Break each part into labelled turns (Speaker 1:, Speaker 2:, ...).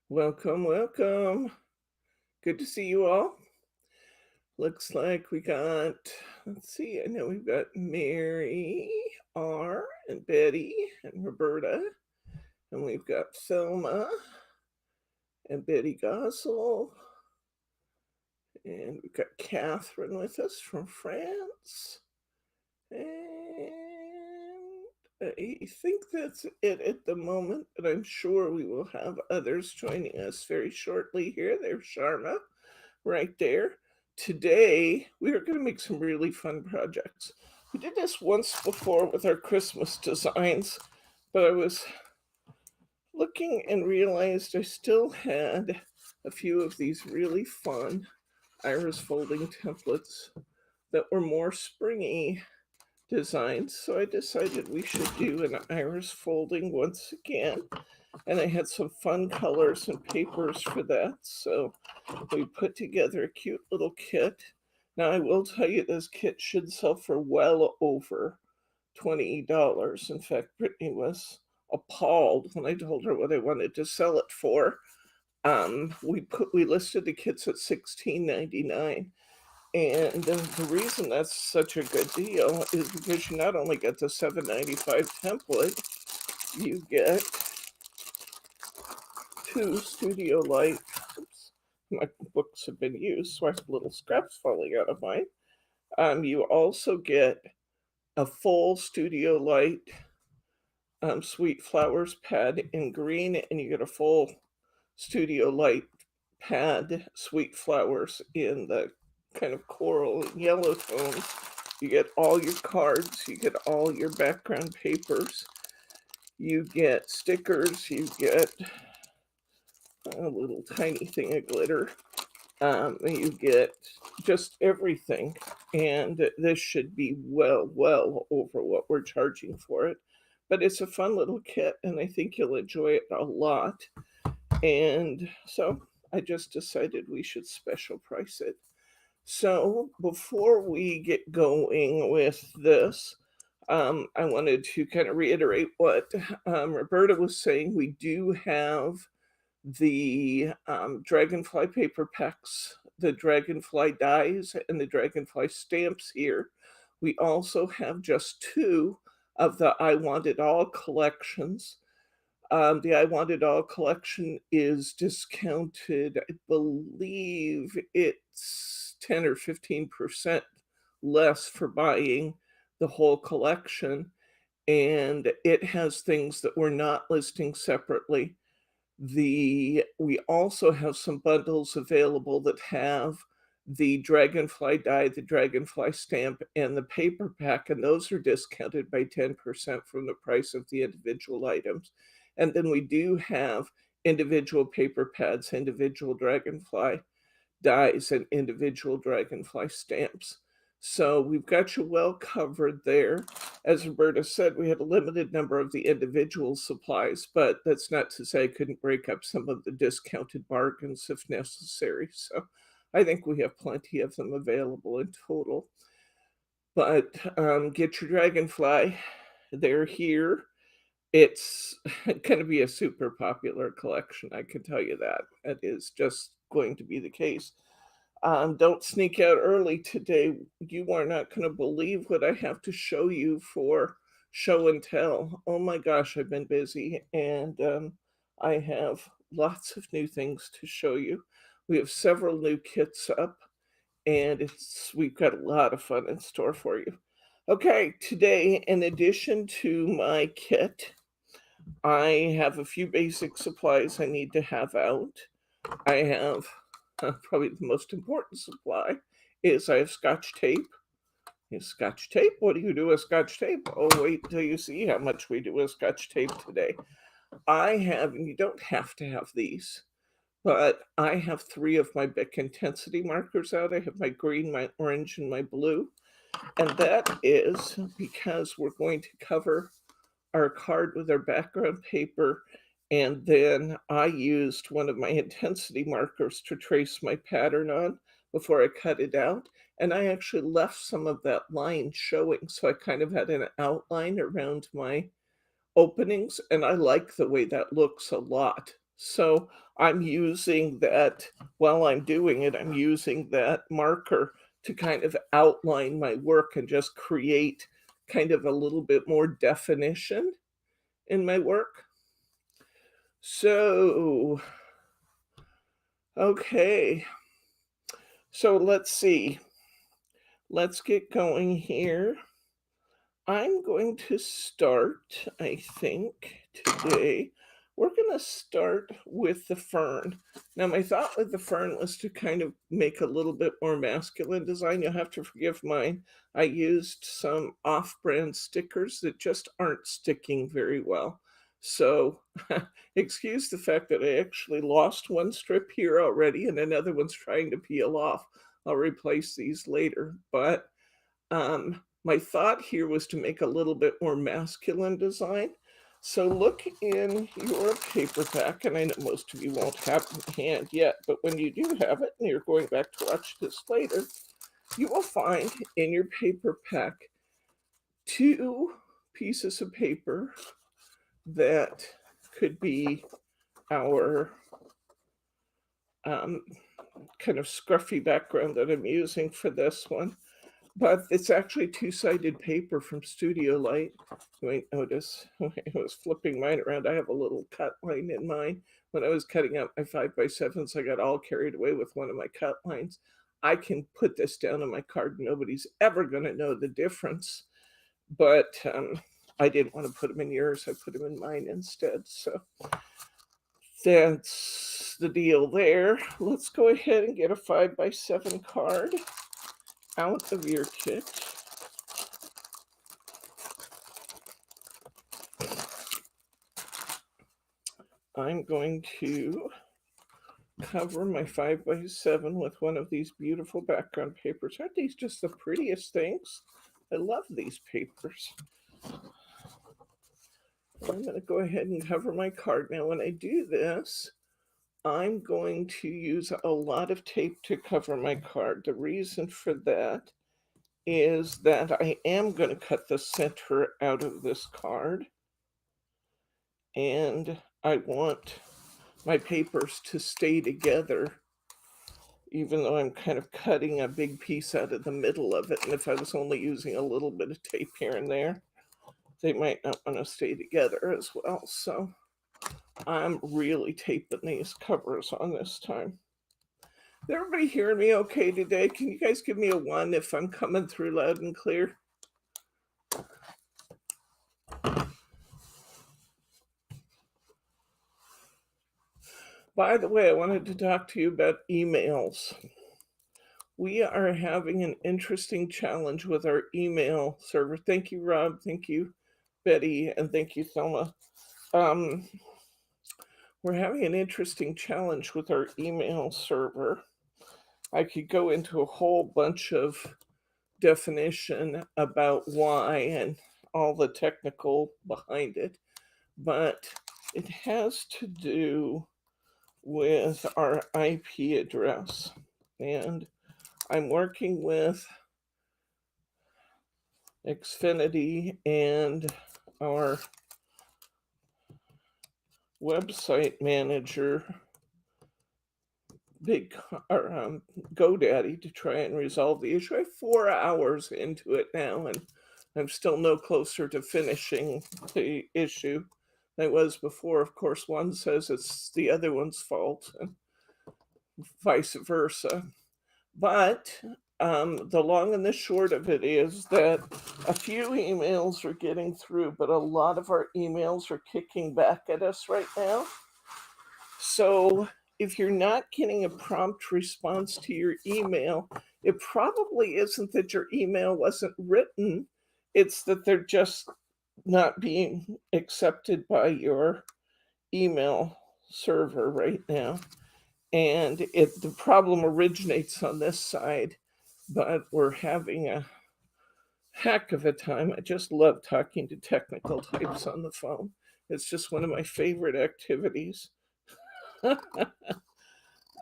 Speaker 1: Welcome, welcome. Good to see you all. Looks like we got, let's see, I know we've got Mary R. and Betty and Roberta, and we've got Selma and Betty Gossel, and we've got Catherine with us from France. And I think that's it at the moment, but I'm sure we will have others joining us very shortly here. There's Sharma right there. Today, we are going to make some really fun projects. We did this once before with our Christmas designs, but I was looking and realized I still had a few of these really fun iris folding templates that were more springy designs. So I decided we should do an iris folding once again. And I had some fun colors and papers for that. So we put together a cute little kit. Now, I will tell you, this kit should sell for well over $20. In fact, Brittany was appalled when I told her what I wanted to sell it for. We listed the kits at $16.99, and the reason that's such a good deal is because you not only get the $7.95 template, you get two studio light. Oops, my books have been used, so I have little scraps falling out of mine. You also get a full studio light Sweet Flowers pad in green, and you get a full studio light pad Sweet Flowers in the kind of coral and yellow tones. You get all your cards, you get all your background papers, you get stickers, you get a little tiny thing of glitter. You get just everything, and this should be well over what we're charging for it. But it's a fun little kit, and I think you'll enjoy it a lot. And so I just decided we should special price it. So before we get going with this, I wanted to kind of reiterate what Roberta was saying. We do have the dragonfly paper packs, the dragonfly dies, and the dragonfly stamps here. We also have just two of the I Want It All collections. The I Want It All collection is discounted. I believe it's 10 or 15% less for buying the whole collection. And it has things that we're not listing separately. We also have some bundles available that have the dragonfly die, the dragonfly stamp, and the paper pack, and those are discounted by 10% from the price of the individual items. And then we do have individual paper pads, individual dragonfly dies, and individual dragonfly stamps. So we've got you well covered there. As Roberta said, we had a limited number of the individual supplies, but that's not to say I couldn't break up some of the discounted bargains if necessary. So I think we have plenty of them available in total. But get your dragonfly. They're here. It's going to be a super popular collection, I can tell you that. It is just going to be the case. Don't sneak out early today. You are not going to believe what I have to show you for show and tell. Oh my gosh, I've been busy, and I have lots of new things to show you. We have several new kits up, and we've got a lot of fun in store for you. Okay, today, in addition to my kit, I have a few basic supplies I need to have out. I have probably the most important supply is I have Scotch tape. Is Scotch tape? What do you do with Scotch tape? Oh, wait till you see how much we do with Scotch tape today. I have, and you don't have to have these, but I have three of my Bic intensity markers out. I have my green, my orange, and my blue. And that is because we're going to cover our card with our background paper, and then I used one of my intensity markers to trace my pattern on before I cut it out, and I actually left some of that line showing, so I kind of had an outline around my openings, and I like the way that looks a lot. So I'm using that while I'm doing it, I'm using that marker to kind of outline my work and just create kind of a little bit more definition in my work. So, okay. So let's see. Let's get going here. I'm going to start, I think, today. We're going to start with the fern. Now, my thought with the fern was to kind of make a little bit more masculine design. You'll have to forgive mine. I used some off-brand stickers that just aren't sticking very well. So, excuse the fact that I actually lost one strip here already and another one's trying to peel off. I'll replace these later, but my thought here was to make a little bit more masculine design. So look in your paper pack, and I know most of you won't have it in hand yet, but when you do have it and you're going back to watch this later, you will find in your paper pack two pieces of paper that could be our um, kind of scruffy background that I'm using for this one. But it's actually two-sided paper from Studio Light. You might notice when I was flipping mine around, I have a little cut line in mine. When I was cutting out my 5x7s, I got all carried away with one of my cut lines. I can put this down on my card. Nobody's ever going to know the difference. But I didn't want to put them in yours. I put them in mine instead. So that's the deal there. Let's go ahead and get a 5x7 card out of your kit. I'm going to cover my 5x7 with one of these beautiful background papers. Aren't these just the prettiest things? I love these papers. I'm going to go ahead and cover my card. Now, when I do this, I'm going to use a lot of tape to cover my card. The reason for that is that I am going to cut the center out of this card. And I want my papers to stay together, even though I'm kind of cutting a big piece out of the middle of it. And if I was only using a little bit of tape here and there, they might not want to stay together as well. So I'm really taping these covers on this time. Is everybody hearing me okay today? Can you guys give me a 1 if I'm coming through loud and clear? By the way, I wanted to talk to you about emails. We are having an interesting challenge with our email server. Thank you, Rob. Thank you, Betty. And thank you, Thelma. We're having an interesting challenge with our email server. I could go into a whole bunch of definition about why and all the technical behind it, but it has to do with our IP address. And I'm working with Xfinity and our website manager, GoDaddy, to try and resolve the issue. I'm 4 hours into it now, and I'm still no closer to finishing the issue than I was before. Of course, one says it's the other one's fault, and vice versa. But the long and the short of it is that a few emails are getting through, but a lot of our emails are kicking back at us right now. So if you're not getting a prompt response to your email, it probably isn't that your email wasn't written, it's that they're just not being accepted by your email server right now. And the problem originates on this side, but we're having a heck of a time. I just love talking to technical types on the phone. It's just one of my favorite activities. We're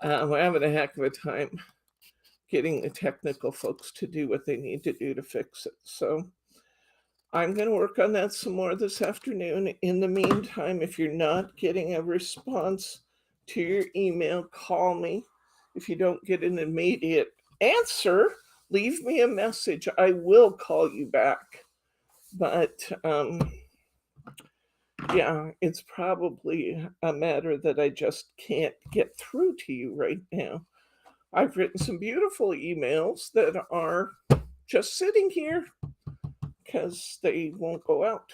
Speaker 1: having a heck of a time getting the technical folks to do what they need to do to fix it. So I'm going to work on that some more this afternoon. In the meantime, if you're not getting a response to your email, call me. If you don't get an immediate answer, leave me a message. I will call you back. But yeah, it's probably a matter that I just can't get through to you right now. I've written some beautiful emails that are just sitting here because they won't go out.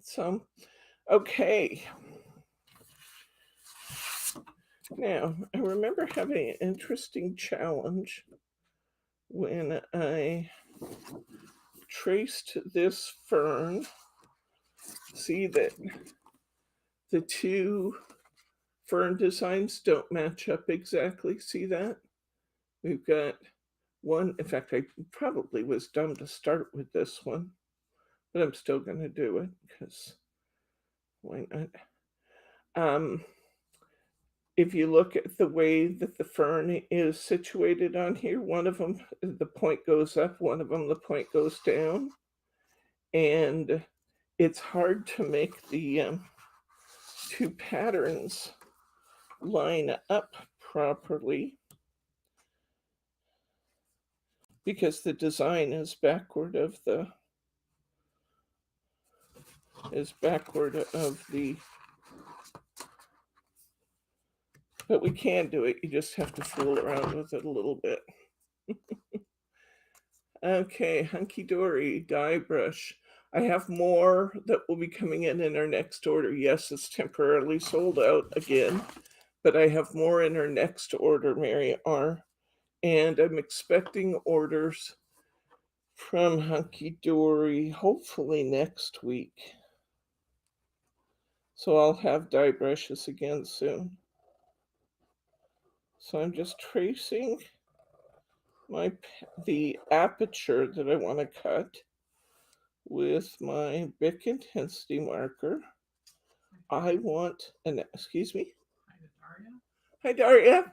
Speaker 1: So, okay. Now, I remember having an interesting challenge when I traced this fern. See that the two fern designs don't match up exactly. See that? We've got one. In fact, I probably was dumb to start with this one, but I'm still going to do it because why not? If you look at the way that the fern is situated on here, one of them, the point goes up, one of them, the point goes down. And it's hard to make the two patterns line up properly because the design is backward of the but we can do it. You just have to fool around with it a little bit. Okay, hunky dory dye brush. I have more that will be coming in our next order. Yes, it's temporarily sold out again, but I have more in our next order, Mary R. And I'm expecting orders from Hunky Dory hopefully next week. So I'll have dye brushes again soon. So I'm just tracing the aperture that I want to cut with my Bic intensity marker. I want excuse me. Hi Daria.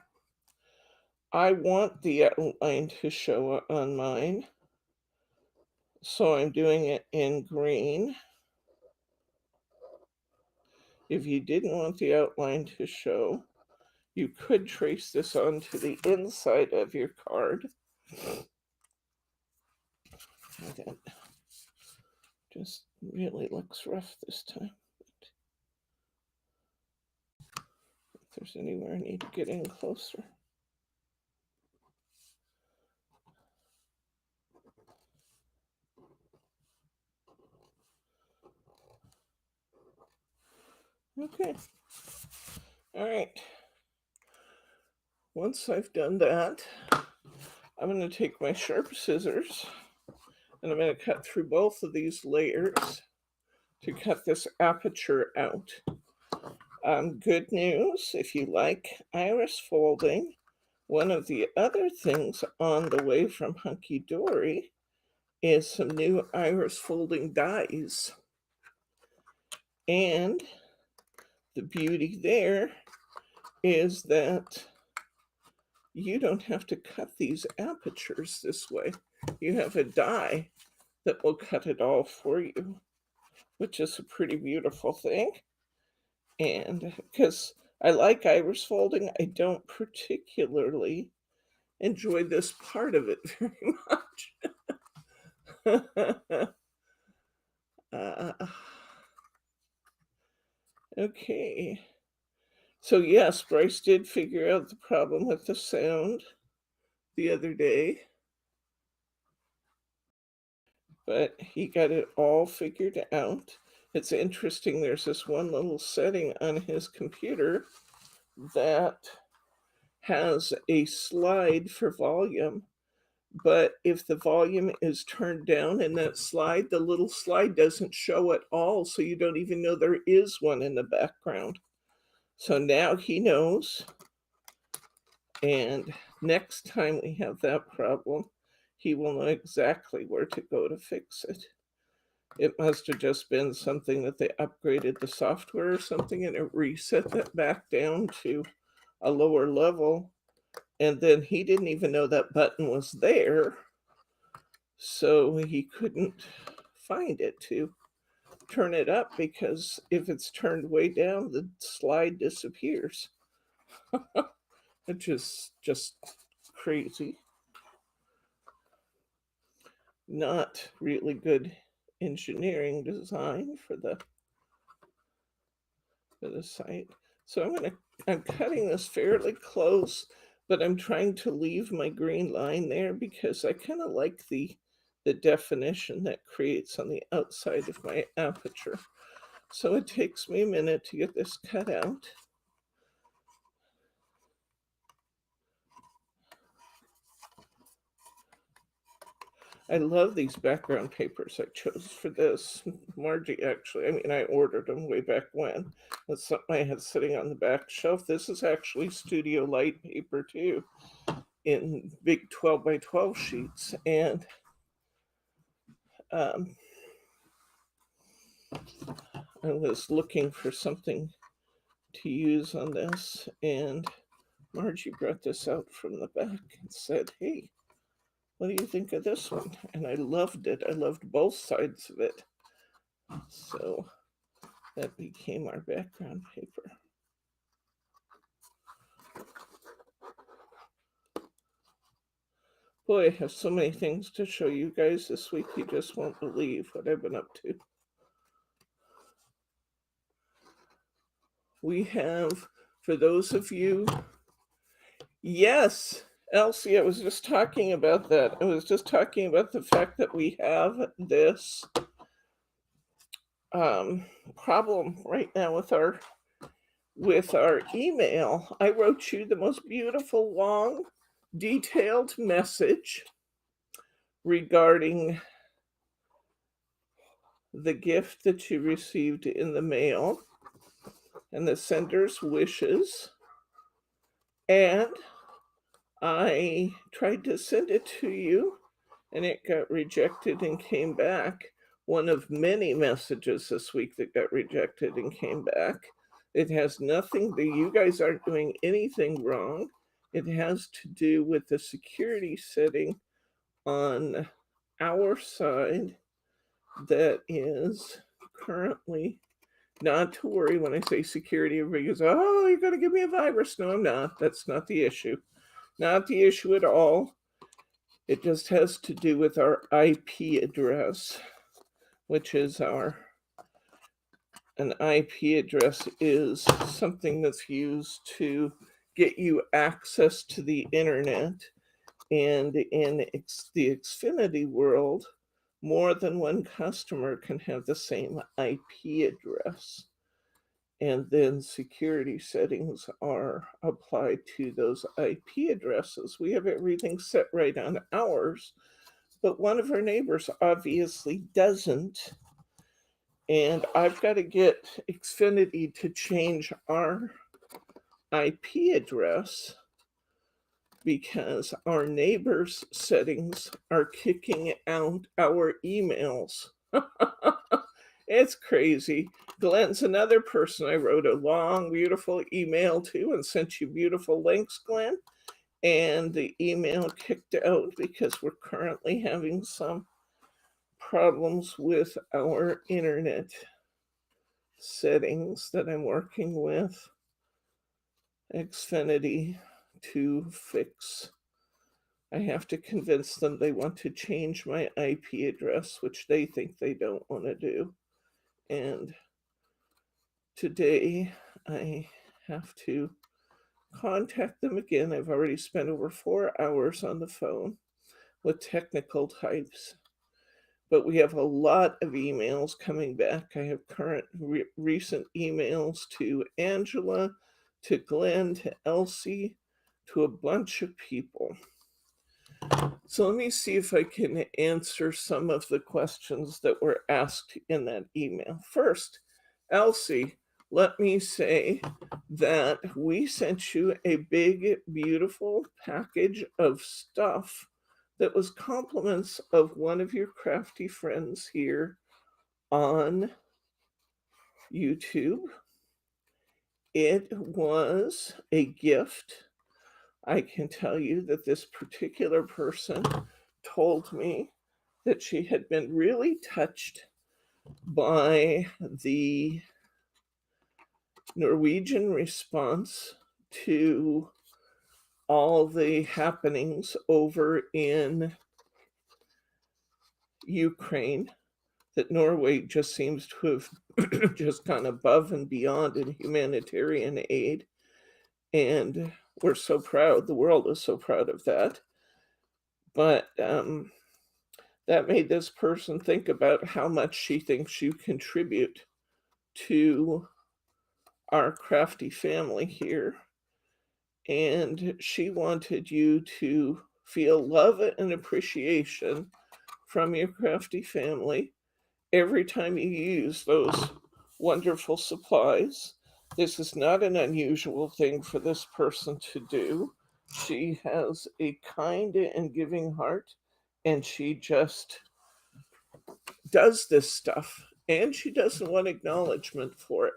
Speaker 1: I want the outline to show on mine. So I'm doing it in green. If you didn't want the outline to show, you could trace this onto the inside of your card. That just really looks rough this time. If there's anywhere I need to get in closer. Okay. All right. Once I've done that, I'm going to take my sharp scissors and I'm going to cut through both of these layers to cut this aperture out. Good news, if you like iris folding, one of the other things on the way from Hunky Dory is some new iris folding dies. And the beauty there is that you don't have to cut these apertures this way. You have a die that will cut it all for you, which is a pretty beautiful thing. And because I like iris folding, I don't particularly enjoy this part of it very much. Okay. So yes, Bryce did figure out the problem with the sound the other day, but he got it all figured out. It's interesting, there's this one little setting on his computer that has a slide for volume, but if the volume is turned down in that slide, the little slide doesn't show at all, so you don't even know there is one in the background. So now he knows, and next time we have that problem, he will know exactly where to go to fix it. It must have just been something that they upgraded the software or something and it reset that back down to a lower level. And then he didn't even know that button was there, so he couldn't find it to turn it up, because if it's turned way down, the slide disappears. which is just crazy. Not really good engineering design for the site. So I'm cutting this fairly close, but I'm trying to leave my green line there because I kind of like the definition that creates on the outside of my aperture. So it takes me a minute to get this cut out. I love these background papers I chose for this. Margie actually, I mean, I ordered them way back when. That's something I had sitting on the back shelf. This is actually Studio Light paper too, in big 12 by 12 sheets. And I was looking for something to use on this, and Margie brought this out from the back and said, "Hey, what do you think of this one?" And I loved it. I loved both sides of it. So that became our background paper. Boy, I have so many things to show you guys this week. You just won't believe what I've been up to. We have, for those of you, yes, Elsie, I was just talking about that. I was just talking about the fact that we have this problem right now with our email. I wrote you the most beautiful, long, detailed message regarding the gift that you received in the mail and the sender's wishes. And I tried to send it to you, and it got rejected and came back. One of many messages this week that got rejected and came back. It has nothing, you guys aren't doing anything wrong. It has to do with the security setting on our side that is currently, not to worry when I say security, everybody goes, "Oh, you're going to give me a virus." No, I'm not. That's not the issue. Not the issue at all. It just has to do with our IP address, which is an IP address is something that's used to get you access to the internet. And in the Xfinity world, more than one customer can have the same IP address. And then security settings are applied to those IP addresses. We have everything set right on ours, but one of our neighbors obviously doesn't. And I've got to get Xfinity to change our IP address because our neighbor's settings are kicking out our emails. It's crazy. Glenn's another person I wrote a long, beautiful email to and sent you beautiful links, Glenn. And the email kicked out because we're currently having some problems with our internet settings that I'm working with Xfinity to fix. I have to convince them they want to change my IP address, which they think they don't want to do. And today I have to contact them again. I've already spent over 4 hours on the phone with technical types, but we have a lot of emails coming back. I have current recent emails to Angela, to Glenn, to Elsie, to a bunch of people. So let me see if I can answer some of the questions that were asked in that email. First, Elsie, let me say that we sent you a big, beautiful package of stuff that was compliments of one of your crafty friends here on YouTube. It was a gift. I can tell you that this particular person told me that she had been really touched by the Norwegian response to all the happenings over in Ukraine, that Norway just seems to have just gone above and beyond in humanitarian aid, and we're so proud. The world is so proud of that. But that made this person think about how much she thinks you contribute to our crafty family here. And she wanted you to feel love and appreciation from your crafty family every time you use those wonderful supplies. This is not an unusual thing for this person to do. She has a kind and giving heart, and she just does this stuff, and she doesn't want acknowledgement for it.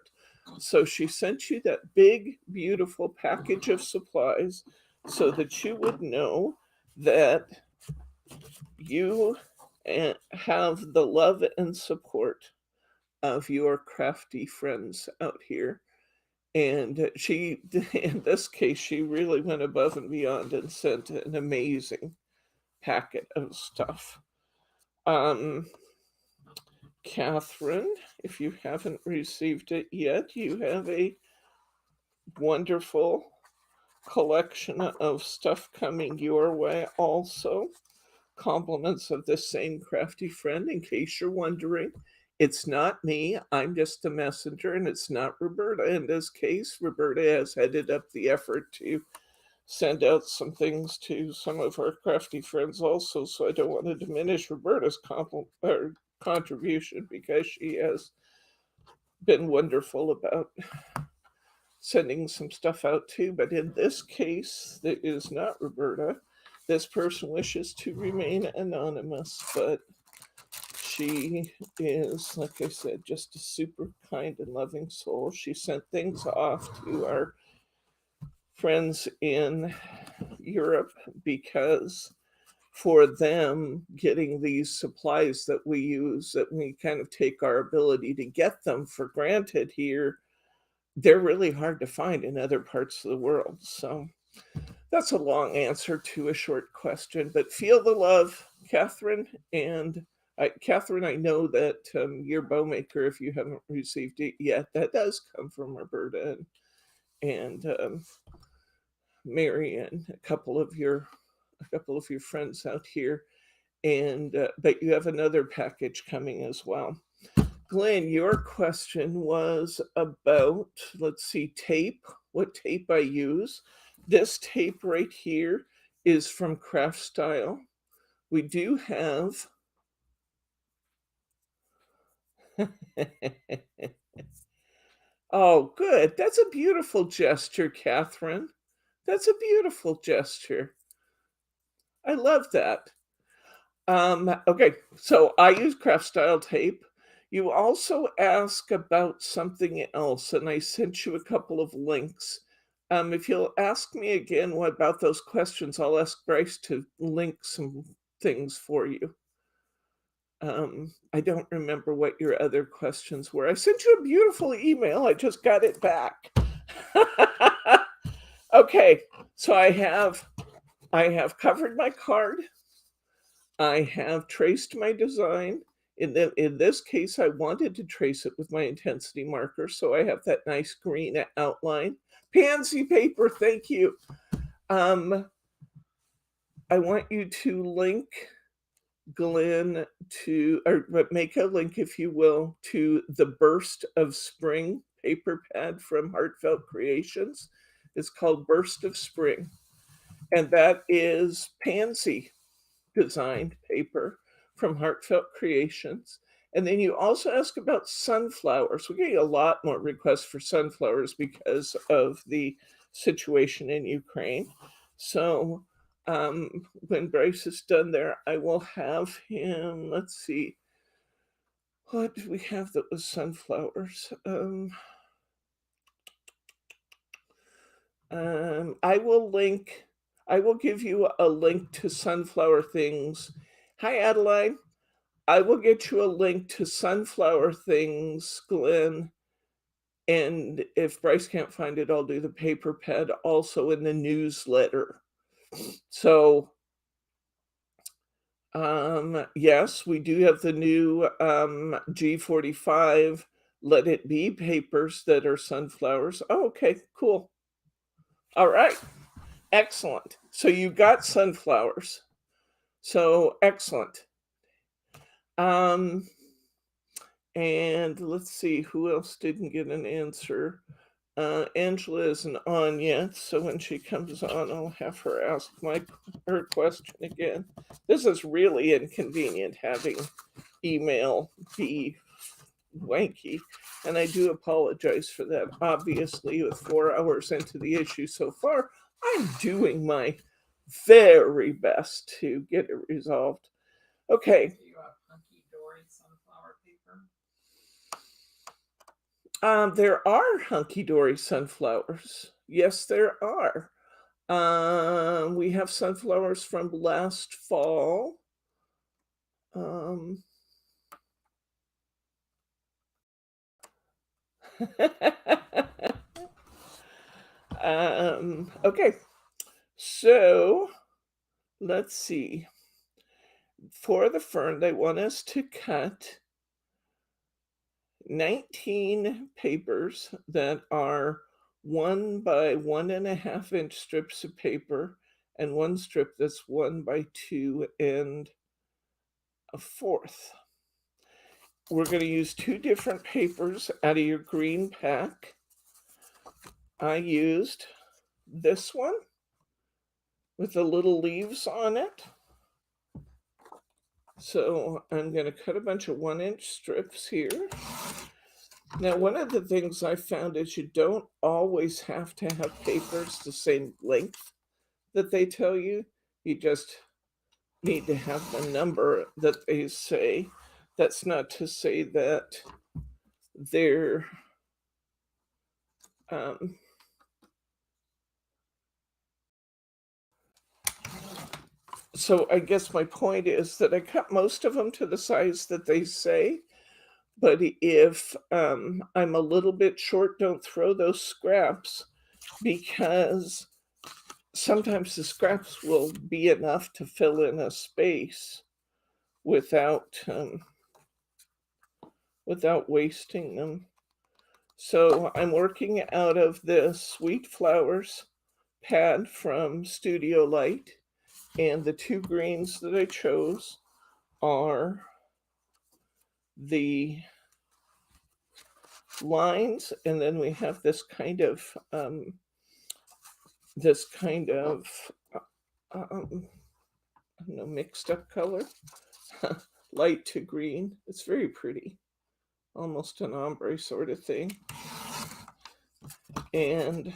Speaker 1: So she sent you that big, beautiful package of supplies so that you would know that you have the love and support of your crafty friends out here. And she, in this case, she really went above and beyond and sent an amazing packet of stuff. Um, Catherine, if you haven't received it yet, you have a wonderful collection of stuff coming your way also. Compliments of the same crafty friend, in case you're wondering. It's not me, I'm just the messenger, and it's not Roberta in this case. Roberta has headed up the effort to send out some things to some of our crafty friends also, so I don't want to diminish Roberta's contribution, because she has been wonderful about sending some stuff out too. But in this case, that is not Roberta. This person wishes to remain anonymous, but she is, like I said, just a super kind and loving soul. She sent things off to our friends in Europe because for them, getting these supplies that we use, that we kind of take our ability to get them for granted here, they're really hard to find in other parts of the world. So that's a long answer to a short question, but feel the love, Catherine. And Catherine, I know that your bow maker, if you haven't received it yet, that does come from Roberta and Mary and a couple of your friends out here. And but you have another package coming as well. Glenn, your question was about, let's see, tape, what tape I use. This tape right here is from Craft Style. We do have, oh, good. That's a beautiful gesture, Catherine. That's a beautiful gesture. I love that. Okay, so I use craft style tape. You also ask about something else, and I sent you a couple of links. If you'll ask me again what about those questions, I'll ask Bryce to link some things for you. I don't remember what your other questions were. I sent you a beautiful email. I just got it back. Okay, so I have covered my card. I have traced my design. In this case, I wanted to trace it with my intensity marker, so I have that nice green outline. Pansy paper, thank you. I want you to link Glenn to, or make a link, if you will, to the Burst of Spring paper pad from Heartfelt Creations. It's called Burst of Spring, and that is Pansy designed paper from Heartfelt Creations. And then you also ask about sunflowers. We're getting a lot more requests for sunflowers because of the situation in Ukraine. So when Bryce is done there, I will have him, let's see, what did we have that was sunflowers? I will give you a link to sunflower things. Hi, Adeline. I will get you a link to sunflower things, Glenn, And if Bryce can't find it, I'll do the paper pad also in the newsletter. So, yes, we do have the new G45 Let It Be papers that are sunflowers. Oh, okay, cool. All right, excellent. So you got sunflowers. So excellent. And let's see who else didn't get an answer. Angela isn't on yet, so when she comes on, I'll have her ask her question again. This is really inconvenient having email be wanky, and I do apologize for that. Obviously, with 4 hours into the issue so far, I'm doing my very best to get it resolved. Okay.
Speaker 2: Do you have hunky-dory sunflower paper?
Speaker 1: There are hunky-dory sunflowers. Yes, there are. We have sunflowers from last fall. Okay, so let's see. For the fern, they want us to cut 19 papers that are 1 by 1.5 inch strips of paper, and 1 strip that's 1 by 2 and 1/4. We're going to use 2 different papers out of your green pack. I used this one with the little leaves on it. So I'm going to cut a bunch of 1-inch strips here. Now, one of the things I found is you don't always have to have papers the same length that they tell you. You just need to have the number that they say. That's not to say that they're so I guess my point is that I cut most of them to the size that they say. But if I'm a little bit short, don't throw those scraps, because sometimes the scraps will be enough to fill in a space without wasting them. So I'm working out of this Sweet Flowers pad from Studio Light, and the 2 greens that I chose are the lines, and then we have this kind of I don't know, mixed up color, light to green. It's very pretty, almost an ombre sort of thing. And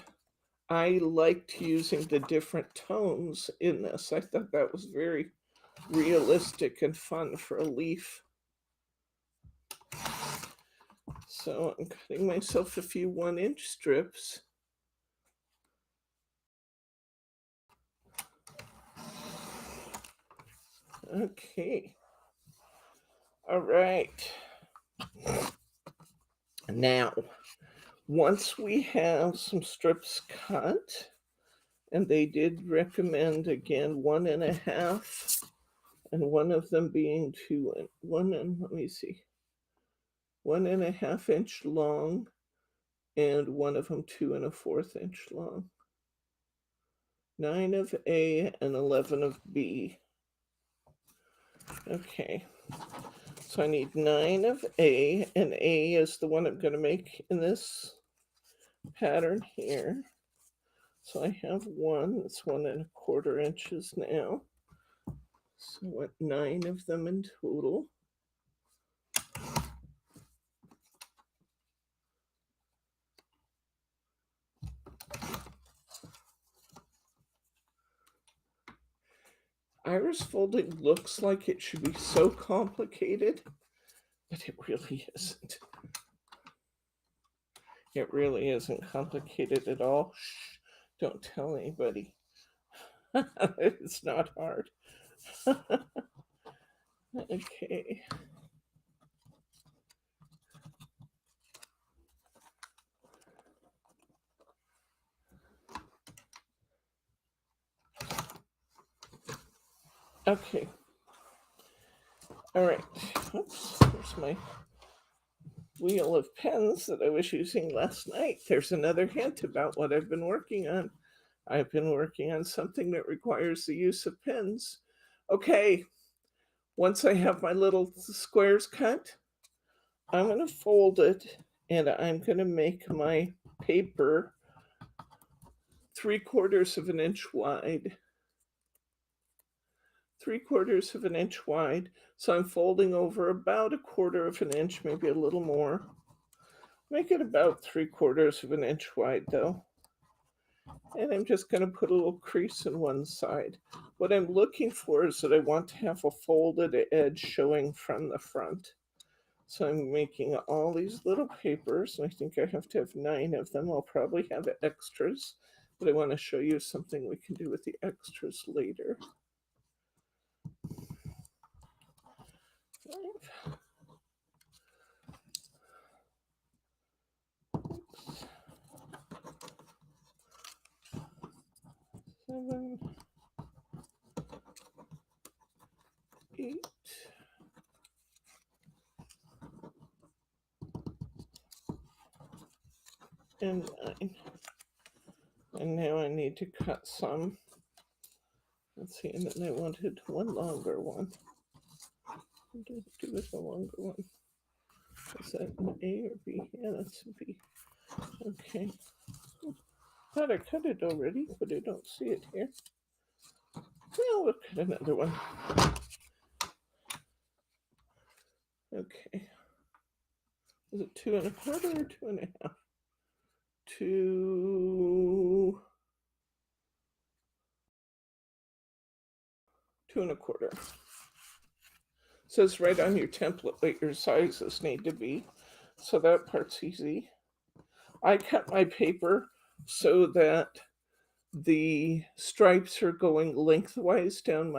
Speaker 1: I liked using the different tones in this. I thought that was very realistic and fun for a leaf. So I'm cutting myself a few 1-inch strips. Okay. All right. Now, once we have some strips cut, and they did recommend again 1.5, and one of them being 2 and 1 and let me see, 1.5 inch long, and one of them 2 1/4 inch long. 9 of A and 11 of B. Okay, so I need 9 of A, and A is the one I'm going to make in this pattern here. So I have one that's 1 1/4 inches now. So I want 9 of them in total. Iris folding looks like it should be so complicated, but it really isn't. It really isn't complicated at all. Shh, don't tell anybody. It's not hard. Okay. Okay. All right. Oops, there's my wheel of pens that I was using last night. There's another hint about what I've been working on. I've been working on something that requires the use of pens. Okay, once I have my little squares cut, I'm going to fold it and I'm going to make my paper 3/4 of an inch wide. 3/4 of an inch wide. So I'm folding over about 1/4 of an inch, maybe a little more. Make it about 3/4 of an inch wide though. And I'm just going to put a little crease in one side. What I'm looking for is that I want to have a folded edge showing from the front. So I'm making all these little papers, and I think I have to have 9 of them. I'll probably have extras, but I want to show you something we can do with the extras later. 5, 7, 8, and 9. And now I need to cut some. Let's see, and then I wanted one longer one. What do I do with the longer one? Is that an A or B? Yeah, that's a B. Okay. Thought I cut it already, but I don't see it here. Well, we'll cut another one. Okay. Is it 2 1/4 or 2 1/2? 2 1/4. Says right on your template what your sizes need to be, so that part's easy. I cut my paper so that the stripes are going lengthwise down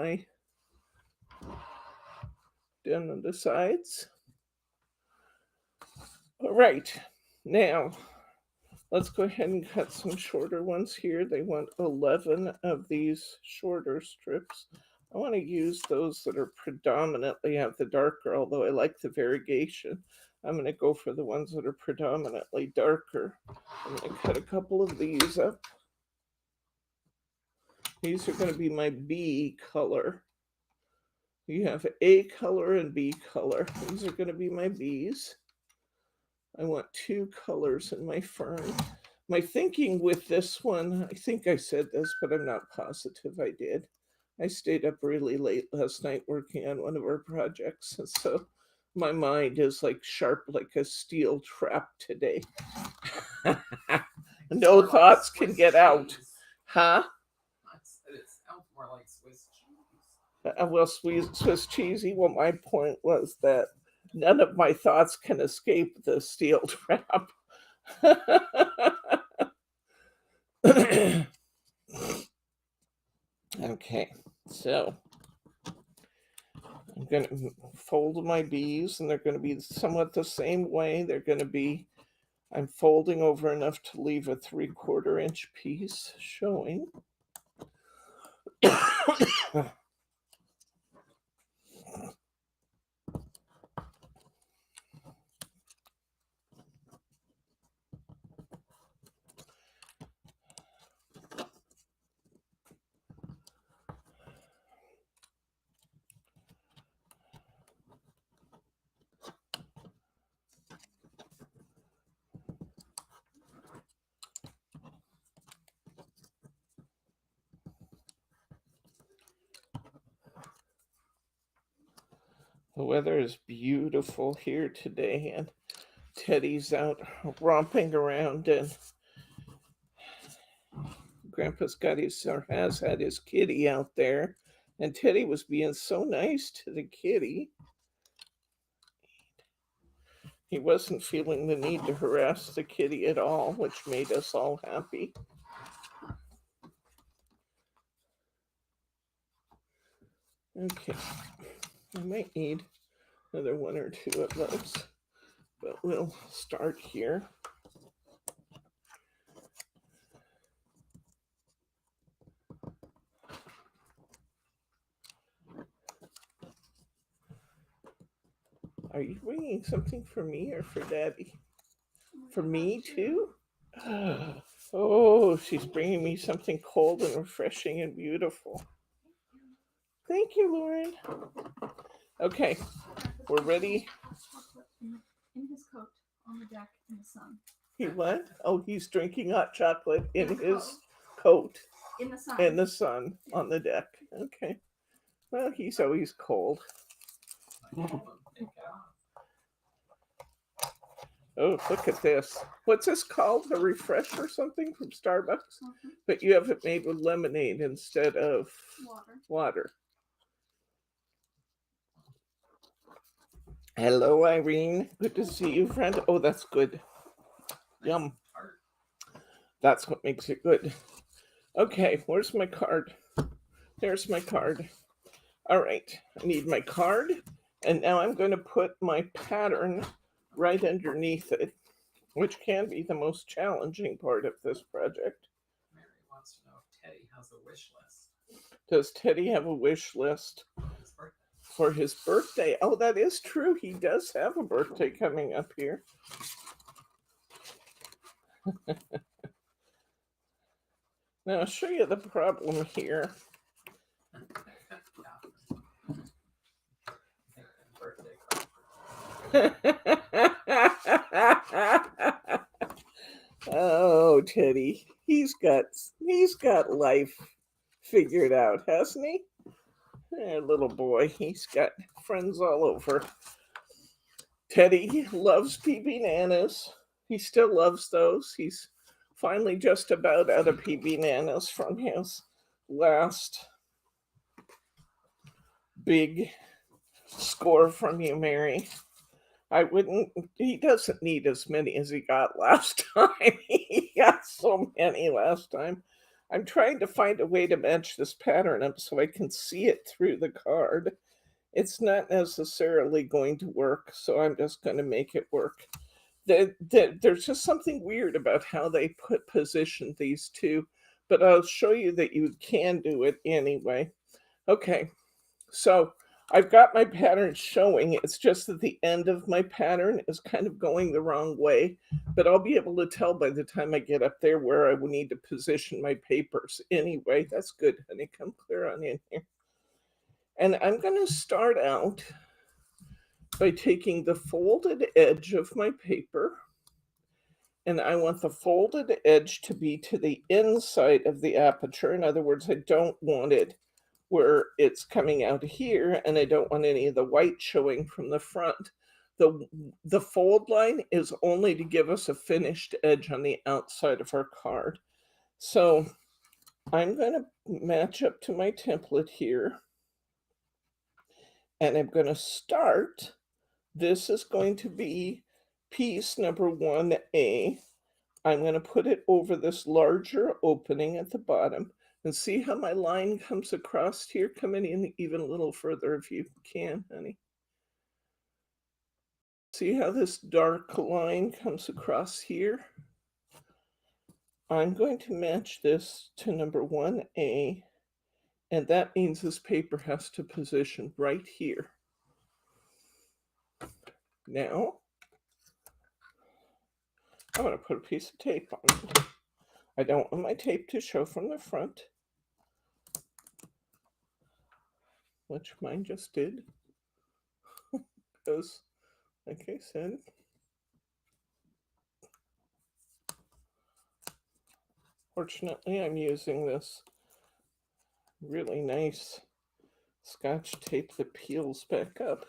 Speaker 1: on the sides. All right, now let's go ahead and cut some shorter ones here. They want 11 of these shorter strips. I want to use those that are predominantly have the darker, although I like the variegation. I'm going to go for the ones that are predominantly darker. I'm going to cut a couple of these up. These are going to be my B color. You have A color and B color. These are going to be my Bs. I want 2 colors in my fern. My thinking with this one, I think I said this, but I'm not positive I did. I stayed up really late last night working on one of our projects, and so my mind is like sharp like a steel trap today. No thoughts can get out. Huh?
Speaker 2: It sounds more like Swiss cheese.
Speaker 1: Well, Swiss cheesy. Well, my point was that none of my thoughts can escape the steel trap. Okay, so I'm going to fold my B's, and they're going to be somewhat the same way. They're going to be, I'm folding over enough to leave a 3/4 inch piece showing. The weather is beautiful here today, and Teddy's out romping around, and Grandpa's got his, or has had his kitty out there, and Teddy was being so nice to the kitty. He wasn't feeling the need to harass the kitty at all, which made us all happy. Okay, I might need another 1 or 2 of those, but we'll start here. Are you bringing something for me or for Daddy? For
Speaker 3: my
Speaker 1: me
Speaker 3: God,
Speaker 1: too? Oh, she's bringing me something cold and refreshing and beautiful. Thank you, Lauren. Okay, we're ready.
Speaker 3: Chocolate in his coat on the deck in the sun.
Speaker 1: He what? Oh, he's drinking hot chocolate in
Speaker 3: In
Speaker 1: his coat
Speaker 3: In the sun.
Speaker 1: in the sun on the deck. Okay. Well, he's always cold. Oh, look at this. What's this called? A refresh or something from Starbucks? But you have it made with lemonade instead of water. Hello, Irene. Good to see you, friend. Oh, that's good. Yum. That's what makes it good. Okay, where's my card? There's my card. All right, I need my card. And now I'm going to put my pattern right underneath it, which can be the most challenging part of this project.
Speaker 2: Mary wants to know if Teddy has a wish list.
Speaker 1: Does Teddy have a wish list for his birthday? Oh, that is true. He does have a birthday coming up here. Now, I'll show you the problem here. Oh, Teddy, he's got life figured out, hasn't he? Little boy, he's got friends all over. Teddy loves PB Nanas. He still loves those. He's finally just about out of PB Nanas from his last big score from you, Mary. He doesn't need as many as he got last time. He got so many last time. I'm trying to find a way to match this pattern up so I can see it through the card. It's not necessarily going to work, so I'm just going to make it work. There's just something weird about how they position these two, but I'll show you that you can do it anyway. Okay, so I've got my pattern showing. It's just that the end of my pattern is kind of going the wrong way, but I'll be able to tell by the time I get up there where I will need to position my papers. Anyway, that's good, honey. Come clear on in here. And I'm going to start out by taking the folded edge of my paper, and I want the folded edge to be to the inside of the aperture. In other words, I don't want it where it's coming out here, and I don't want any of the white showing from the front. The fold line is only to give us a finished edge on the outside of our card. So I'm going to match up to my template here, and I'm going to start. This is going to be piece number 1A. I'm going to put it over this larger opening at the bottom. And see how my line comes across here? Coming in even a little further if you can, honey. See how this dark line comes across here? I'm going to match this to number 1A, and that means this paper has to position right here. Now, I'm going to put a piece of tape on it. I don't want my tape to show from the front, which mine just did, because, like I said, fortunately I'm using this really nice Scotch tape that peels back up.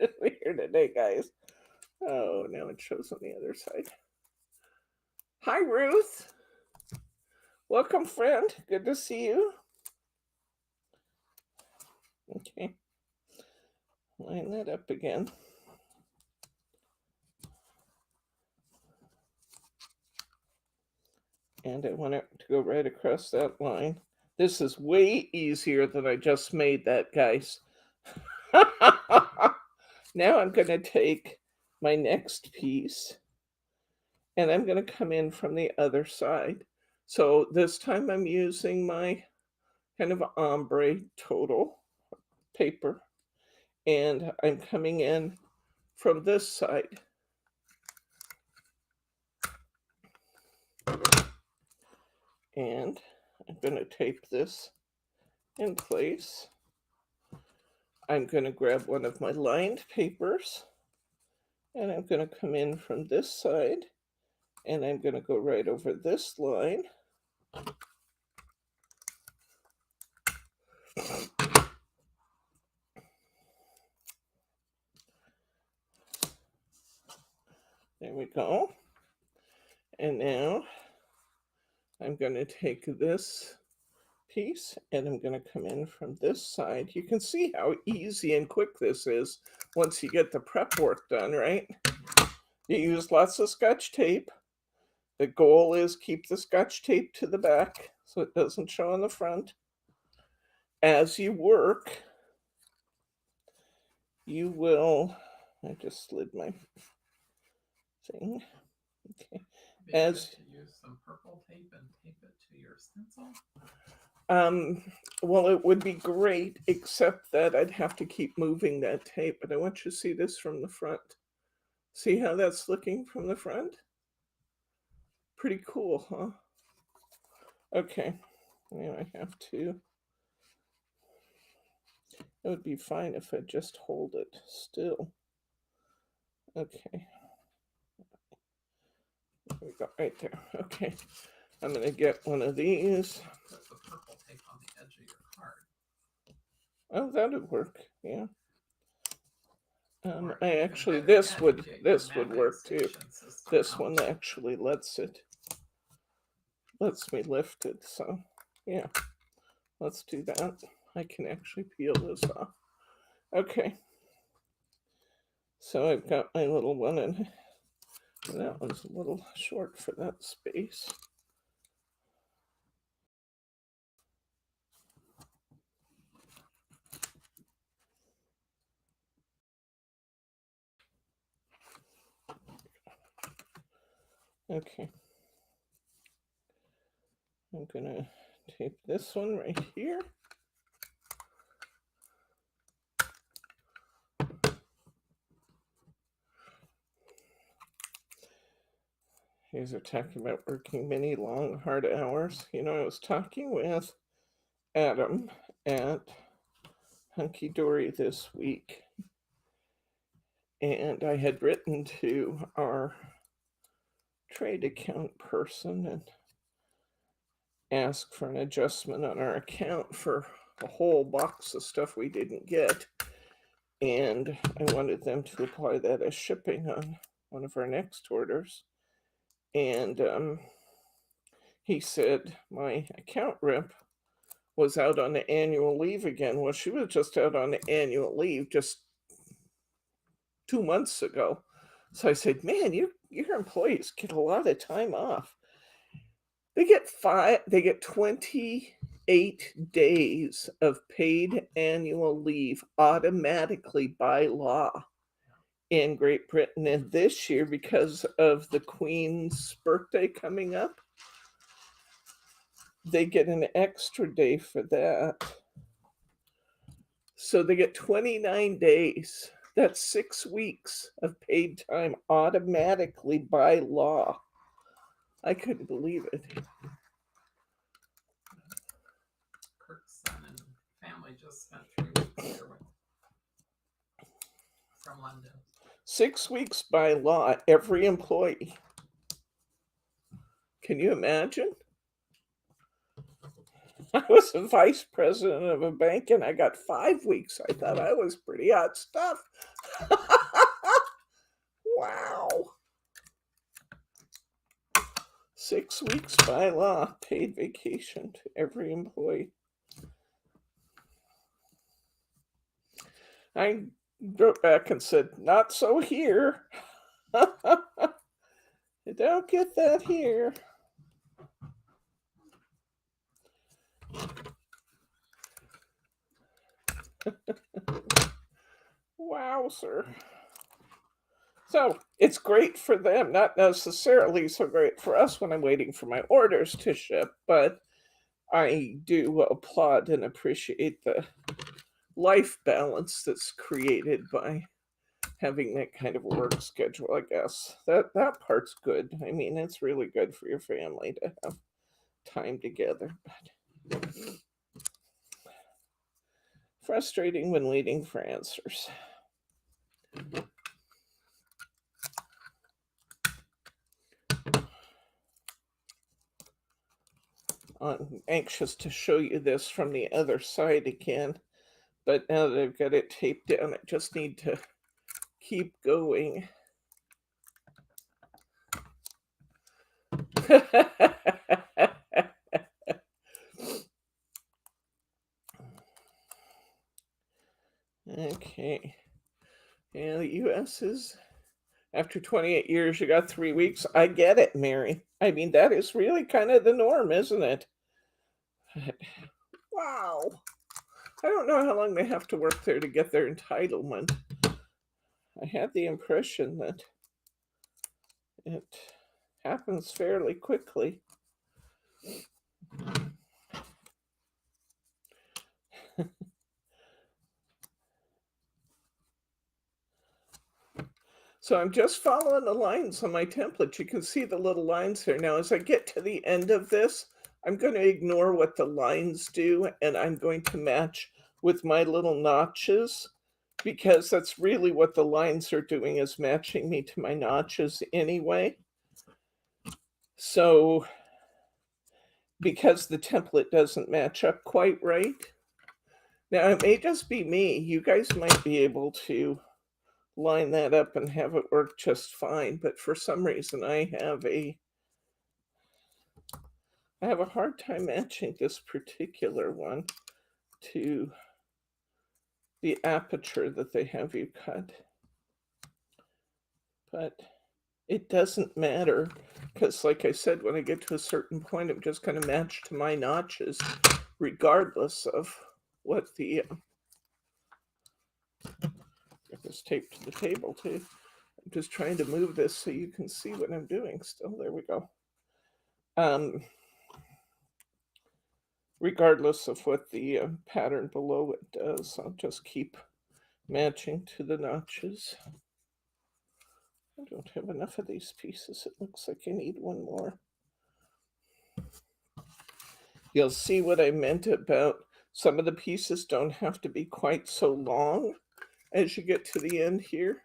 Speaker 1: It's weird today, guys. Oh, now it shows on the other side. Hi, Ruth. Welcome, friend. Good to see you. Okay. Line that up again. And I want it to go right across that line. This is way easier than I just made that, guys. Now I'm going to take my next piece, and I'm going to come in from the other side. So this time I'm using my kind of ombre total paper, and I'm coming in from this side. And I'm going to tape this in place. I'm going to grab one of my lined papers, and I'm going to come in from this side, and I'm going to go right over this line. There we go. And now I'm going to take this piece and I'm going to come in from this side. You can see how easy and quick this is once you get the prep work done, right? You use lots of Scotch tape. The goal is keep the Scotch tape to the back so it doesn't show on the front. As you work, you will, I just slid my thing. Okay.
Speaker 2: As to use some purple tape and tape it to your stencil.
Speaker 1: Well, it would be great, except that I'd have to keep moving that tape. But I want you to see this from the front. See how that's looking from the front? Pretty cool, huh? Okay, now I have to. It would be fine if I just hold it still. Okay. There we go, right there. Okay. I'm going to get one of these.
Speaker 2: Put the purple tape on the edge of your card.
Speaker 1: Oh, that would work, yeah.
Speaker 2: Or
Speaker 1: I
Speaker 2: even
Speaker 1: actually,
Speaker 2: better
Speaker 1: this
Speaker 2: yet,
Speaker 1: would
Speaker 2: get your
Speaker 1: this would
Speaker 2: mapping
Speaker 1: work too.
Speaker 2: station system
Speaker 1: This
Speaker 2: out.
Speaker 1: one actually lets me lift it. So yeah, let's do that. I can actually peel this off. Okay. So I've got my little one, and that one's a little short for that space. Okay. I'm gonna tape this one right here. These are talking about working many long, hard hours. You know, I was talking with Adam at Hunky Dory this week, and I had written to our trade account person and asked for an adjustment on our account for a whole box of stuff we didn't get. And I wanted them to apply that as shipping on one of our next orders. And he said my account rep was out on the annual leave again. Well, she was just out on the annual leave just 2 months ago. So I said, man, your employees get a lot of time off. They get 28 days of paid annual leave automatically by law in Great Britain. And this year, because of the Queen's birthday coming up, they get an extra day for that. So they get 29 days. That's 6 weeks of paid time automatically by law. I couldn't believe it.
Speaker 2: Kirk's son and family just spent 3 weeks here from London.
Speaker 1: 6 weeks by law, every employee. Can you imagine? I was a vice president of a bank and I got 5 weeks. I thought I was pretty hot stuff. Wow. 6 weeks by law, paid vacation to every employee. I wrote back and said, not so here. You don't get that here. Wow, sir. So it's great for them, not necessarily so great for us when I'm waiting for my orders to ship, but I do applaud and appreciate the life balance that's created by having that kind of work schedule, I guess. That part's good. I mean, it's really good for your family to have time together. But frustrating when waiting for answers. I'm anxious to show you this from the other side again, but now that I've got it taped down, I just need to keep going. Okay. Yeah, the US is, after 28 years, you got 3 weeks. I get it, Mary. I mean, that is really kind of the norm, isn't it? Wow. I don't know how long they have to work there to get their entitlement. I had the impression that it happens fairly quickly. So I'm just following the lines on my template. You can see the little lines here. Now, as I get to the end of this, I'm going to ignore what the lines do, and I'm going to match with my little notches, because that's really what the lines are doing, is matching me to my notches anyway. So, because the template doesn't match up quite right. Now, it may just be me. You guys might be able to line that up and have it work just fine, but for some reason I have a hard time matching this particular one to the aperture that they have you cut. But it doesn't matter, because like I said, when I get to a certain point, I'm just going to match to my notches regardless of what the get this taped to the table too. I'm just trying to move this so you can see what I'm doing still. There we go. Regardless of what the pattern below it does, I'll just keep matching to the notches. I don't have enough of these pieces. It looks like I need one more. You'll see what I meant about some of the pieces don't have to be quite so long as you get to the end here.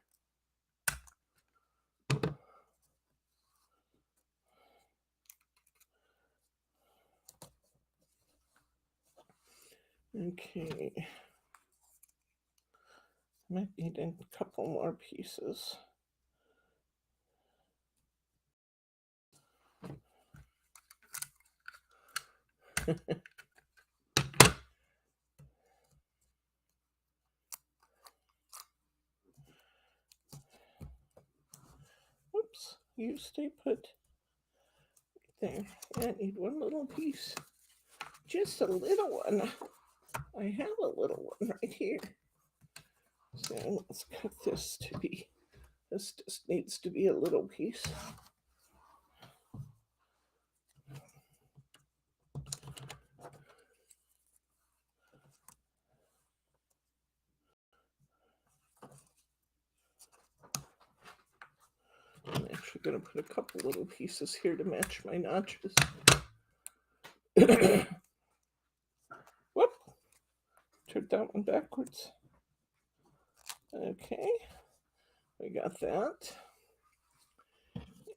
Speaker 1: Okay. Might need a couple more pieces. Oops, you stay put. There. I need one little piece. Just a little one. I have a little one right here. So let's cut this to be, this just needs to be a little piece. I'm actually going to put a couple little pieces here to match my notches. Whoop! Took that one backwards. Okay, we got that.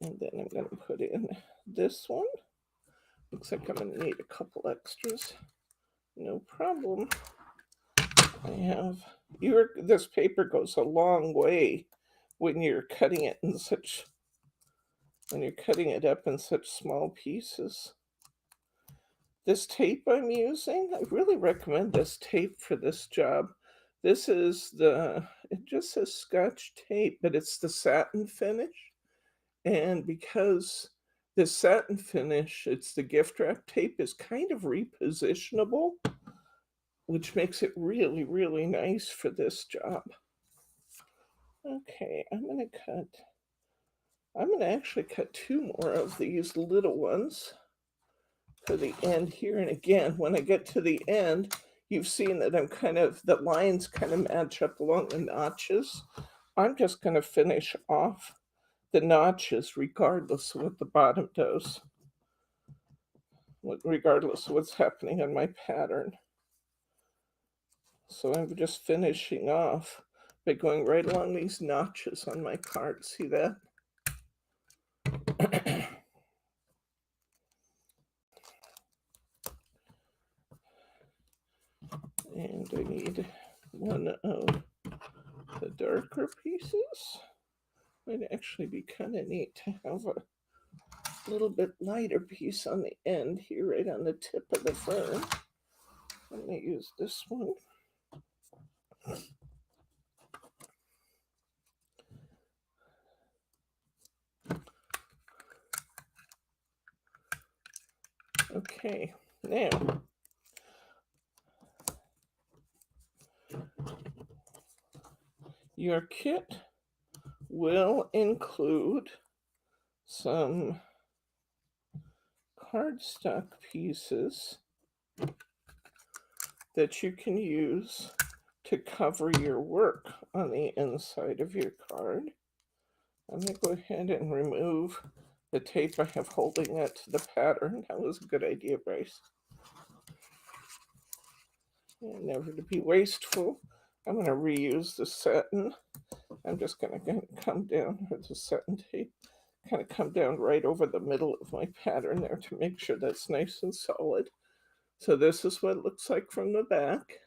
Speaker 1: And then I'm going to put in this one. Looks like I'm going to need a couple extras. No problem. I have, this paper goes a long way when you're cutting it in such, when you're cutting it up in such small pieces. This tape I'm using, I really recommend this tape for this job. This is it just says Scotch tape, but it's the satin finish. And because the satin finish, it's the gift wrap tape, is kind of repositionable, which makes it really, really nice for this job. Okay, I'm going to actually cut two more of these little ones for the end here. And again, when I get to the end, you've seen that the lines kind of match up along the notches. I'm just going to finish off the notches regardless of what the bottom does, regardless of what's happening on my pattern. So I'm just finishing off by going right along these notches on my card. See that? And I need one of the darker pieces. Might actually be kind of neat to have a little bit lighter piece on the end here, right on the tip of the fern. I'm going to use this one. Okay, now your kit will include some cardstock pieces that you can use to cover your work on the inside of your card. I'm going to go ahead and remove the tape I have holding it to the pattern. That was a good idea, Bryce. And never to be wasteful, I'm going to reuse the satin. I'm just going to come down with the satin tape, kind of come down right over the middle of my pattern there to make sure that's nice and solid. So this is what it looks like from the back.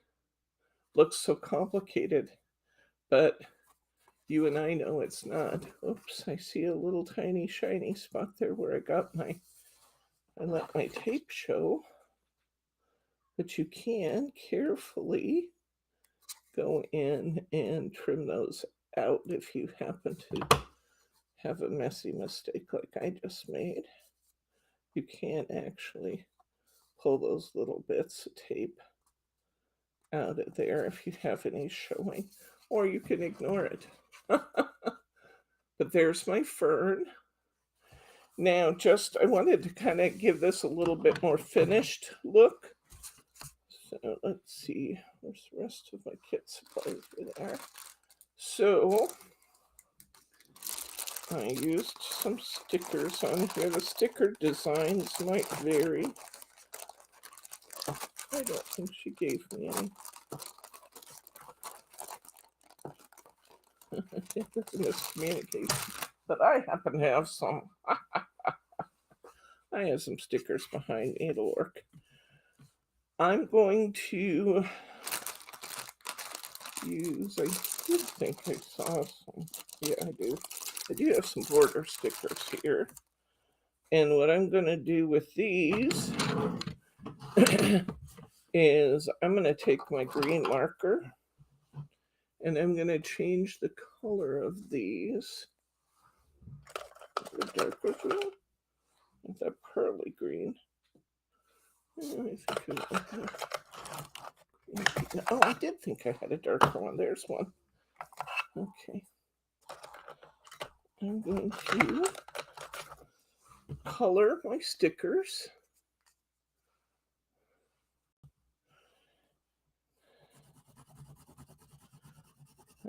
Speaker 1: Looks so complicated, but you and I know it's not. Oops, I see a little tiny shiny spot there where I let my tape show. But you can carefully go in and trim those out if you happen to have a messy mistake like I just made. You can actually pull those little bits of tape out of there if you have any showing, or you can ignore it. But there's my fern. Now, I wanted to kind of give this a little bit more finished look. So let's see, where's the rest of my kit supplies there? So I used some stickers on here. The sticker designs might vary. I don't think she gave me any. I think that's a miscommunication. But I happen to have some. I have some stickers behind me. It'll work. I'm going to use, I do think I saw some. Yeah, I do. I do have some border stickers here. And what I'm going to do with these is I'm going to take my green marker and I'm going to change the color of these. The darker green with that pearly green. Oh, I did think I had a darker one. There's one. Okay. I'm going to color my stickers.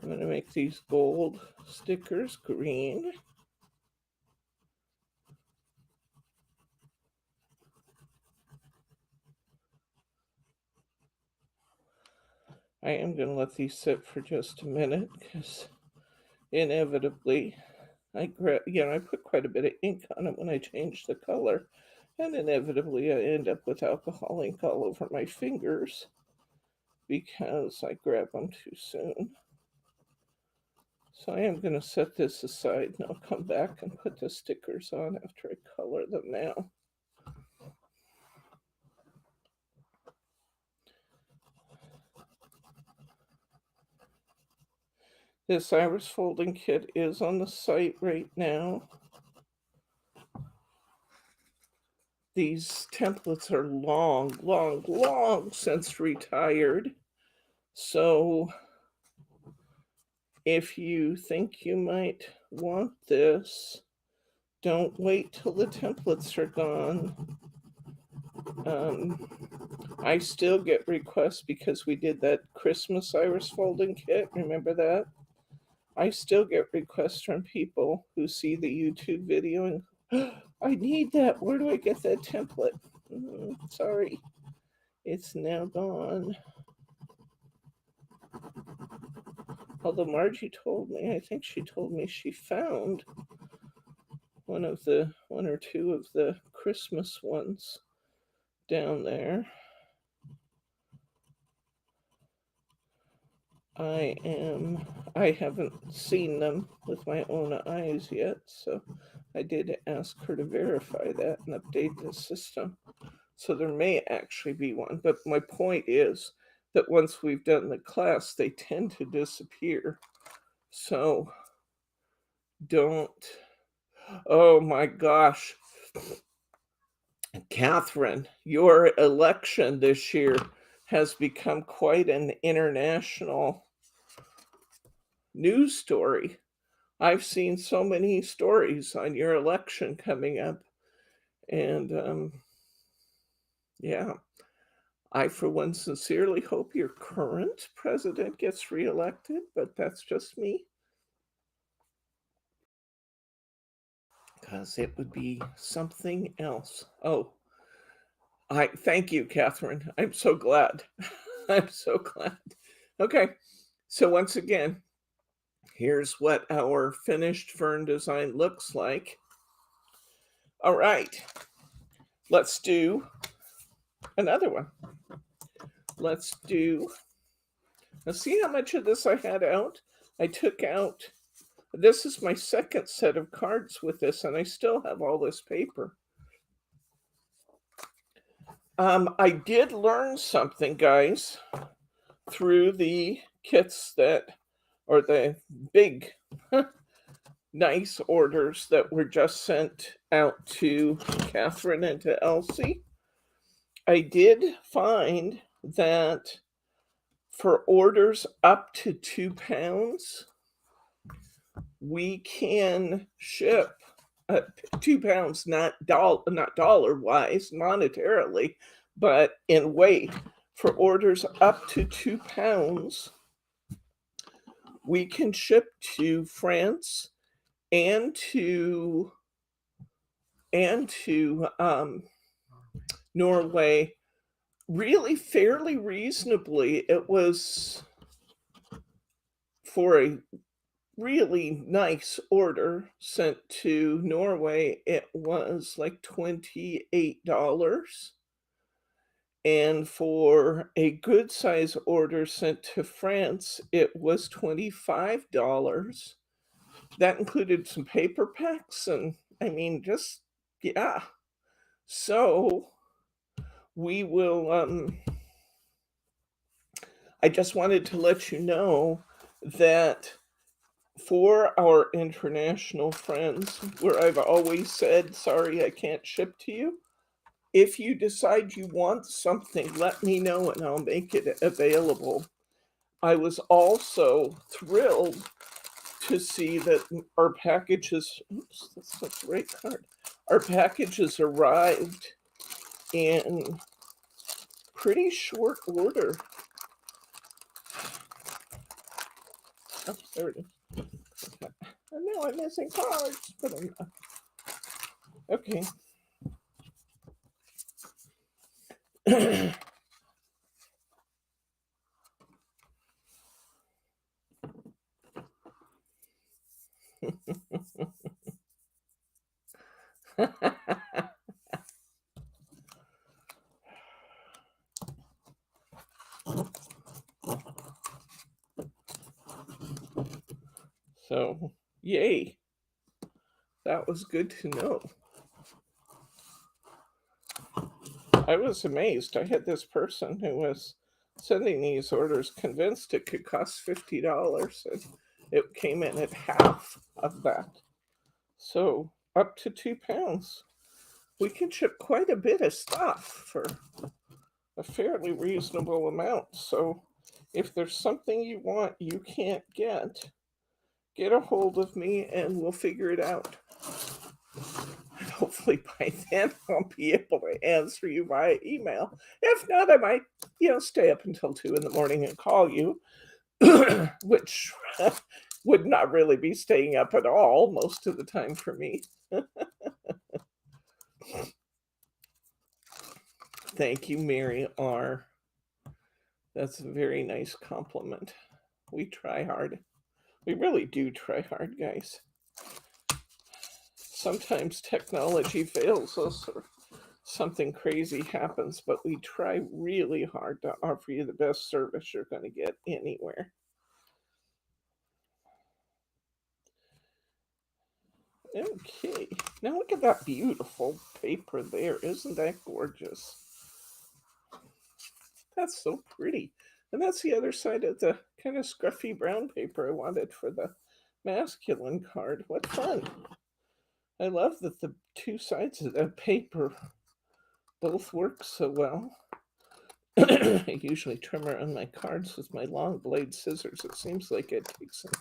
Speaker 1: I'm going to make these gold stickers green. I am going to let these sit for just a minute because inevitably I put quite a bit of ink on it when I change the color, and inevitably I end up with alcohol ink all over my fingers because I grab them too soon. So I am going to set this aside and I'll come back and put the stickers on after I color them now. This iris folding kit is on the site right now. These templates are long since retired. So if you think you might want this, don't wait till the templates are gone. I still get requests because we did that Christmas iris folding kit. Remember that? I still get requests from people who see the YouTube video and I need that. Where do I get that template? Sorry, it's now gone. Although Margie told me, I think she told me she found one or two of the Christmas ones down there. I haven't seen them with my own eyes yet, so I did ask her to verify that and update the system. So there may actually be one, but my point is that once we've done the class, they tend to disappear. So don't, oh my gosh. Catherine, your election this year has become quite an international news story. I've seen so many stories on your election coming up. And yeah, I, for one, sincerely hope your current president gets reelected, but that's just me. Because it would be something else. Oh, I thank you, Catherine. I'm so glad. I'm so glad. Okay, so once again, here's what our finished fern design looks like. All right, let's do another one. Let's see how much of this I had out. I took out, this is my second set of cards with this, and I still have all this paper. I did learn something, guys, through the kits or the big, nice orders that were just sent out to Catherine and to Elsie. I did find that for orders up to 2 pounds, we can ship 2 pounds, not dollar wise, monetarily, but in weight. For orders up to 2 pounds, we can ship to France and to Norway really fairly reasonably. It was for a really nice order sent to Norway, it was like $28. And for a good size order sent to France, it was $25. That included some paper packs and I mean, just, yeah. So we will, I just wanted to let you know that for our international friends, where I've always said, sorry, I can't ship to you, if you decide you want something, let me know and I'll make it available. I was also thrilled to see that our packages, oops, that's not the right card. Our packages arrived in pretty short order. Oh, there it is. And now I'm missing cards, but I'm not. Okay. So, yay. That was good to know. I was amazed. I had this person who was sending these orders convinced it could cost $50, and it came in at half of that. So, up to 2 pounds. We can ship quite a bit of stuff for a fairly reasonable amount. So, if there's something you want you can't get a hold of me and we'll figure it out. hopefully by then I'll be able to answer you via email. If not, I might, stay up until 2 in the morning and call you, which would not really be staying up at all most of the time for me. Thank you, Mary R. That's a very nice compliment. We try hard. We really do try hard, guys. Sometimes technology fails us or something crazy happens, but we try really hard to offer you the best service you're going to get anywhere. Okay, now look at that beautiful paper there. Isn't that gorgeous? That's so pretty. And that's the other side of the kind of scruffy brown paper I wanted for the masculine card. What fun. I love that the two sides of the paper both work so well. I usually trim around my cards with my long blade scissors. It seems like it takes an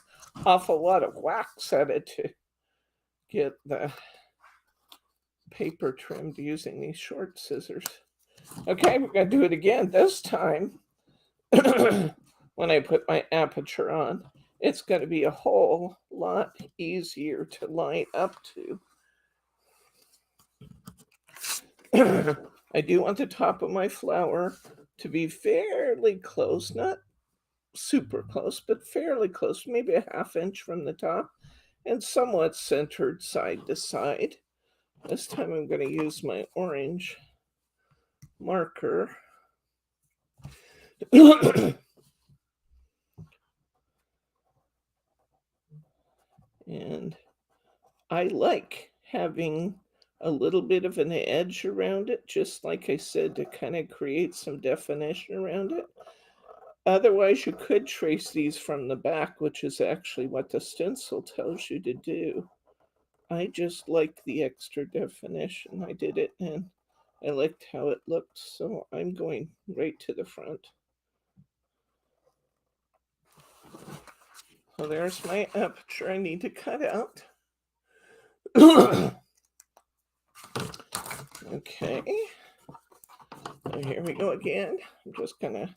Speaker 1: awful lot of wax at it to get the paper trimmed using these short scissors. Okay, we're going to do it again. This time, when I put my aperture on, it's going to be a whole lot easier to line up to. I do want the top of my flower to be fairly close, not super close, but fairly close, maybe a ½ inch from the top, and somewhat centered side to side. This time I'm going to use my orange marker. And I like having a little bit of an edge around it, just like I said, to kind of create some definition around it. Otherwise, you could trace these from the back, which is actually what the stencil tells you to do. I just liked the extra definition. I did it and I liked how it looked, so I'm going right to the front. So there's my aperture I need to cut out. Okay, so here we go again. I'm just gonna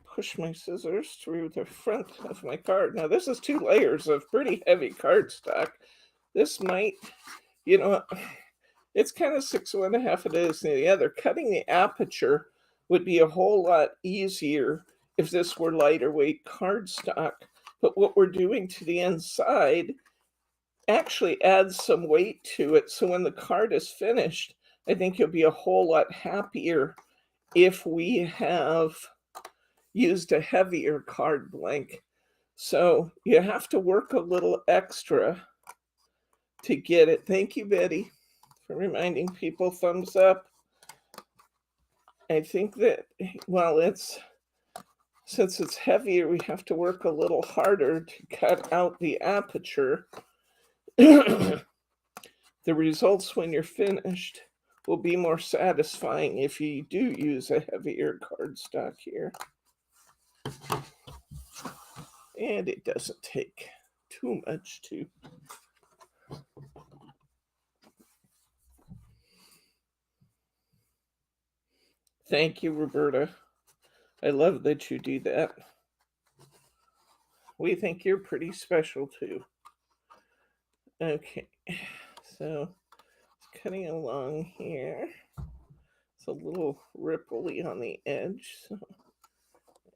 Speaker 1: push my scissors through the front of my card. Now this is 2 layers of pretty heavy cardstock. This might, it's kind of 6 of one and a half of this and the other. Cutting the aperture would be a whole lot easier if this were lighter weight cardstock. But what we're doing to the inside actually adds some weight to it. So when the card is finished, I think you'll be a whole lot happier if we have used a heavier card blank. So you have to work a little extra to get it. Thank you, Betty, for reminding people. Thumbs up. I think that, since it's heavier, we have to work a little harder to cut out the aperture. The results when you're finished will be more satisfying if you do use a heavier cardstock here. And it doesn't take too much to. Thank you, Roberta. I love that you do that. We think you're pretty special too. Okay, so cutting along here. It's a little ripply on the edge, so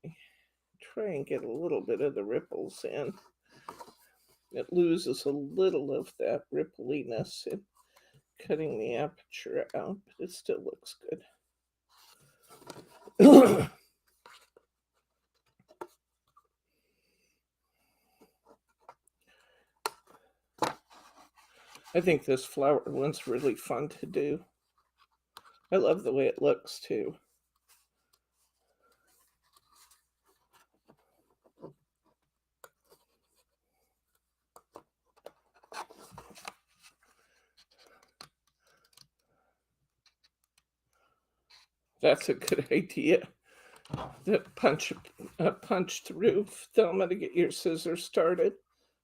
Speaker 1: I try and get a little bit of the ripples in. It loses a little of that rippliness in cutting the aperture out, but it still looks good. I think this flower one's really fun to do. I love the way it looks too. That's a good idea. The punch through Thelma to get your scissors started.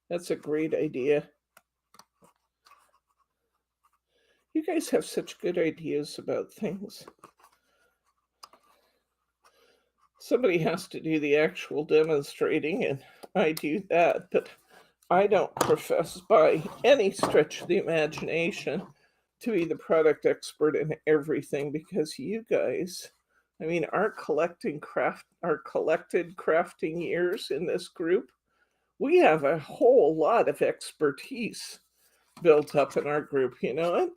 Speaker 1: That's a great idea. guys have such good ideas about things. Somebody has to do the actual demonstrating, and I do that, but I don't profess by any stretch of the imagination to be the product expert in everything, because you guys, I mean, our collected crafting years in this group, we have a whole lot of expertise built up in our group, you know it?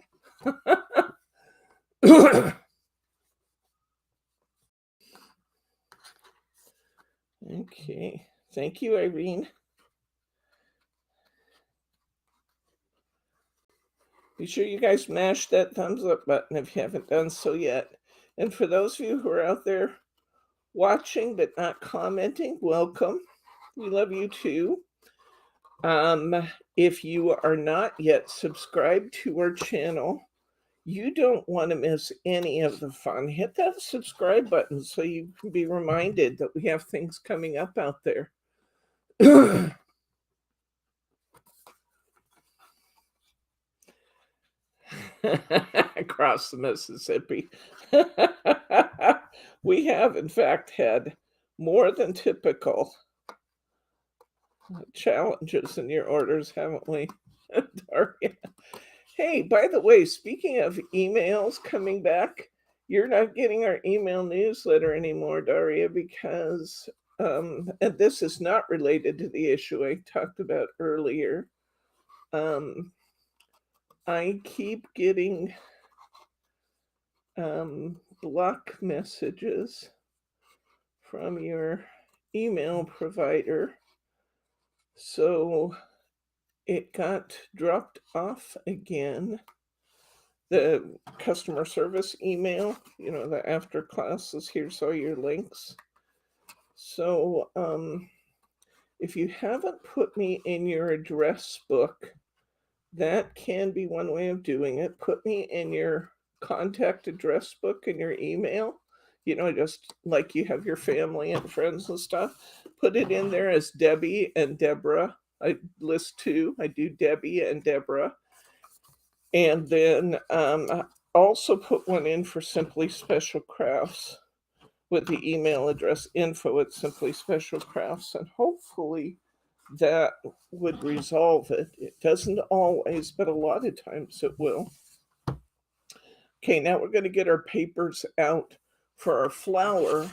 Speaker 1: Okay, thank you, Irene. Be sure you guys mash that thumbs up button if you haven't done so yet. And for those of you who are out there watching but not commenting, welcome. We love you too. If you are not yet subscribed to our channel, you don't want to miss any of the fun. Hit that subscribe button so you can be reminded that we have things coming up out there. Across the Mississippi. We have, in fact, had more than typical challenges in your orders, haven't we, Daria? Hey, by the way, speaking of emails coming back, you're not getting our email newsletter anymore, Daria, because, and this is not related to the issue I talked about earlier. I keep getting block messages from your email provider. So it got dropped off again. The customer service email, the after classes, here's all your links. So if you haven't put me in your address book, that can be one way of doing it. Put me in your contact address book in your email, just like you have your family and friends and stuff. Put it in there as Debbie and Deborah. I list two. I do Debbie and Deborah. And then also put one in for Simply Special Crafts with the email address info@simplyspecialcrafts, and hopefully that would resolve it. It doesn't always, but a lot of times it will. Okay, now we're going to get our papers out for our flower.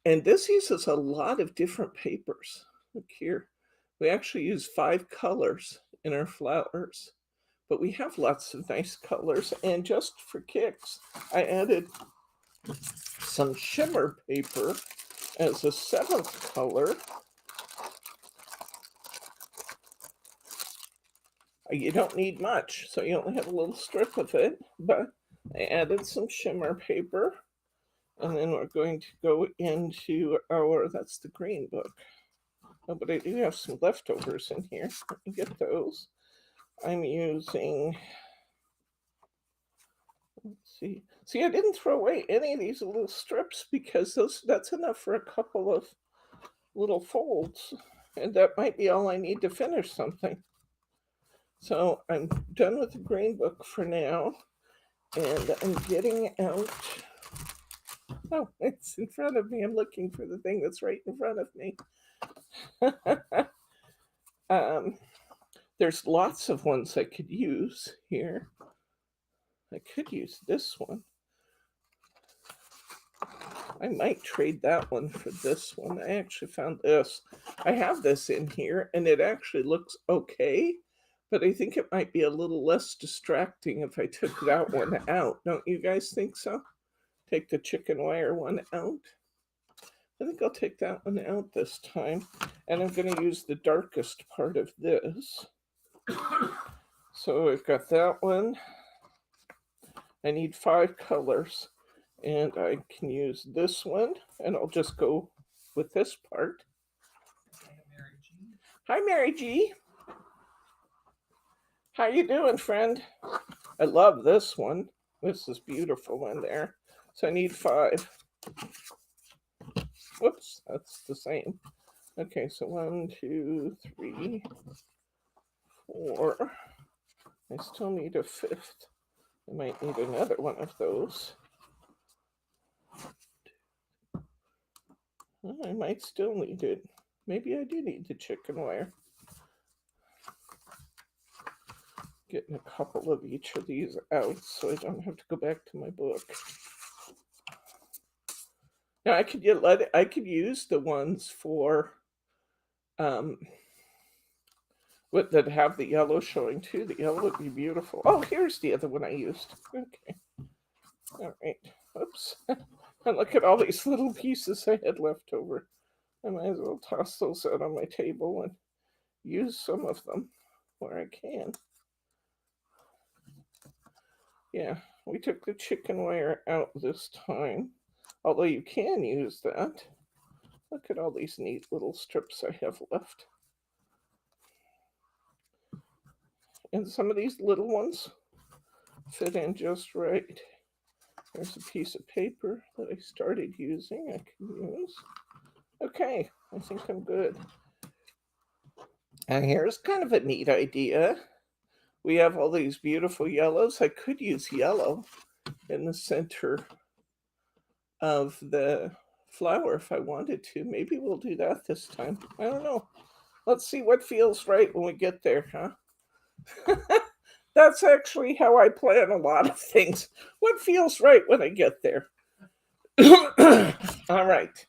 Speaker 1: And this uses a lot of different papers. Look here. We actually use 5 colors in our flowers, but we have lots of nice colors. And just for kicks, I added some shimmer paper as a 7th color. You don't need much, so you only have a little strip of it, but I added some shimmer paper, and then we're going to go into that's the green book. Oh, but I do have some leftovers in here. Let me get those. I'm using, let's see. See, I didn't throw away any of these little strips because that's enough for a couple of little folds, and that might be all I need to finish something. So I'm done with the green book for now, and I'm getting out. Oh, it's in front of me. I'm looking for the thing that's right in front of me. There's lots of ones I could use here. I could use this one. I might trade that one for this one. I actually found this. I have this in here, and it actually looks okay, but I think it might be a little less distracting if I took that one out. Don't you guys think so? Take the chicken wire one out. I think I'll take that one out this time. And I'm going to use the darkest part of this. So I've got that one. I need 5 colors. And I can use this one. And I'll just go with this part. Hi, Mary G. How you doing, friend? I love this one. This is beautiful in there. So I need 5. Whoops, that's the same. Okay, so 1, 2, 3, 4. I still need a 5th I might need another one of those. I might still need it. Maybe I do need the chicken wire. Getting a couple of each of these out so I don't have to go back to my book. Now I could use the ones for that have the yellow showing too. The yellow would be beautiful. Oh, here's the other one I used. Okay. All right. Oops. And look at all these little pieces I had left over. I might as well toss those out on my table and use some of them where I can. Yeah, we took the chicken wire out this time, although you can use that. Look at all these neat little strips I have left. And some of these little ones fit in just right. There's a piece of paper that I started using I can use. Okay, I think I'm good. And here's kind of a neat idea. We have all these beautiful yellows. I could use yellow in the center of the flower if I wanted to. Maybe we'll do that this time. I don't know. Let's see what feels right when we get there, huh? That's actually how I plan a lot of things. What feels right when I get there? All right.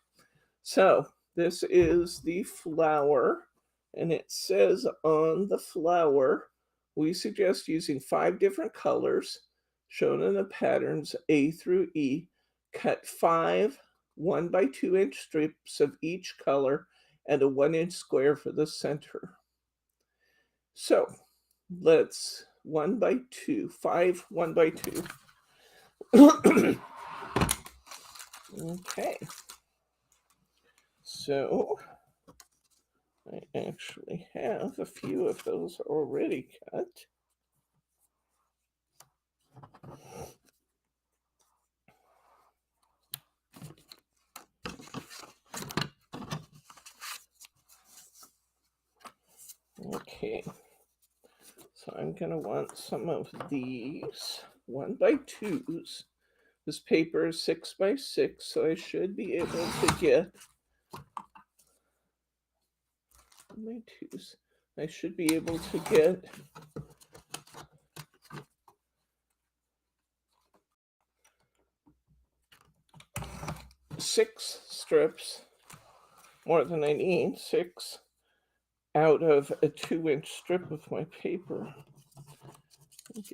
Speaker 1: So this is the flower, and it says on the flower, we suggest using 5 different colors shown in the patterns A through E. Cut 5 1 by 2 inch strips of each color and a 1 inch square for the center. So let's 1 by 2, 5 1 by 2. Okay. So I actually have a few of those already cut. Okay, so I'm going to want some of these 1 by 2s. This paper is 6 by 6, so I should be able to get 1 by 2s. I should be able to get 6 strips, more than I need, 6 out of a 2 inch strip of my paper. I've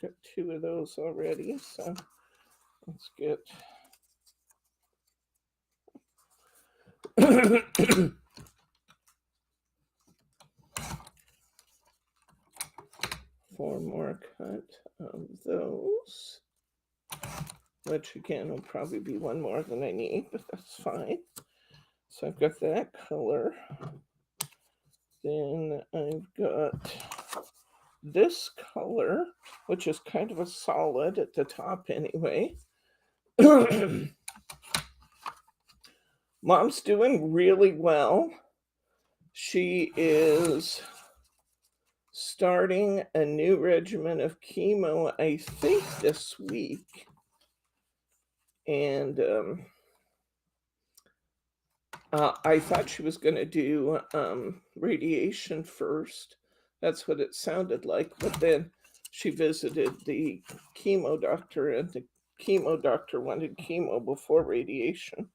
Speaker 1: got 2 of those already, so let's get 4 more cut of those, which again will probably be 1 more than I need, but that's fine. So I've got that color. Then I've got this color, which is kind of a solid at the top anyway. Mom's doing really well. She is starting a new regimen of chemo, I think this week. And I thought she was going to do radiation first. That's what it sounded like. But then she visited the chemo doctor, and the chemo doctor wanted chemo before radiation.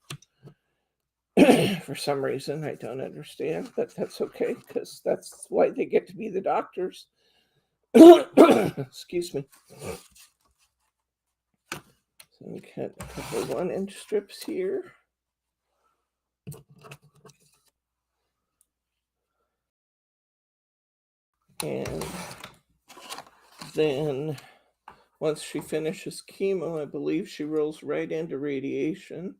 Speaker 1: For some reason, I don't understand, but that's okay, because that's why they get to be the doctors. Excuse me. So we cut a couple of 1 inch strips here. And then once she finishes chemo, I believe she rolls right into radiation.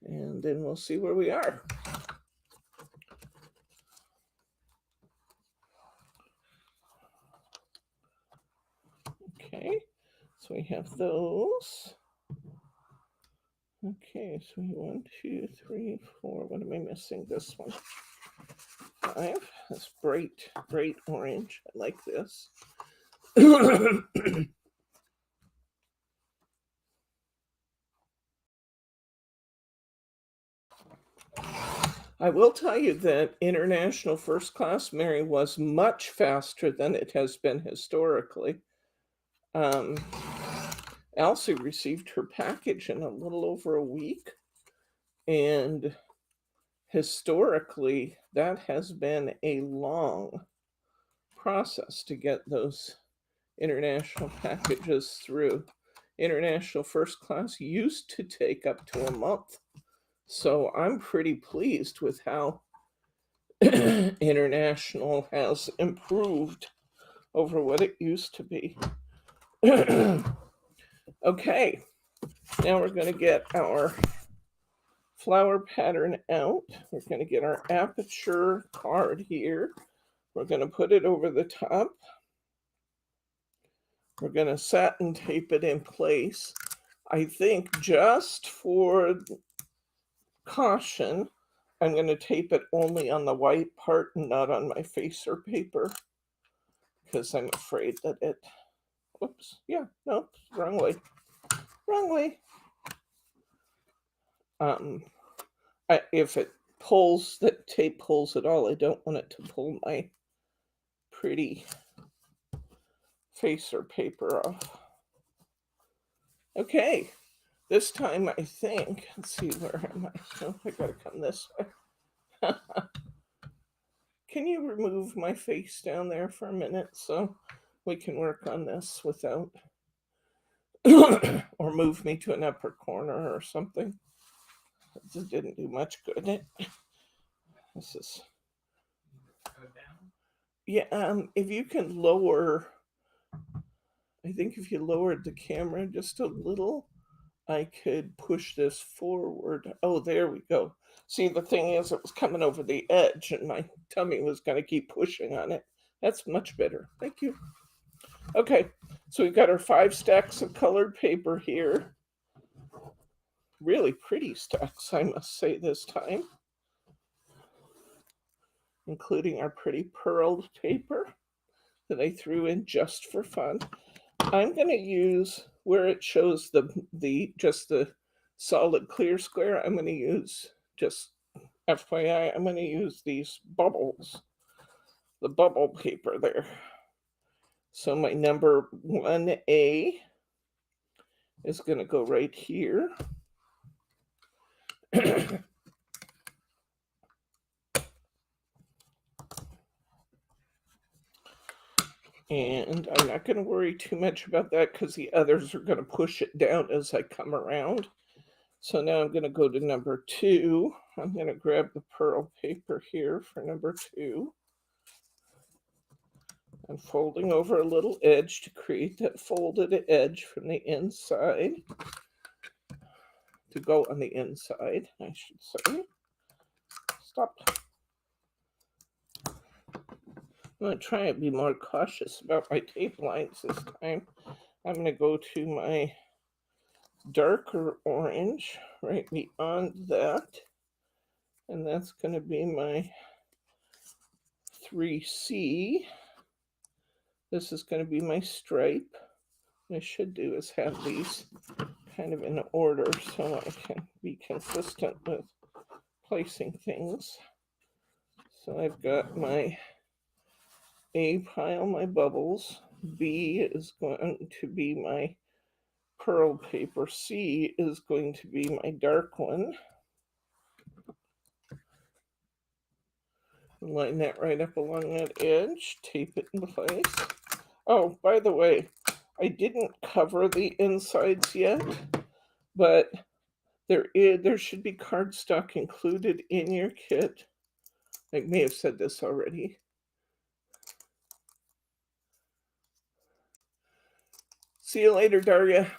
Speaker 1: And then we'll see where we are. Okay, so we have those. Okay, so 1, 2, 3, 4. What am I missing? This one. 5. This bright orange. I like this. I will tell you that International First Class Mary was much faster than it has been historically. Elsie received her package in a little over a week, and historically, that has been a long process to get those international packages through. International First Class used to take up to a month. So I'm pretty pleased with how International has improved over what it used to be. Okay, now we're going to get our flower pattern out. We're going to get our aperture card here. We're going to put it over the top. We're going to satin tape it in place. I think just for caution, I'm going to tape it only on the white part and not on my facer paper, because I'm afraid that it, whoops, yeah, no, wrong way. If it pulls, that tape pulls at all, I don't want it to pull my pretty facer paper off. Okay, this time I think, let's see, where am I? Oh, I gotta come this way. Can you remove my face down there for a minute so we can work on this without, or move me to an upper corner or something? This didn't do much good. This is,
Speaker 2: Go down.
Speaker 1: yeah, if you can lower, I think if you lowered the camera just a little, I could push this forward. Oh, there we go. See, the thing is, it was coming over the edge and my tummy was going to keep pushing on it. That's much better. Thank you. Okay, so we've got our 5 stacks of colored paper here. Really pretty stacks, I must say, this time. Including our pretty pearled paper that I threw in just for fun. I'm going to use, where it shows just the solid clear square, I'm going to use, just FYI, I'm going to use these bubbles, the bubble paper there. So my number 1A is going to go right here. And I'm not going to worry too much about that because the others are going to push it down as I come around. So now I'm going to go to number 2. I'm going to grab the pearl paper here for number 2. I'm folding over a little edge to create that folded edge from the inside, to go on the inside, I should say. Stop. I'm going to try and be more cautious about my tape lines this time. I'm going to go to my darker orange right beyond that, and that's going to be my 3C. This is going to be my stripe. What I should do is have these kind of in order so I can be consistent with placing things. So I've got my A pile, my bubbles. B is going to be my pearl paper. C is going to be my dark one. Line that right up along that edge, tape it in place. Oh, by the way, I didn't cover the insides yet, but there should be cardstock included in your kit. I may have said this already. See you later, Daria.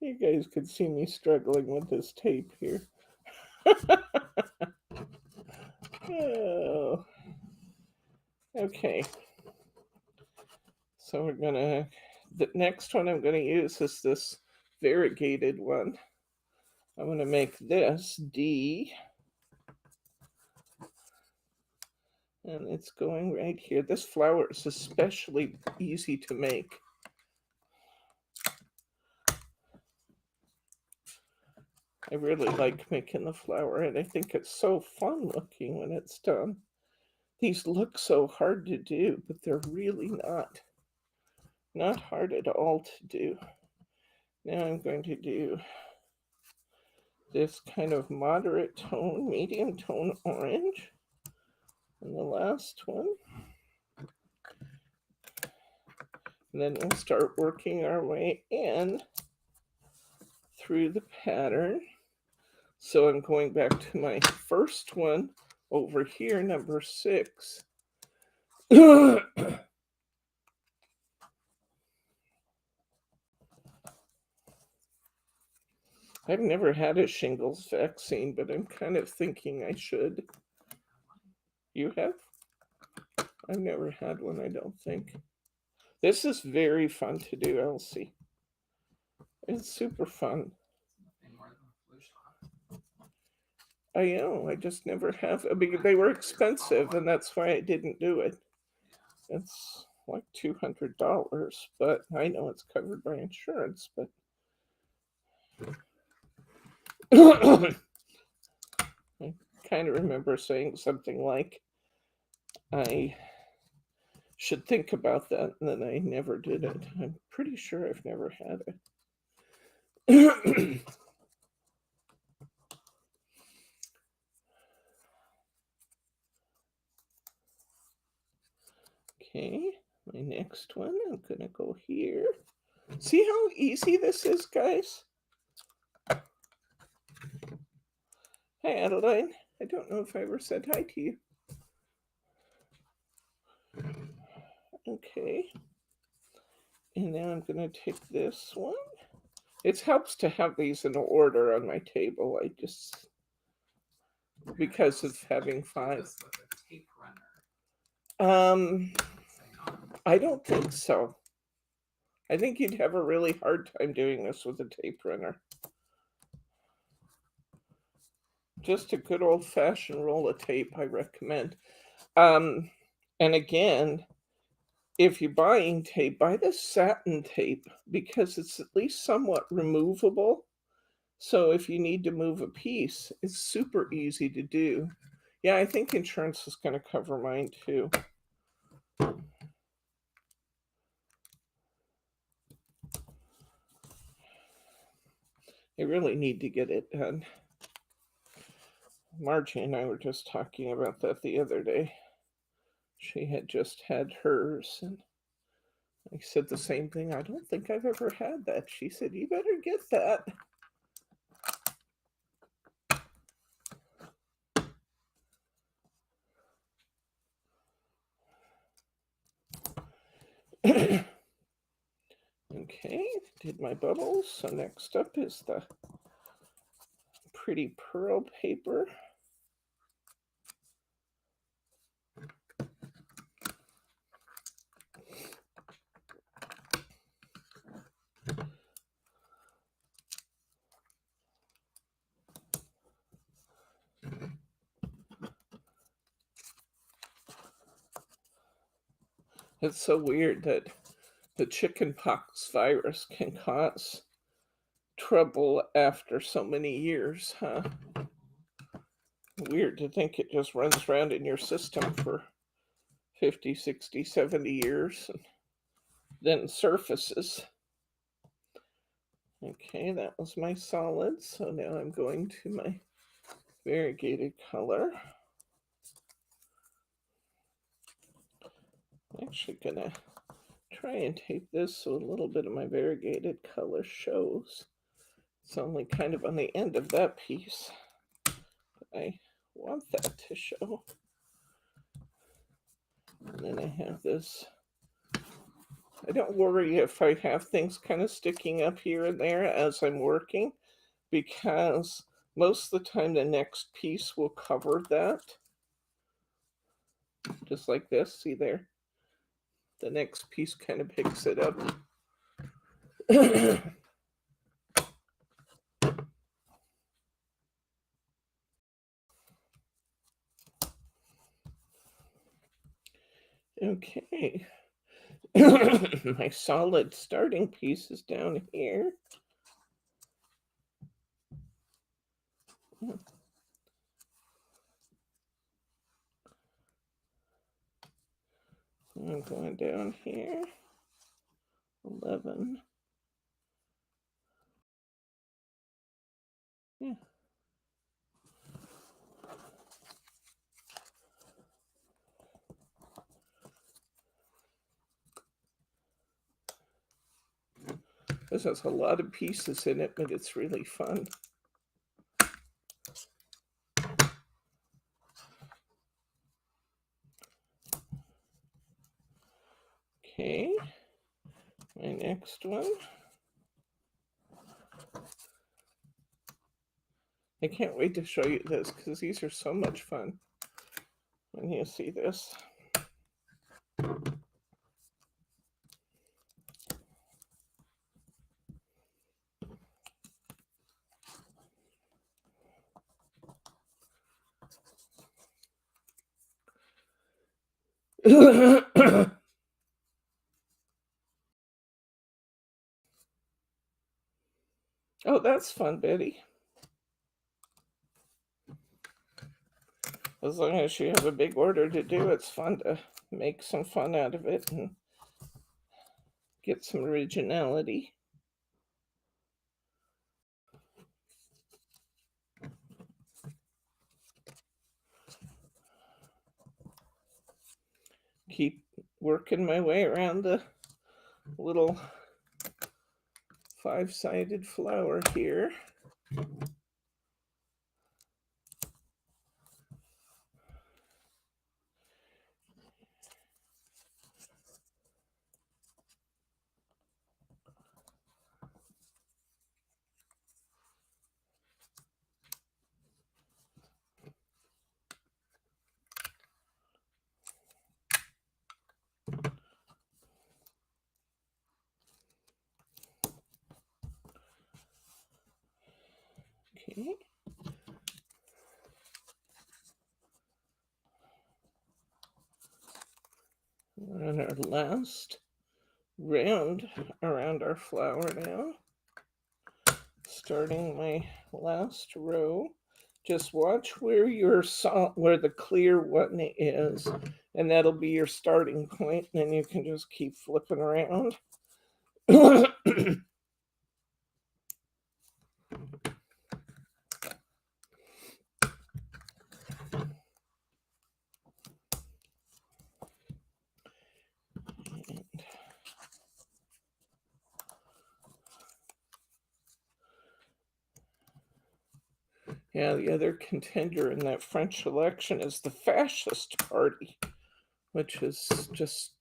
Speaker 1: You guys could see me struggling with this tape here. Oh. Okay. So we're gonna The next one I'm going to use is this variegated one. I'm going to make this D. And it's going right here. This flower is especially easy to make. I really like making the flower, and I think it's so fun looking when it's done. These look so hard to do, but they're really not hard at all to do. Now I'm going to do this kind of moderate tone, medium tone orange. And the last one. And then we'll start working our way in through the pattern. So I'm going back to my first one over here, number 6. I've never had a shingles vaccine, but I'm kind of thinking I should. You have? I've never had one, I don't think. This is very fun to do, Elsie. It's super fun.
Speaker 2: Nothing more than a flu shot.
Speaker 1: I know, I just never have. I mean, they were expensive, and that's why I didn't do it.
Speaker 2: Yeah.
Speaker 1: It's like $200, but I know it's covered by insurance, but I kind of remember saying something like, I should think about that, and then I never did it. I'm pretty sure I've never had it. Okay, my next one, I'm gonna go here. See how easy this is, guys? Hi, Adeline. I don't know if I ever said hi to you. Okay. And now I'm going to take this one. It helps to have these in order on my table. I just, because of having 5.
Speaker 2: This with a tape runner.
Speaker 1: I don't think so. I think you'd have a really hard time doing this with a tape runner. Just a good old-fashioned roll of tape, I recommend. And again, if you're buying tape, buy the satin tape because it's at least somewhat removable. So if you need to move a piece, it's super easy to do. Yeah, I think insurance is going to cover mine too. I really need to get it done. Margie and I were just talking about that the other day. She had just had hers, and I said the same thing. I don't think I've ever had that. She said, you better get that. Okay, did my bubbles. So next up is the pretty pearl paper. It's so weird that the chickenpox virus can cause trouble after so many years, huh? Weird to think it just runs around in your system for 50, 60, 70 years and then surfaces. Okay, that was my solid. So now I'm going to my variegated color. I'm actually gonna try and tape this so a little bit of my variegated color shows. It's only kind of on the end of that piece. I want that to show. And then I have this. I don't worry if I have things kind of sticking up here and there as I'm working, because most of the time the next piece will cover that. Just like this, see there? The next piece kind of picks it up. Okay. My solid starting piece is down here. I'm going down here. 11. Yeah. This has a lot of pieces in it, but it's really fun. Okay, my next one. I can't wait to show you this because these are so much fun when you see this. Oh, that's fun, Betty. As long as you have a big order to do, it's fun to make some fun out of it and get some originality. Keep working my way around the little 5-sided flower here. Okay. We're on our last round around our flower now. Starting my last row. Just watch where where the clear one is, and that'll be your starting point. And then you can just keep flipping around. Yeah, the other contender in that French election is the fascist party, which is just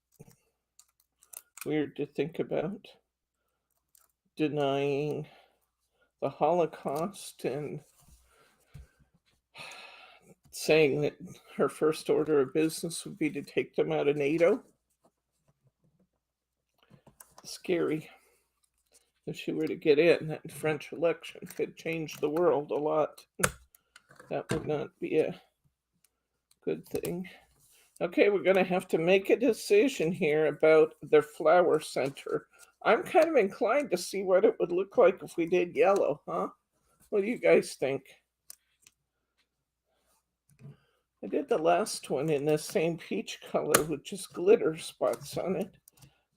Speaker 1: weird to think about. Denying the Holocaust and saying that her first order of business would be to take them out of NATO. Scary. If she were to get in, that French election could change the world a lot. That would not be a good thing. Okay, we're going to have to make a decision here about the flower center. I'm kind of inclined to see what it would look like if we did yellow, huh? What do you guys think? I did the last one in the same peach color with just glitter spots on it,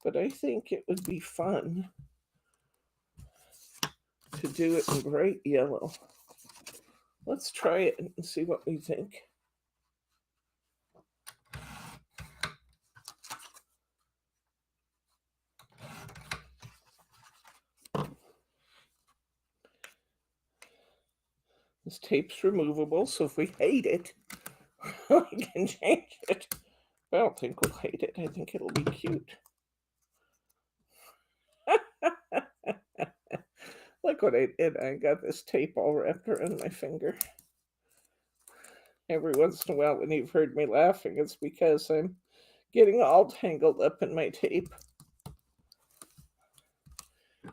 Speaker 1: but I think it would be fun to do it in bright yellow. Let's try it and see what we think. This tape's removable, so if we hate it, we can change it. I don't think we'll hate it. I think it'll be cute. Look what I did. I got this tape all wrapped around my finger. Every once in a while when you've heard me laughing, it's because I'm getting all tangled up in my tape.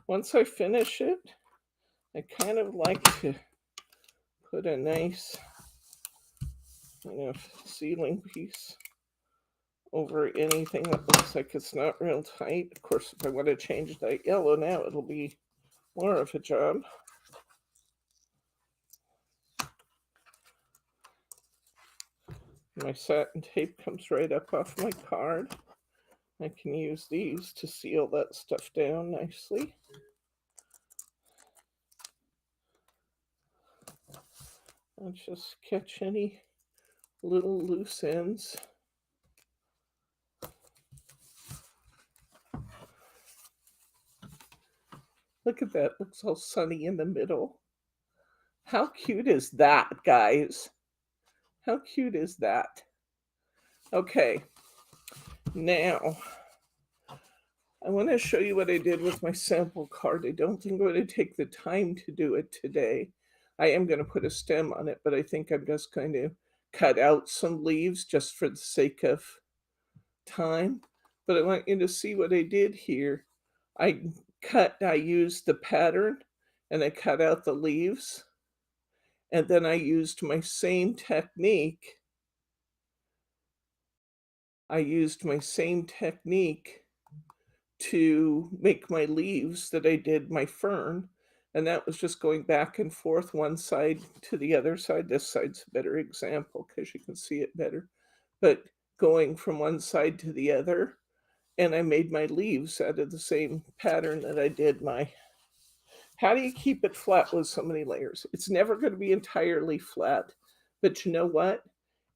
Speaker 1: once I finish it, I kind of like to put a nice sealing piece over anything that looks like it's not real tight. Of course, if I want to change that yellow now, it'll be more of a job. My satin tape comes right up off my card. I can use these to seal that stuff down nicely. I'll just catch any little loose ends. Look at that, looks all sunny in the middle. How cute is that, guys? How cute is that? Okay, now I want to show you what I did with my sample card. I don't think I'm going to take the time to do it today. I am going to put a stem on it, but I think I'm just going to cut out some leaves just for the sake of time. But I want you to see what I did here. I used the pattern and I cut out the leaves. And then I used my same technique. To make my leaves that I did my fern. And that was just going back and forth one side to the other side. This side's a better example because you can see it better. But going from one side to the other, and I made my leaves out of the same pattern that I did my. How do you keep it flat with so many layers? It's never going to be entirely flat, but you know what?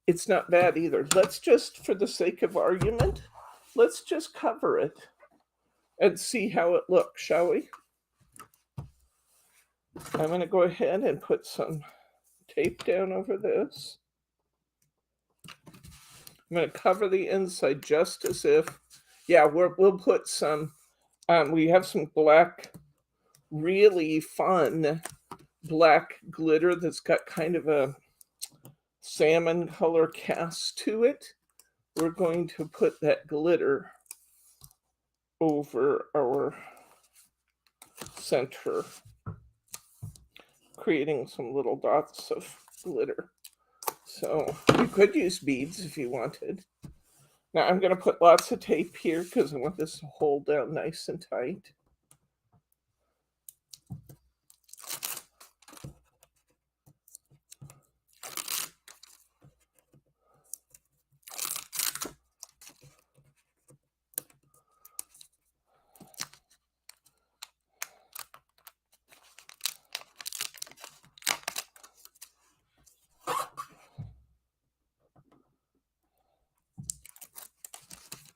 Speaker 1: It's not bad either. Let's just, for the sake of argument, let's just cover it and see how it looks, shall we? I'm going to go ahead and put some tape down over this. I'm going to cover the inside just as if, yeah, we'll put some, we have some black, really fun black glitter that's got kind of a salmon color cast to it. We're going to put that glitter over our center, creating some little dots of glitter. So you could use beads if you wanted. Now I'm going to put lots of tape here because I want this to hold down nice and tight.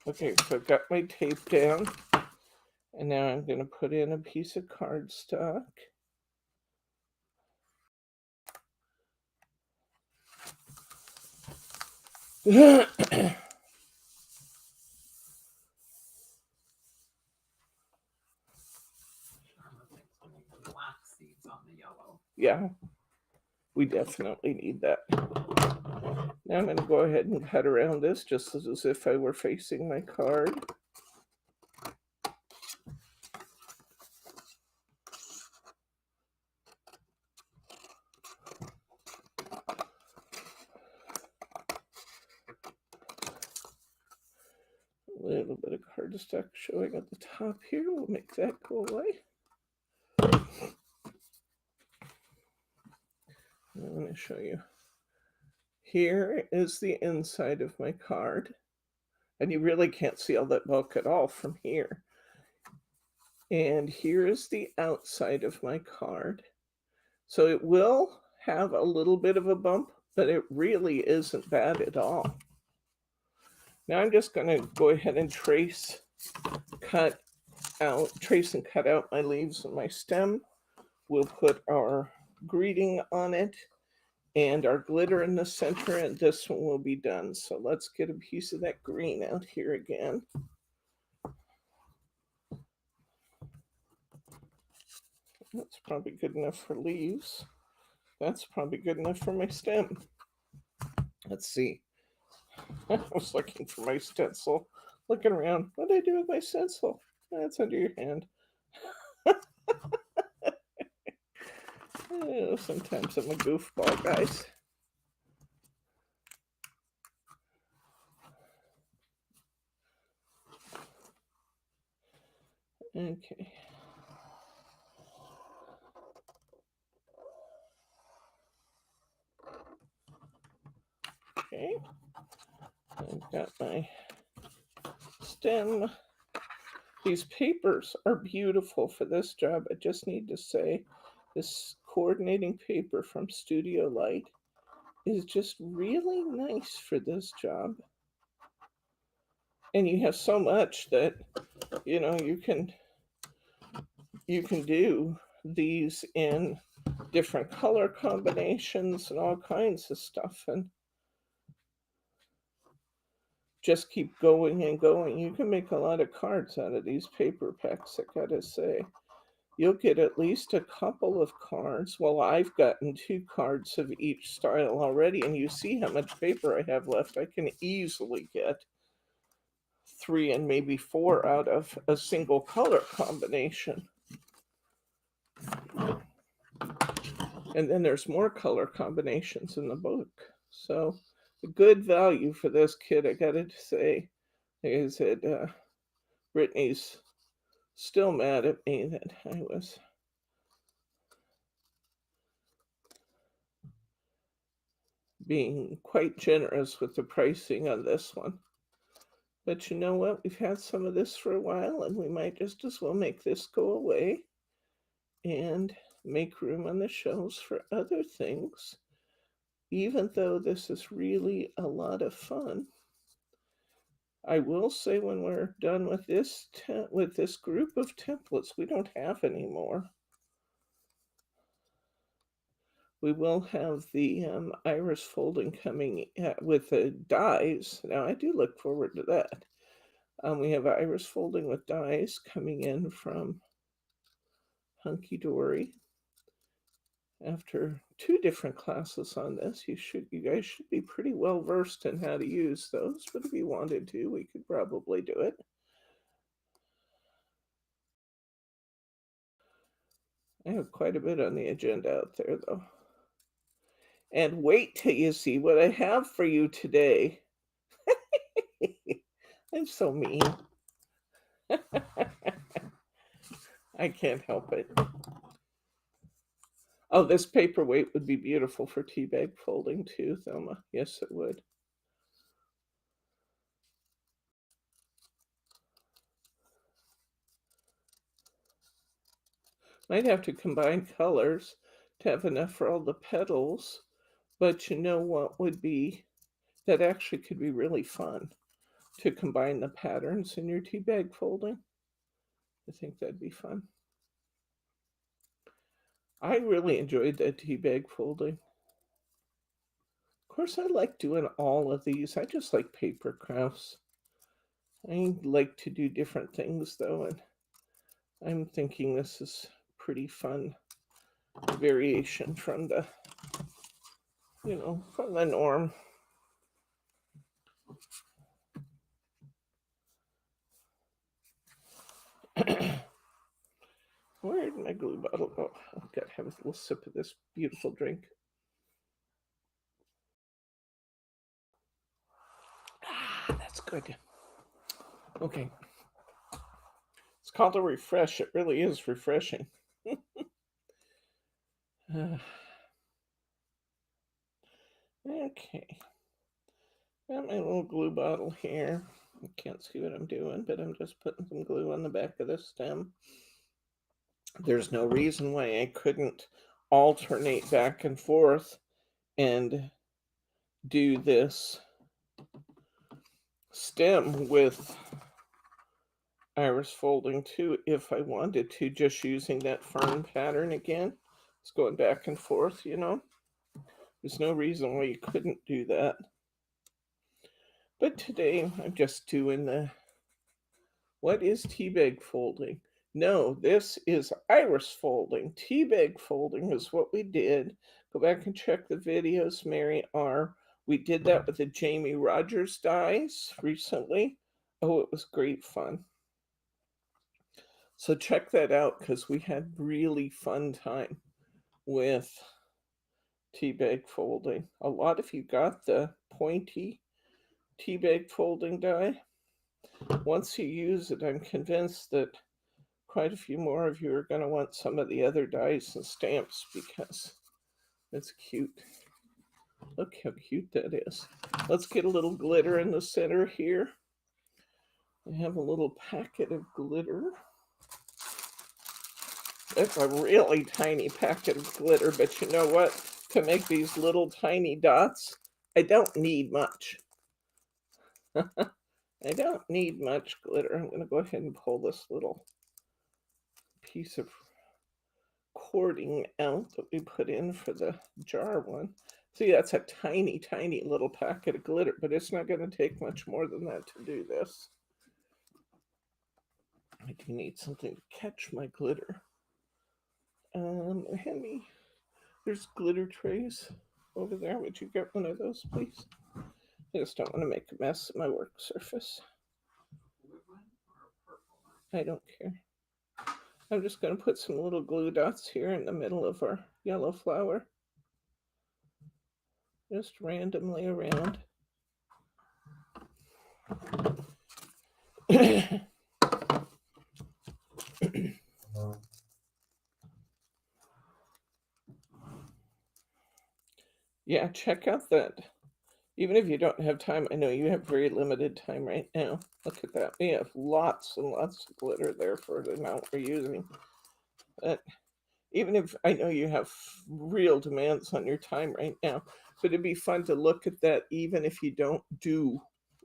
Speaker 1: Okay, so I've got my tape down, and now I'm going to put in a piece of cardstock.
Speaker 2: Black seeds on the yellow.
Speaker 1: Yeah, we definitely need that. Now I'm going to go ahead and cut around this just as if I were facing my card. A little bit of cardstock showing at the top here. We'll make that go away. I'm going to show you. Here is the inside of my card. And you really can't see all that bulk at all from here. And here is the outside of my card. So it will have a little bit of a bump, but it really isn't bad at all. Now I'm just going to go ahead and trace and cut out my leaves and my stem. We'll put our greeting on it and our glitter in the center, and this one will be done. So let's get a piece of that green out here again. That's probably good enough for leaves. That's probably good enough for my stem. Let's see. I was looking for my stencil, looking around. What did I do with my stencil? That's under your hand. Oh, sometimes I'm a goofball, guys. Okay. Okay. I've got my stem. These papers are beautiful for this job. I just need to say this coordinating paper from Studio Light is just really nice for this job. And you have so much that, you know, you can do these in different color combinations and all kinds of stuff, and just keep going and going. You can make a lot of cards out of these paper packs, I gotta say. You'll get at least a couple of cards. Well, I've gotten 2 cards of each style already, and you see how much paper I have left. I can easily get 3 and maybe 4 out of a single color combination. And then there's more color combinations in the book. So a good value for this kit, I gotta say, is that Brittany's still mad at me that I was being quite generous with the pricing on this one. But you know what? We've had some of this for a while, and we might just as well make this go away and make room on the shelves for other things, even though this is really a lot of fun. I will say when we're done with this group of templates, we don't have any more. We will have the iris folding coming with the dies. Now I do look forward to that. We have iris folding with dies coming in from Hunky Dory. After 2 different classes on this, you guys should be pretty well versed in how to use those, but if you wanted to, we could probably do it. I have quite a bit on the agenda out there, though. And wait till you see what I have for you today. I'm so mean. I can't help it. Oh, this paperweight would be beautiful for tea bag folding too, Thelma. Yes, it would. Might have to combine colors to have enough for all the petals, but you know what would be, that actually could be really fun, to combine the patterns in your tea bag folding. I think that'd be fun. I really enjoyed that tea bag folding. Of course, I like doing all of these. I just like paper crafts. I like to do different things though, and I'm thinking this is pretty fun variation from the, from the norm. Where did my glue bottle go? Oh, I've got to have a little sip of this beautiful drink. Ah, that's good. Okay. It's called a refresh. It really is refreshing. Okay. Got my little glue bottle here. I can't see what I'm doing, but I'm just putting some glue on the back of the stem. There's no reason why I couldn't alternate back and forth and do this stem with iris folding too if I wanted to, just using that fern pattern again. It's going back and forth, There's no reason why you couldn't do that. But today I'm just doing what is tea bag folding? No, this is iris folding. Tea bag folding is what we did. Go back and check the videos, Mary R. We did that with the Jamie Rogers dies recently. Oh, it was great fun. So check that out because we had really fun time with tea bag folding. A lot of you got the pointy tea bag folding die. Once you use it, I'm convinced that quite a few more of you are going to want some of the other dies and stamps because it's cute. Look how cute that is. Let's get a little glitter in the center here. I have a little packet of glitter. It's a really tiny packet of glitter, but you know what? To make these little tiny dots, I don't need much. I don't need much glitter. I'm going to go ahead and pull this little piece of cording out that we put in for the jar one. See, that's a tiny, tiny little packet of glitter, but it's not going to take much more than that to do this. I do need something to catch my glitter. Hand me, there's glitter trays over there. Would you get one of those, please? I just don't want to make a mess of my work surface.
Speaker 2: Blue one or a purple one?
Speaker 1: I don't care. I'm just going to put some little glue dots here in the middle of our yellow flower. Just randomly around. Yeah, check out that. Even if you don't have time, I know you have very limited time right now. Look at that. We have lots and lots of glitter there for the amount we're using. But even if I know you have real demands on your time right now, but it'd be fun to look at that even if you don't do,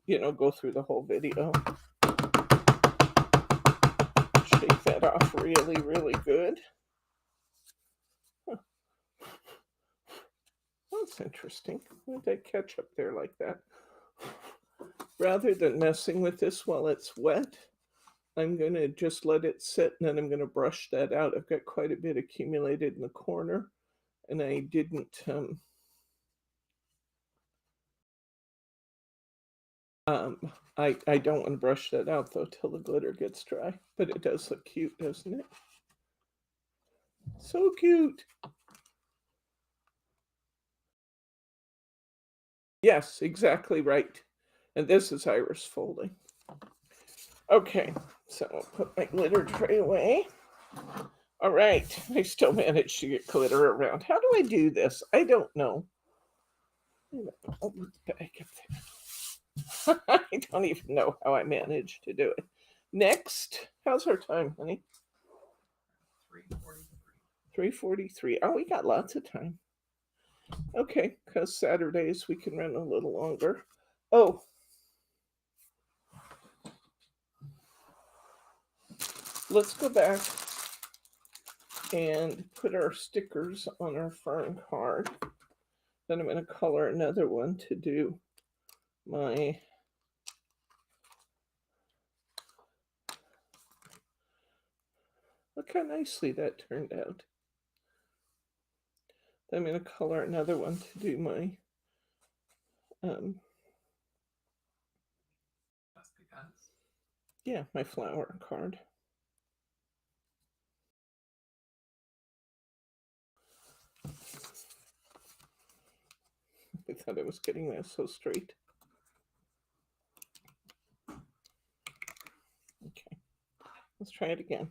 Speaker 1: go through the whole video. Shake that off really, really good. Huh. That's interesting. Why did that catch up there like that? Rather than messing with this while it's wet, I'm going to just let it sit and then I'm going to brush that out. I've got quite a bit accumulated in the corner and I didn't I don't want to brush that out though till the glitter gets dry, but it does look cute, doesn't it? So cute. Yes, exactly right. And this is iris folding. Okay, so I'll put my glitter tray away. All right, I still managed to get glitter around. How do I do this? I don't know. I'll put the bag up there. I don't even know how I managed to do it. Next, how's our time, honey?
Speaker 2: 3:43.
Speaker 1: 3:43. Oh, we got lots of time. Okay, because Saturdays we can run a little longer. Oh, let's go back and put our stickers on our fern card. Then I'm going to color another one to do my look how nicely that turned out. Then I'm going to color another one to do my yeah, my flower card. I thought I was getting that so straight. Okay, let's try it again.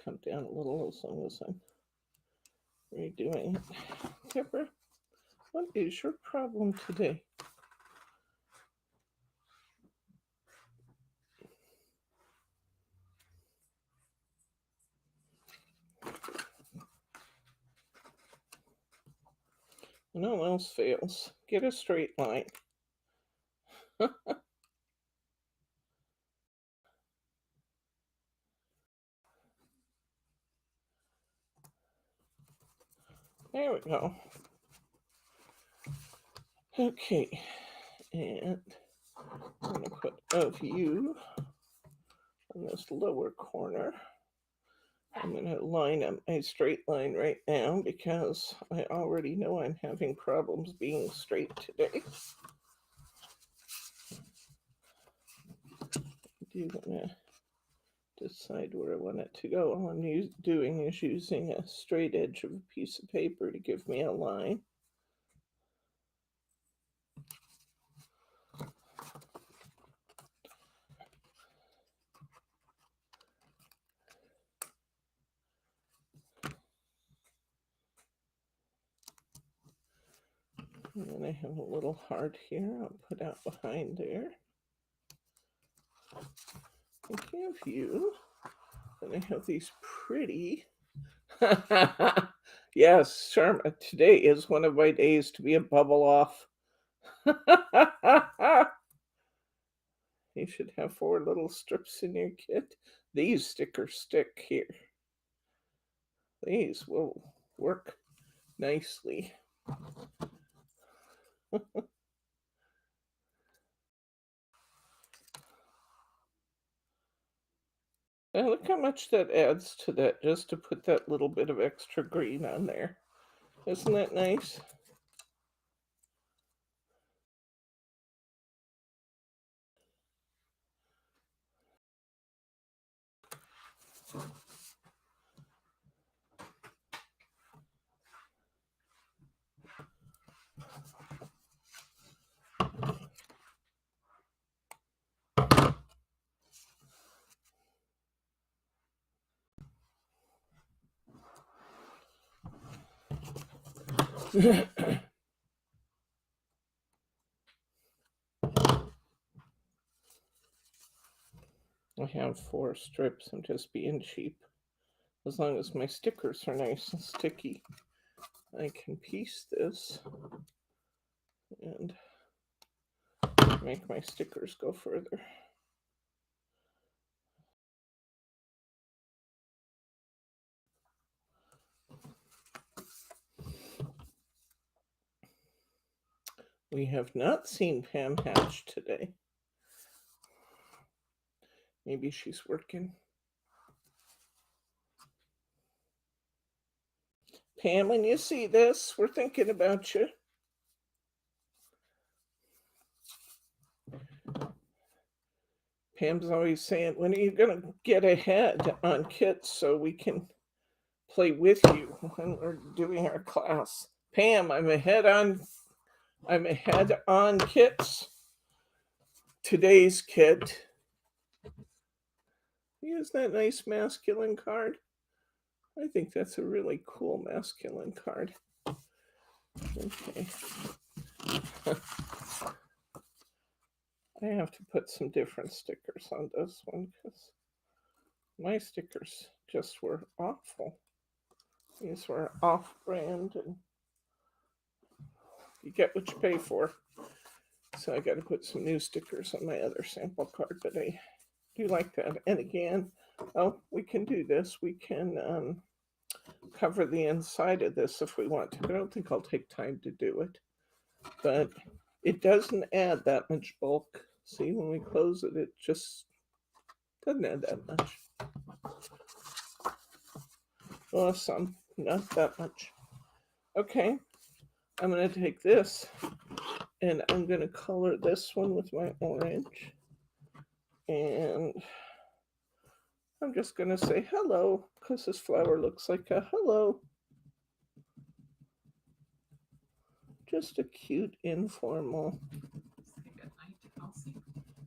Speaker 1: Come down a little as long as I'm redoing it. Deborah, what is your problem today? When all else fails, get a straight line. There we go. Okay, and I'm going to put a view on this lower corner. I'm going to line up a straight line right now because I already know I'm having problems being straight today. do want to decide where I want it to go. All I'm doing is using a straight edge of a piece of paper to give me a line. And then I have a little heart here I'll put out behind there. I have you. And I have these pretty. Yes, Sharma, today is one of my days to be a bubble off. You should have 4 little strips in your kit. These stickers stick here. These will work nicely. And look how much that adds to that, just to put that little bit of extra green on there. Isn't that nice? I have 4 strips. I'm just being cheap. As long as my stickers are nice and sticky, I can piece this and make my stickers go further. We have not seen Pam hatch today. Maybe she's working. Pam, when you see this, we're thinking about you. Pam's always saying, when are you going to get ahead on kits so we can play with you when we're doing our class? Pam, I'm ahead on kits. Today's kit. Isn't that nice masculine card? I think that's a really cool masculine card. Okay. I have to put some different stickers on this one because my stickers just were awful. These were off-brand, and you get what you pay for. So I got to put some new stickers on my other sample card, but I do like that. And again, oh, we can do this. We can cover the inside of this if we want to, but I don't think I'll take time to do it. But it doesn't add that much bulk. See, when we close it, it just doesn't add that much. Well, some, not that much. Okay, I'm going to take this and I'm going to color this one with my orange. And I'm just going to say hello because this flower looks like a hello. Just a cute, informal.
Speaker 2: Say good night, Elsie.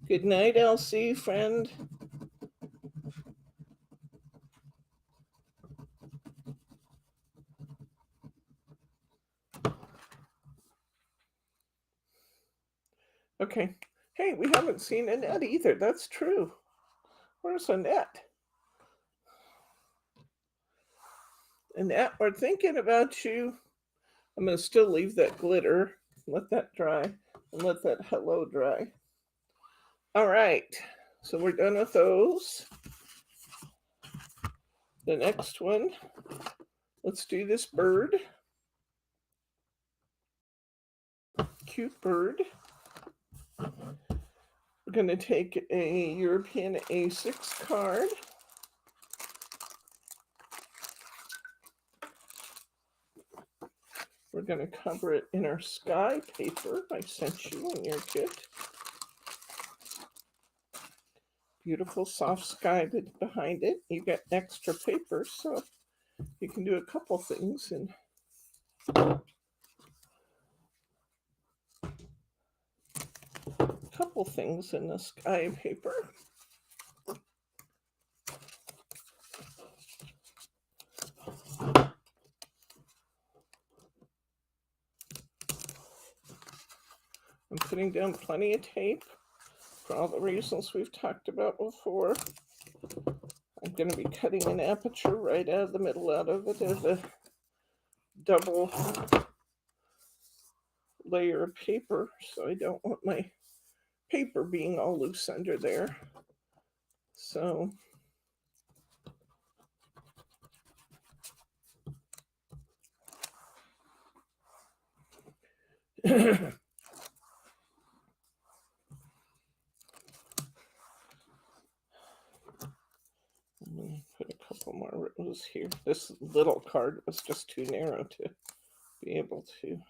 Speaker 1: Good night, Elsie, friend. Okay. Hey, we haven't seen Annette either. That's true. Where's Annette? Annette, we're thinking about you. I'm going to still leave that glitter, let that dry, and let that hello dry. All right. So we're done with those. The next one, let's do this bird. Cute bird. We're going to take a European A6 card. We're going to cover it in our sky paper I sent you in your kit. beautiful soft sky behind it. You get extra paper, so you can do a couple things in the sky paper. I'm putting down plenty of tape for all the reasons we've talked about before. I'm going to be cutting an aperture right out of the middle out of it as a double layer of paper, so I don't want my paper being all loose under there. So I'm going to put a couple more rows here. This little card was just too narrow to be able to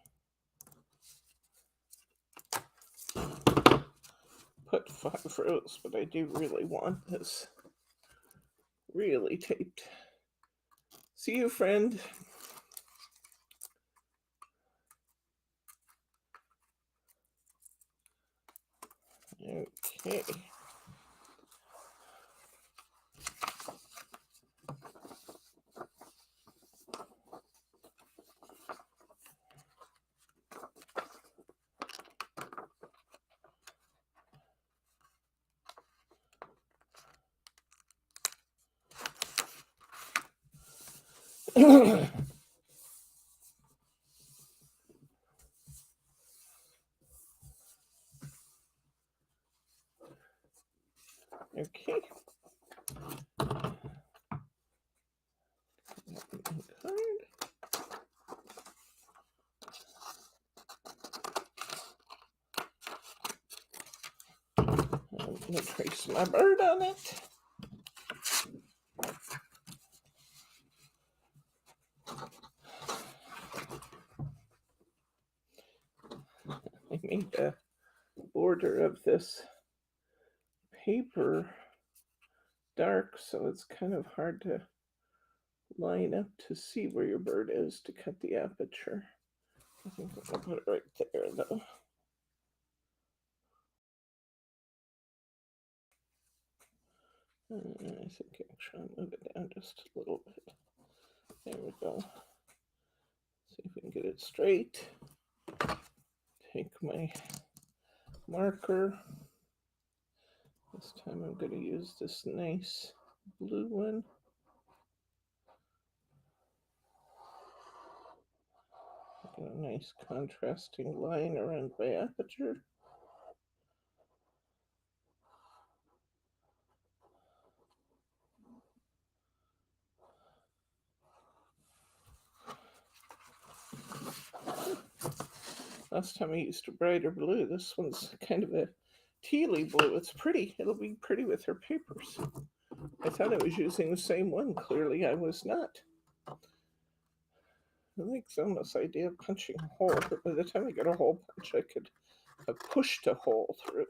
Speaker 1: put 5 rows, but I do really want this really taped. See you, friend. Okay. Okay. I'm going to trace my bird on it. I made the border of this paper dark, so it's kind of hard to line up to see where your bird is to cut the aperture. I think I'm going to put it right there, though. I think actually I'll move it down just a little bit. There we go. See if we can get it straight. Take my marker. This time I'm going to use this nice blue one. Get a nice contrasting line around my aperture. Last time I used a brighter blue. This one's kind of a tealy blue. It's pretty. It'll be pretty with her papers. I thought I was using the same one. Clearly I was not. I like Zelma's idea of punching a hole, but by the time I get a hole punch, I could have pushed a hole through.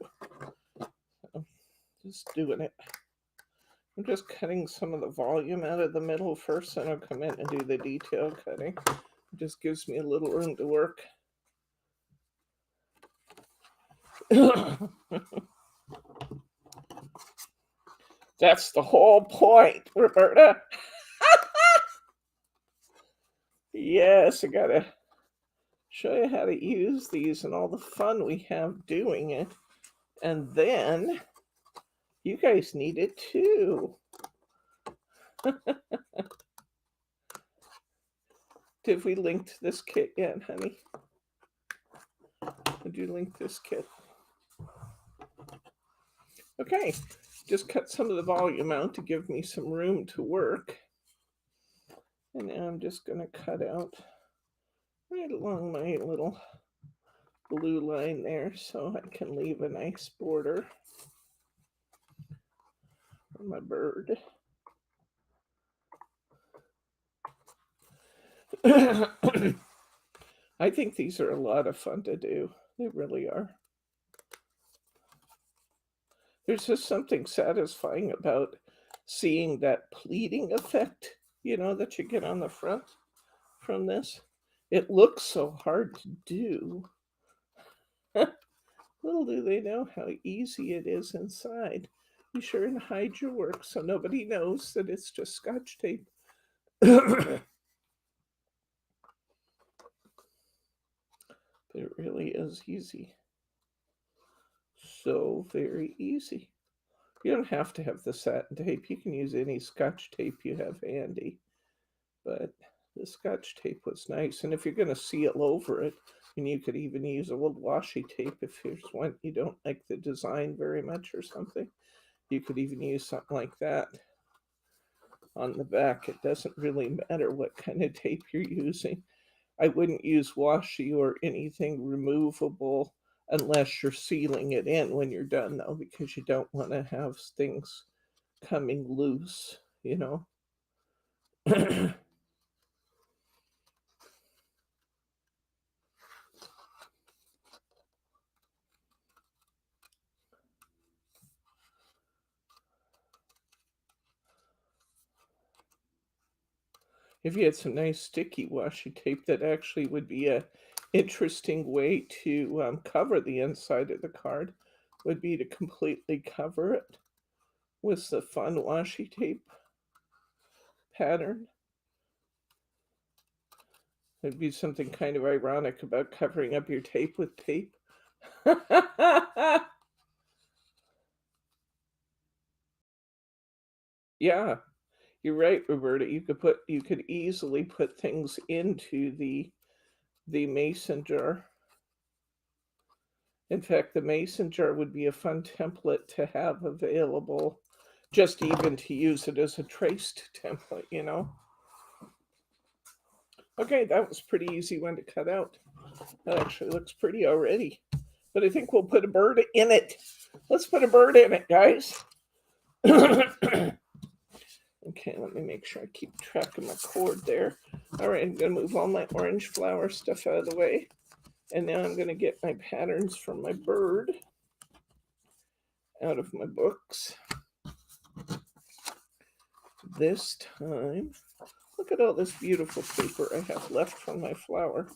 Speaker 1: So, just doing it. I'm just cutting some of the volume out of the middle first, and I'll come in and do the detail cutting. It just gives me a little room to work. That's the whole point, Roberta. Yes, I gotta show you how to use these and all the fun we have doing it. And then you guys need it too. Did we link to this kit yet, honey? Did you link this kit? Okay, just cut some of the volume out to give me some room to work. And now I'm just going to cut out right along my little blue line there so I can leave a nice border for my bird. I think these are a lot of fun to do. They really are. There's just something satisfying about seeing that pleating effect, that you get on the front from this. It looks so hard to do. Little do they know how easy it is inside. Be sure and hide your work so nobody knows that it's just Scotch tape. But it really is easy. So very easy. You don't have to have the satin tape. You can use any Scotch tape you have handy. But the Scotch tape was nice. And if you're going to seal over it, and you could even use a little washi tape if there's one you don't like the design very much or something. You could even use something like that on the back. It doesn't really matter what kind of tape you're using. I wouldn't use washi or anything removable unless you're sealing it in when you're done, though, because you don't want to have things coming loose, If you had some nice sticky washi tape, that actually would be a interesting way to cover the inside of the card, would be to completely cover it with the fun washi tape pattern. There'd be something kind of ironic about covering up your tape with tape. Yeah, you're right, Roberta. You could easily put things into the mason jar. In fact, the mason jar would be a fun template to have available, just even to use it as a traced template, Okay, that was pretty easy one to cut out. That actually looks pretty already. But I think we'll put a bird in it. Let's put a bird in it, guys. Okay, let me make sure I keep track of my cord there. All right, I'm going to move all my orange flower stuff out of the way. And now I'm going to get my patterns from my bird out of my books. This time, look at all this beautiful paper I have left from my flower.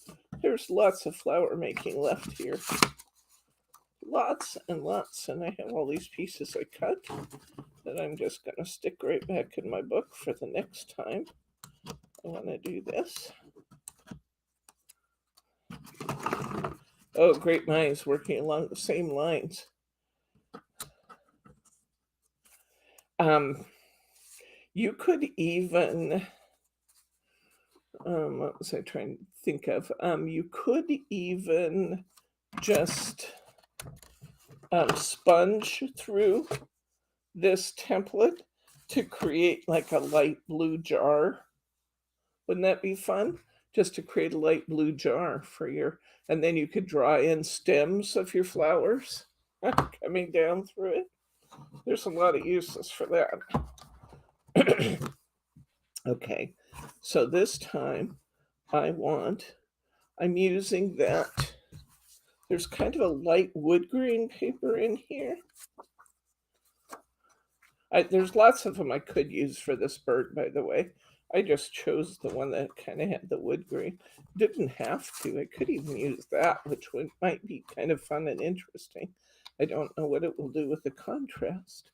Speaker 1: There's lots of flower making left here. Lots and lots. And I have all these pieces I cut that I'm just going to stick right back in my book for the next time I want to do this. Oh, great minds working along the same lines. You could even, what was I trying to think of? You could even just sponge through this template to create like a light blue jar. Wouldn't that be fun? Just to create a light blue jar for and then you could draw in stems of your flowers coming down through it. There's a lot of uses for that. Okay, so this time I'm using that. There's kind of a light wood grain paper in here. There's lots of them I could use for this bird, by the way. I just chose the one that kind of had the wood grain. Didn't have to. I could even use that, which might be kind of fun and interesting. I don't know what it will do with the contrast.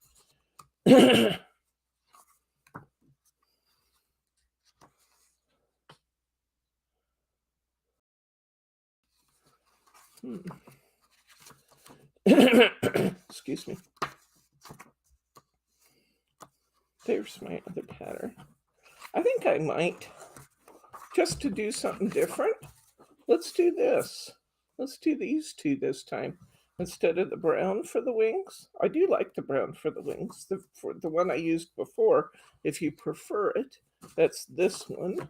Speaker 1: Excuse me. There's my other pattern. I think I might, just to do something different, let's do this. Let's do these two this time instead of the brown for the wings. I do like the brown for the wings. For the one I used before, if you prefer it, that's this one.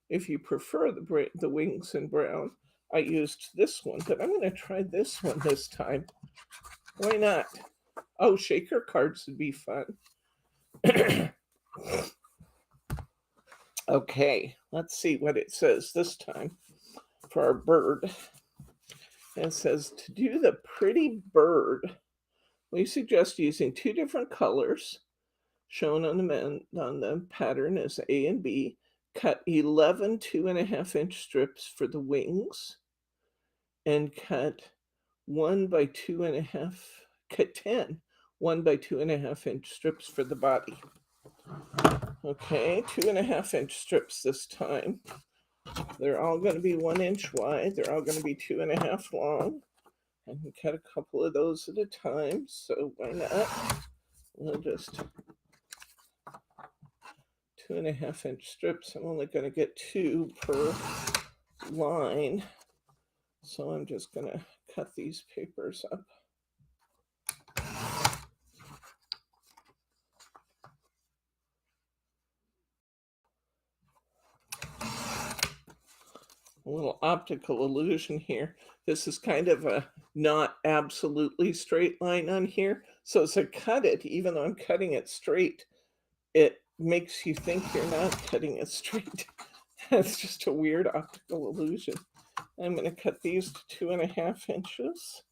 Speaker 1: If you prefer the wings in brown, I used this one, but I'm going to try this one this time. Why not? Oh, shaker cards would be fun. Okay, let's see what it says this time for our bird. It says, to do the pretty bird, We suggest using 2 different colors shown on the pattern as A and B. Cut 11 2.5-inch strips for the wings and cut 1 by 2.5, cut 10 1 by 2.5-inch strips for the body. Okay, 2.5-inch strips this time. They're all going to be 1 inch wide. They're all going to be 2.5 long. I can cut a couple of those at a time, so why not? We'll just 2.5-inch strips. I'm only going to get 2 per line, so I'm just going to cut these papers up. A little optical illusion here. This is kind of a not absolutely straight line on here. So as I cut it, even though I'm cutting it straight, it makes you think you're not cutting it straight. That's just a weird optical illusion. I'm going to cut these to 2.5 inches.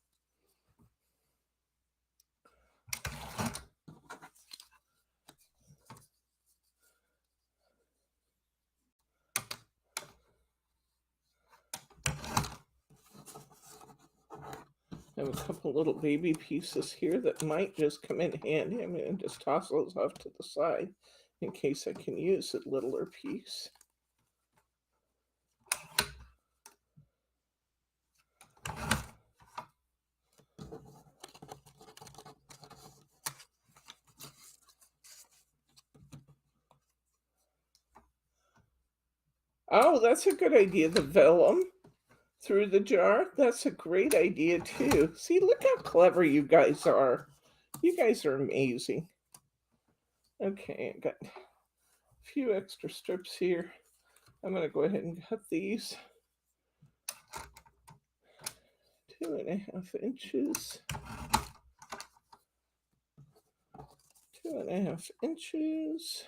Speaker 1: I have a couple little baby pieces here that might just come in handy. I'm going to just toss those off to the side in case I can use a littler piece. Oh, that's a good idea. The vellum through the jar. That's a great idea too. See, look how clever you guys are. You guys are amazing. Okay, I got a few extra strips here. I'm going to go ahead and cut these 2.5 inches. 2.5 inches.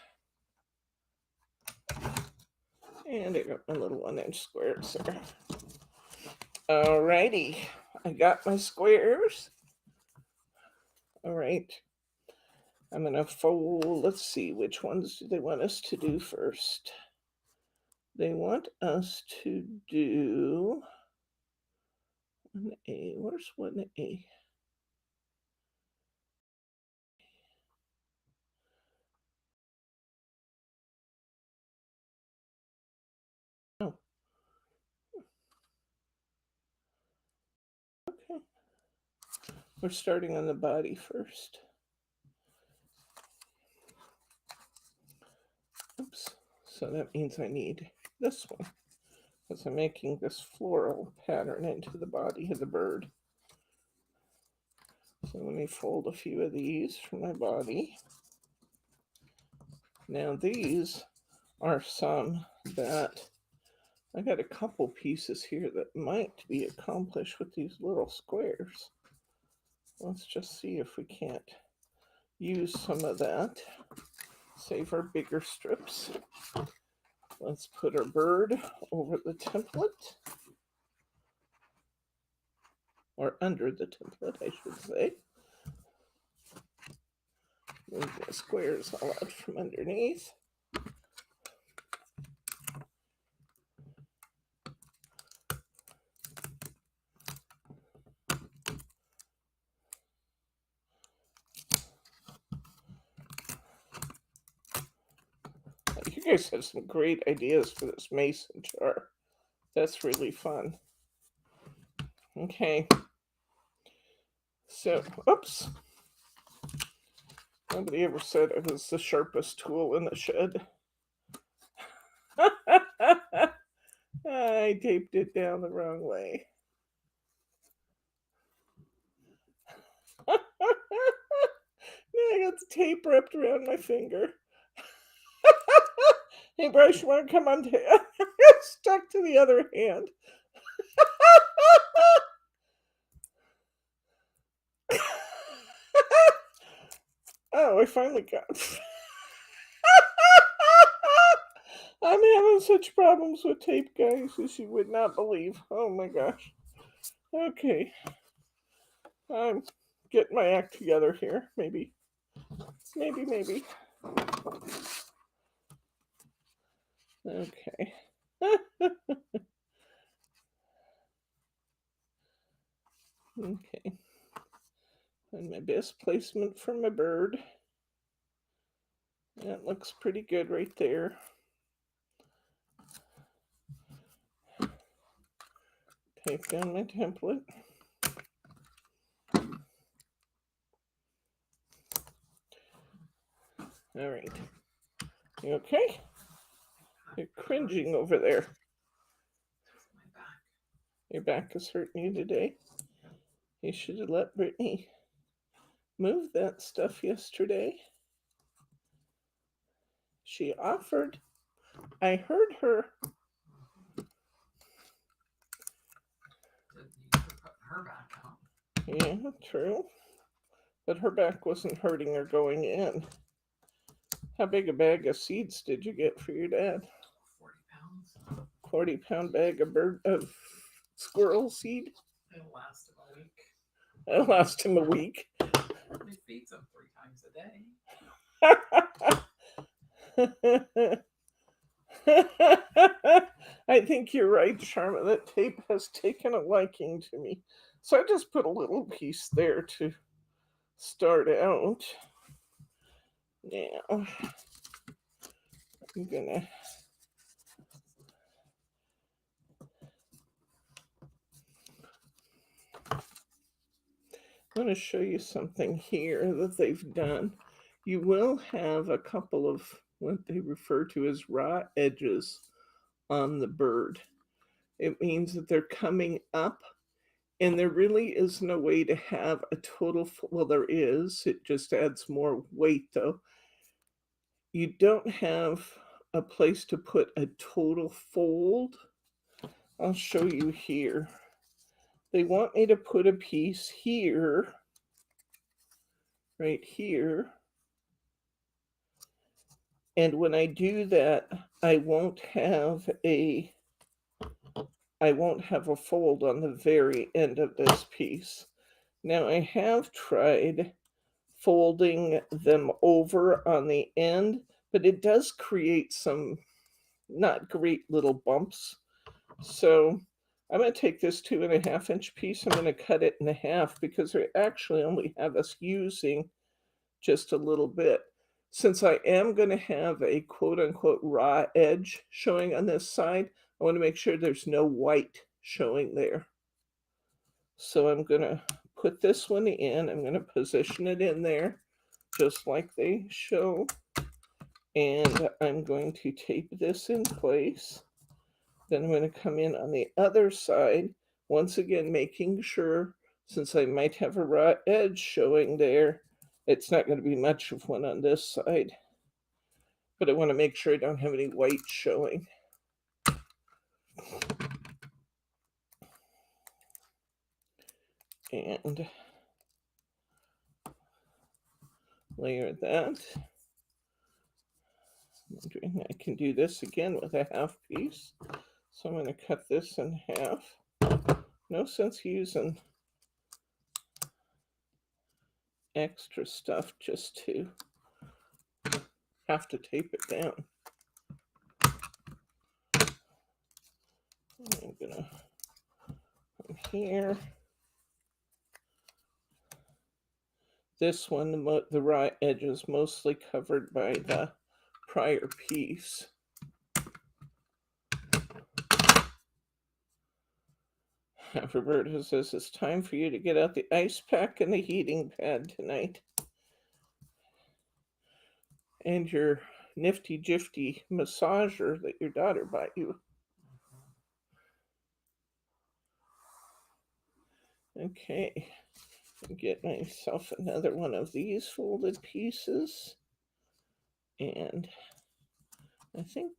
Speaker 1: And I got my little 1-inch squares there. Alrighty, I got my squares. All right, I'm gonna fold. Let's see, which ones do they want us to do first? They want us to do 1A. Where's 1A? Oh, okay. We're starting on the body first. Oops, so that means I need this one because I'm making this floral pattern into the body of the bird. So let me fold a few of these for my body. Now these are some that I got a couple pieces here that might be accomplished with these little squares. Let's just see if we can't use some of that. Save our bigger strips. Let's put our bird over the template. Or under the template, I should say. Move the squares all out from underneath. You guys have some great ideas for this mason jar. That's really fun. Okay. So, oops. Nobody ever said it was the sharpest tool in the shed. I taped it down the wrong way. Now I got the tape wrapped around my finger. Hey, Bryce, you want to come on? Stuck to the other hand. Oh, I finally got. I'm having such problems with tape, guys, as you would not believe. Oh my gosh. Okay. I'm get my act together here. Maybe. Okay. Okay. And my best placement for my bird. That looks pretty good right there. Type down my template. All right. You okay? You're cringing over there.
Speaker 2: My back.
Speaker 1: Your back is hurting you today. You should have let Brittany move that stuff yesterday. She offered. I heard her.
Speaker 2: Didn't need to put her back out.
Speaker 1: Yeah, true. But her back wasn't hurting her going in. How big a bag of seeds did you get for your dad?
Speaker 2: 40 pounds.
Speaker 1: 40-pound bag of squirrel seed?
Speaker 2: It'll last him a week.
Speaker 1: That'll last him a week.
Speaker 2: He feeds them 3 times a day.
Speaker 1: I think you're right, Charma. That tape has taken a liking to me. So I just put a little piece there to start out. Now, I'm gonna show you something here that they've done. You will have a couple of what they refer to as raw edges on the bird. It means that they're coming up, and there really is no way to have a total, well, there is, it just adds more weight though. You don't have a place to put a total fold. I'll show you here. They want me to put a piece here, right here. And when I do that, I won't have a fold on the very end of this piece. Now I have tried folding them over on the end, but it does create some not great little bumps. So I'm going to take this 2.5-inch piece. I'm going to cut it in half because I actually only have us using just a little bit. Since I am going to have a quote-unquote raw edge showing on this side, I want to make sure there's no white showing there. So I'm going to put this one in. I'm going to position it in there just like they show. And I'm going to tape this in place. Then I'm going to come in on the other side, once again making sure, since I might have a raw edge showing there, it's not going to be much of one on this side. But I want to make sure I don't have any white showing. And layer that. I'm wondering I can do this again with a half piece. So I'm going to cut this in half. No sense using extra stuff just to have to tape it down. I'm gonna come here. This one, the raw edge is mostly covered by the prior piece. Roberta says it's time for you to get out the ice pack and the heating pad tonight. And your nifty jifty massager that your daughter bought you. Okay, get myself another one of these folded pieces. And I think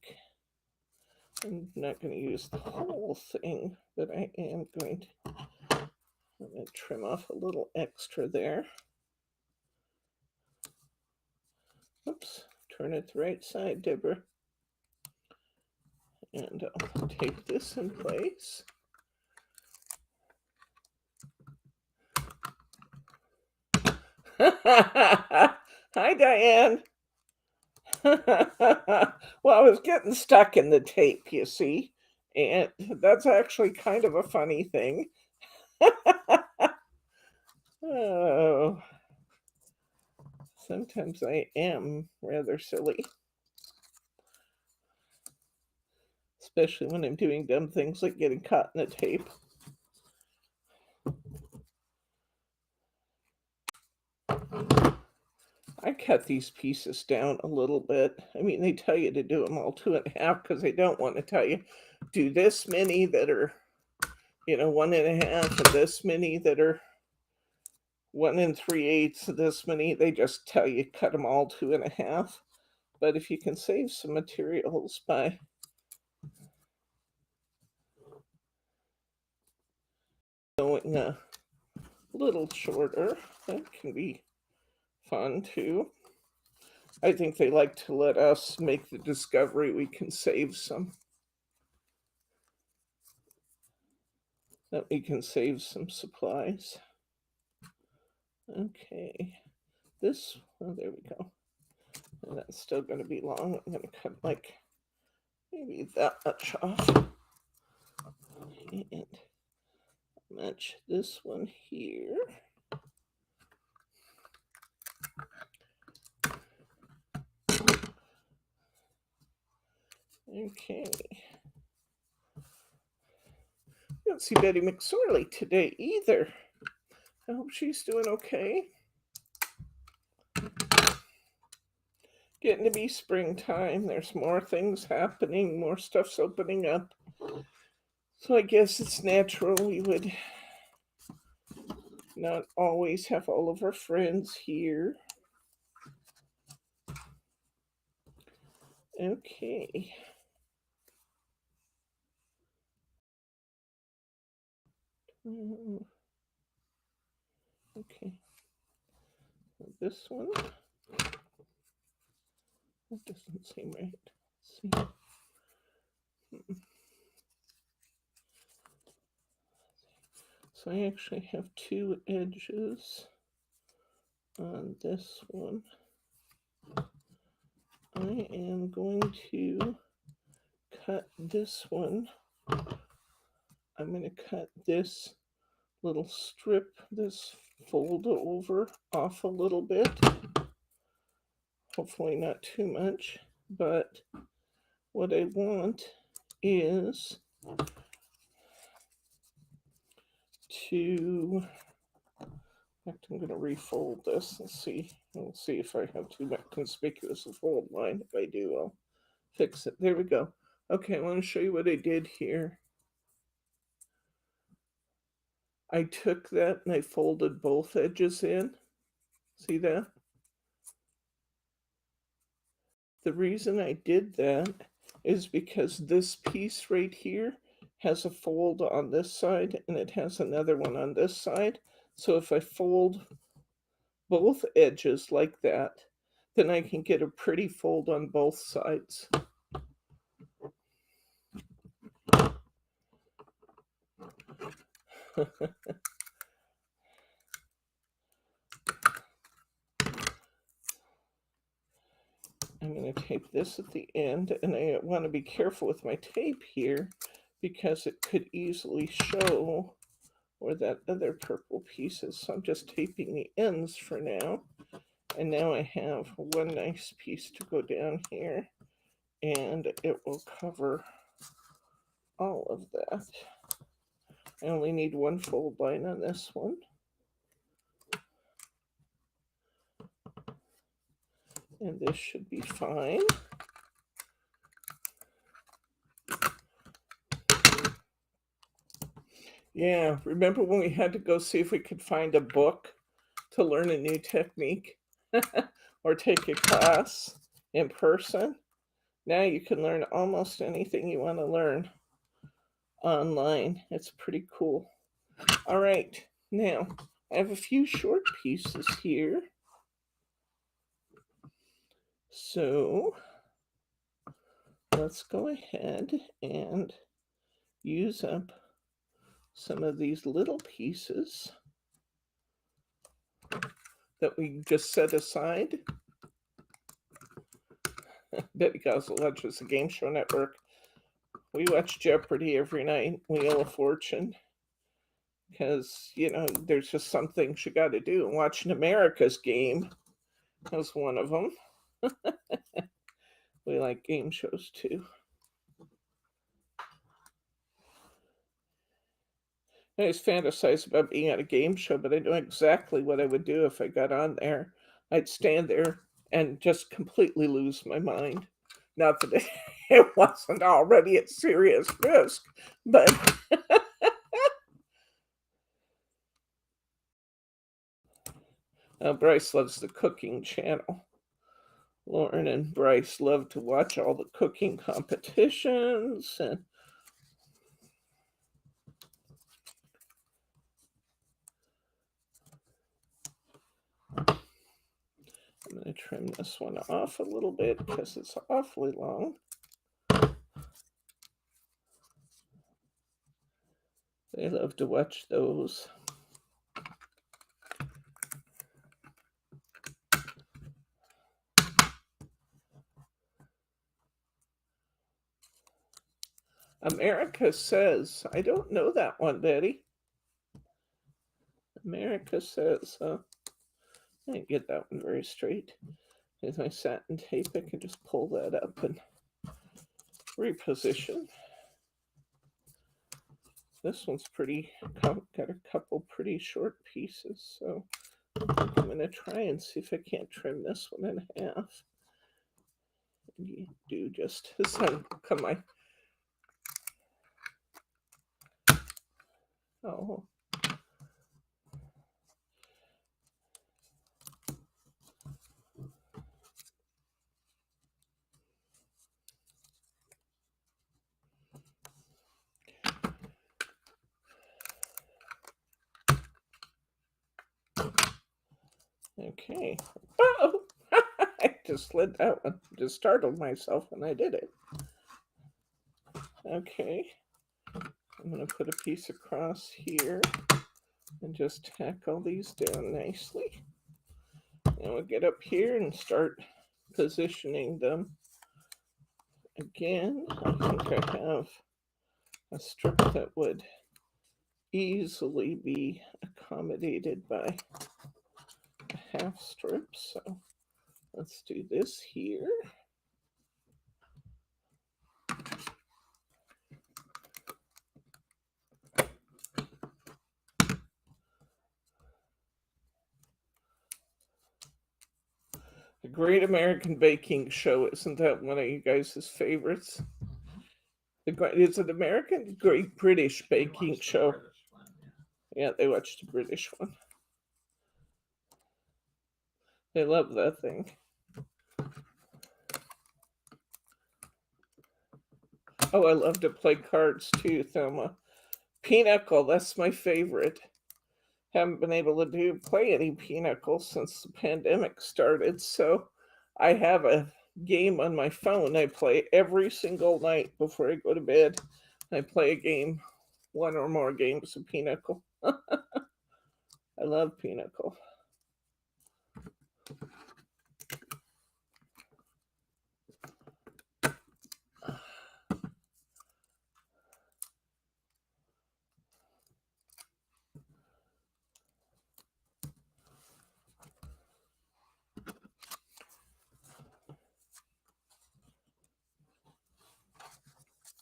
Speaker 1: I'm not going to use the whole thing, but I am going to trim off a little extra there. Oops, turn it the right side, Deborah. And I'll tape this in place. Hi, Diane. Well, I was getting stuck in the tape, you see, and that's actually kind of a funny thing. Oh, sometimes I am rather silly, especially when I'm doing dumb things like getting caught in the tape. I cut these pieces down a little bit. I mean, they tell you to do them all 2.5 because they don't want to tell you do this many that are, 1.5, and this many that are 1 3/8 of this many. They just tell you cut them all 2.5. But if you can save some materials by going a little shorter, that can be fun too. I think they like to let us make the discovery we can save some. That we can save some supplies. Okay, this, oh, there we go. And that's still going to be long. I'm going to cut like maybe that much off. And match this one here. Okay. Don't see Betty McSorley today either. I hope she's doing okay. Getting to be springtime. There's more things happening, more stuff's opening up. So I guess it's natural we would not always have all of our friends here. Okay. Okay. This one. That doesn't seem right. Let's see. So I actually have 2 edges on this one. I am going to cut this one. I'm going to cut this little strip, this fold over off a little bit. Hopefully not too much, but what I want is to, in fact, I'm going to refold this and see. We'll see if I have too much conspicuous a fold line. If I do, I'll fix it. There we go. Okay, I want to show you what I did here. I took that and I folded both edges in. See that? The reason I did that is because this piece right here has a fold on this side and it has another one on this side. So if I fold both edges like that, then I can get a pretty fold on both sides. I'm going to tape this at the end, and I want to be careful with my tape here because it could easily show where that other purple piece is. So I'm just taping the ends for now. And now I have one nice piece to go down here, and it will cover all of that. I only need one fold line on this one. And this should be fine. Yeah, remember when we had to go see if we could find a book to learn a new technique or take a class in person? Now you can learn almost anything you want to learn online. It's pretty cool. All right, now I have a few short pieces here. So let's go ahead and use up some of these little pieces that we just set aside. Betty Gossel watches the Game Show Network. We watch Jeopardy every night, Wheel of Fortune, because, you know, there's just some things you got to do. And watching America's Game was one of them. We like game shows too. I always fantasize about being at a game show, but I know exactly what I would do if I got on there. I'd stand there and just completely lose my mind. Not that it wasn't already at serious risk, but Bryce loves the cooking channel. Lauren and Bryce love to watch all the cooking competitions, and I'm going to trim this one off a little bit because it's awfully long. They love to watch those. America Says. I don't know that one, Betty. America Says. I didn't get that one very straight. With my satin tape, I can just pull that up and reposition. This one's pretty, got a couple pretty short pieces, so I'm going to try and see if I can't trim this one in half. And you do just as I come my, oh. Okay. Oh, I just slid that one. Just startled myself when I did it. Okay. I'm going to put a piece across here and just tack all these down nicely. And we'll get up here and start positioning them. Again, I think I have a strip that would easily be accommodated by a half strip. So let's do this here. The Great American Baking Show, isn't that one of you guys' favorites? Is it American? Great British Baking Show. Yeah, they watched the British one. They love that thing. Oh, I love to play cards too, Thelma. Pinochle, that's my favorite. Haven't been able to play any Pinochle since the pandemic started, so I have a game on my phone I play every single night before I go to bed. I play a game, one or more games of Pinochle. I love Pinochle.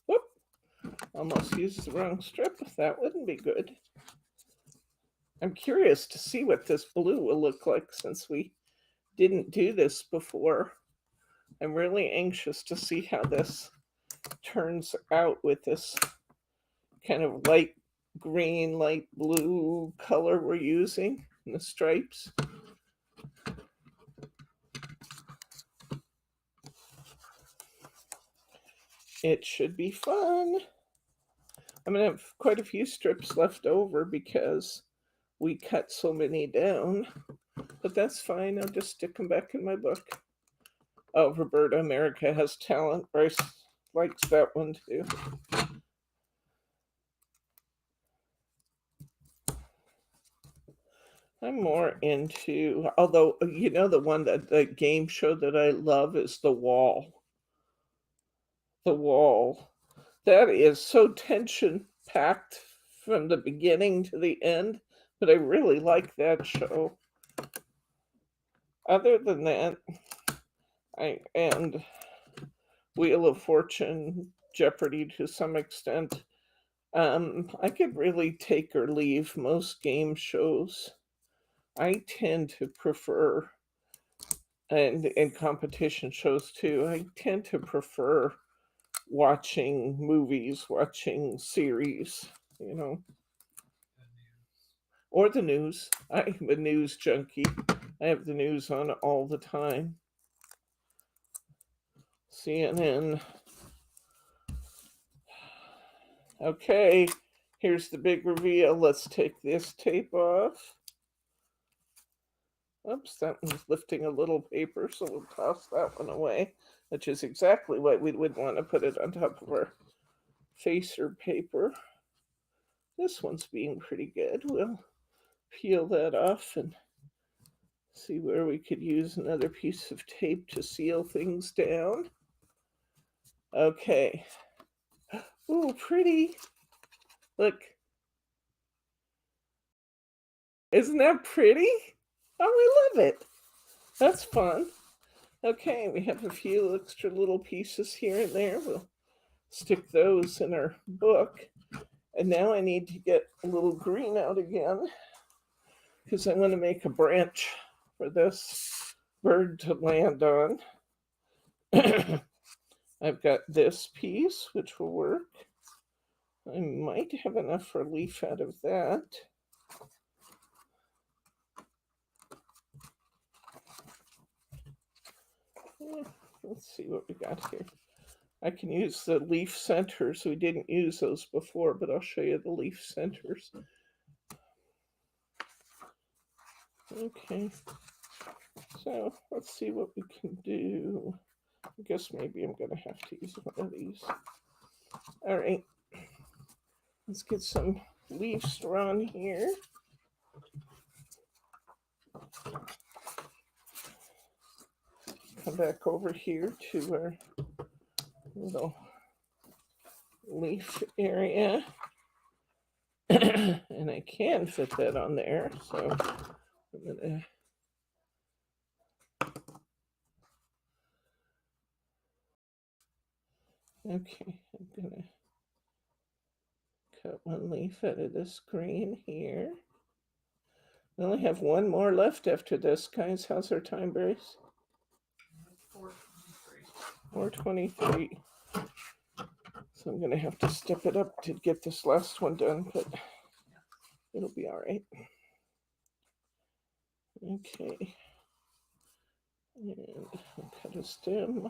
Speaker 1: Whoop! Almost used the wrong strip. That wouldn't be good. I'm curious to see what this blue will look like since we didn't do this before. I'm really anxious to see how this turns out with this kind of light green, light blue color we're using in the stripes. It should be fun. I'm going to have quite a few strips left over because we cut so many down, but that's fine. I'll just stick them back in my book. Oh, Roberta, America Has Talent. Bryce likes that one too. I'm more into, although, you know, the one that the game show that I love is The Wall. The Wall. That is so tension packed from the beginning to the end, but I really like that show. Other than that, and Wheel of Fortune, Jeopardy to some extent. I could really take or leave most game shows. I tend to prefer, and competition shows too, I tend to prefer watching movies, watching series, you know, or the news. I'm a news junkie. I have the news on all the time. CNN. Okay, here's the big reveal. Let's take this tape off. Oops, that one's lifting a little paper, so we'll toss that one away, which is exactly what we would want to put it on top of our facer paper. This one's being pretty good. We'll peel that off and see where we could use another piece of tape to seal things down. Okay. Ooh, pretty. Look. Isn't that pretty? Oh, I love it. That's fun. Okay, we have a few extra little pieces here and there. We'll stick those in our book. And now I need to get a little green out again because I want to make a branch for this bird to land on. I've got this piece, which will work. I might have enough relief out of that. Let's see what we got here. I can use the leaf centers. We didn't use those before, but I'll show you the leaf centers. Okay, so let's see what we can do. I guess maybe I'm going to have to use one of these. All right, let's get some leaves drawn here. Come back over here to our little leaf area. And I can fit that on there, so I'm gonna okay, I'm gonna cut one leaf out of this green here. We only have one more left after this, guys. How's our time, Brace? 4:23. So I'm gonna have to step it up to get this last one done, but it'll be all right. Okay. And I'll cut a stem.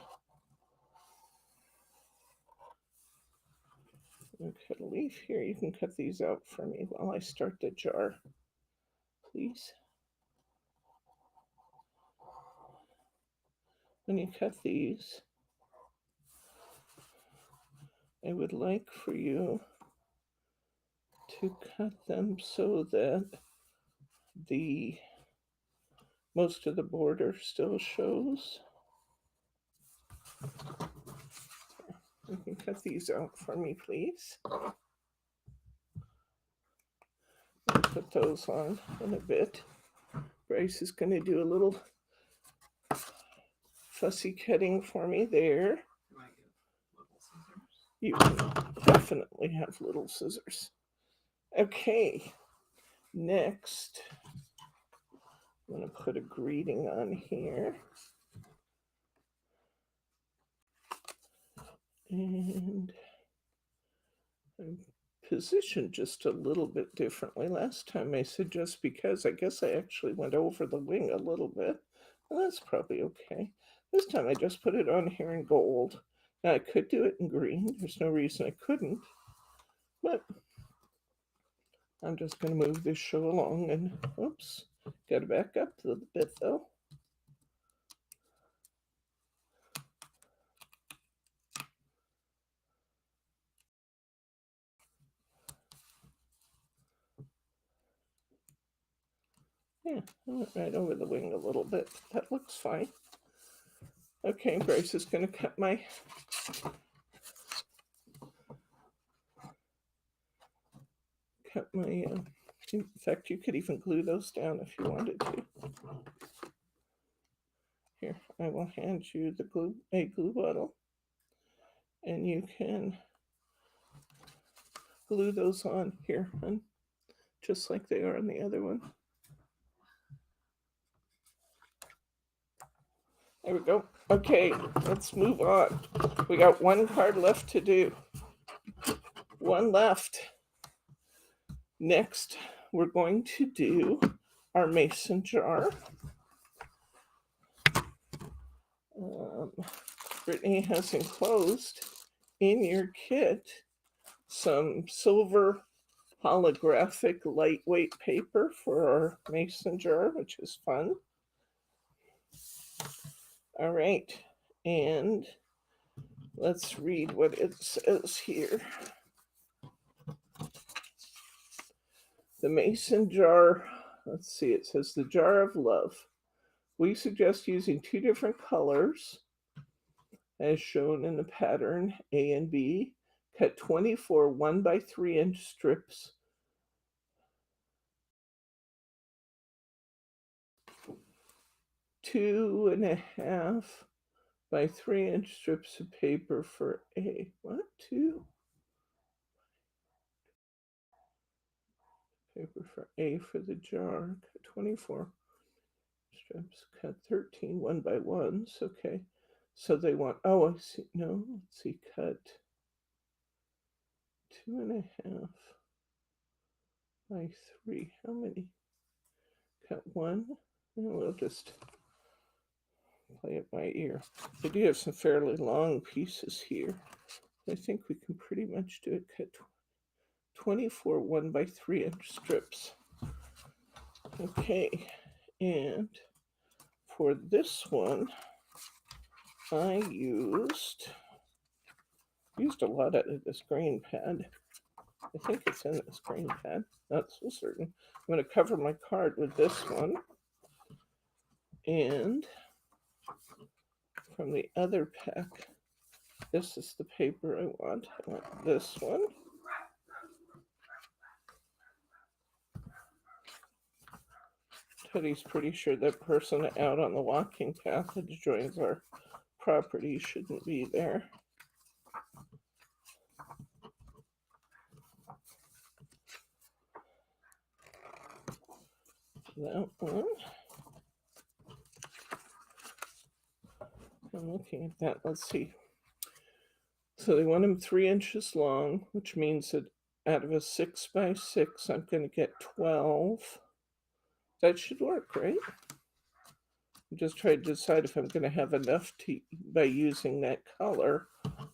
Speaker 1: And cut a leaf here. You can cut these out for me while I start the jar, please. When you cut these, I would like for you to cut them so that the most of the border still shows. You can cut these out for me, please. I'll put those on in a bit. Bryce is going to do a little fussy cutting for me there. You definitely have little scissors. Okay, next, I'm going to put a greeting on here. And I'm positioned just a little bit differently. Last time I said just because, I guess I actually went over the wing a little bit. Well, that's probably okay. This time I just put it on here in gold. Now I could do it in green. There's no reason I couldn't. But I'm just going to move this show along and, oops, got to back up a little bit though. Yeah, I went right over the wing a little bit. That looks fine. Okay, Grace is going to cut my in fact, you could even glue those down if you wanted to. Here, I will hand you the glue bottle, and you can glue those on here, hon, just like they are on the other one. There we go. Okay, let's move on. We got one card left to do. One left. Next, we're going to do our mason jar. Brittany has enclosed in your kit some silver holographic lightweight paper for our mason jar, which is fun. All right, and let's read what it says here. The mason jar, let's see, it says the jar of love. We suggest using 2 different colors as shown in the pattern A and B. Cut 24 1x3-inch strips. Two and a half by 3-inch strips of paper for A. What? 2? Paper for A for the jar. Cut 24 strips. Cut 13 1x1s. Okay. So they want, oh, I see. No, let's see. Cut 2.5 by 3. How many? Cut 1. And we'll just play it by ear. We do have some fairly long pieces here. I think we can pretty much do it. Cut 24 1x3-inch strips. Okay, and for this one, I used a lot of this green pad. I think it's in this green pad. Not so certain. I'm going to cover my card with this one. And from the other pack, this is the paper I want. I want this one. Teddy's pretty sure that person out on the walking path that joins our property shouldn't be there. That one. I'm looking at that. Let's see. So they want them 3 inches long, which means that out of a 6x6, I'm going to get 12. That should work, right? I'm just trying to decide if I'm going to have enough by using that color,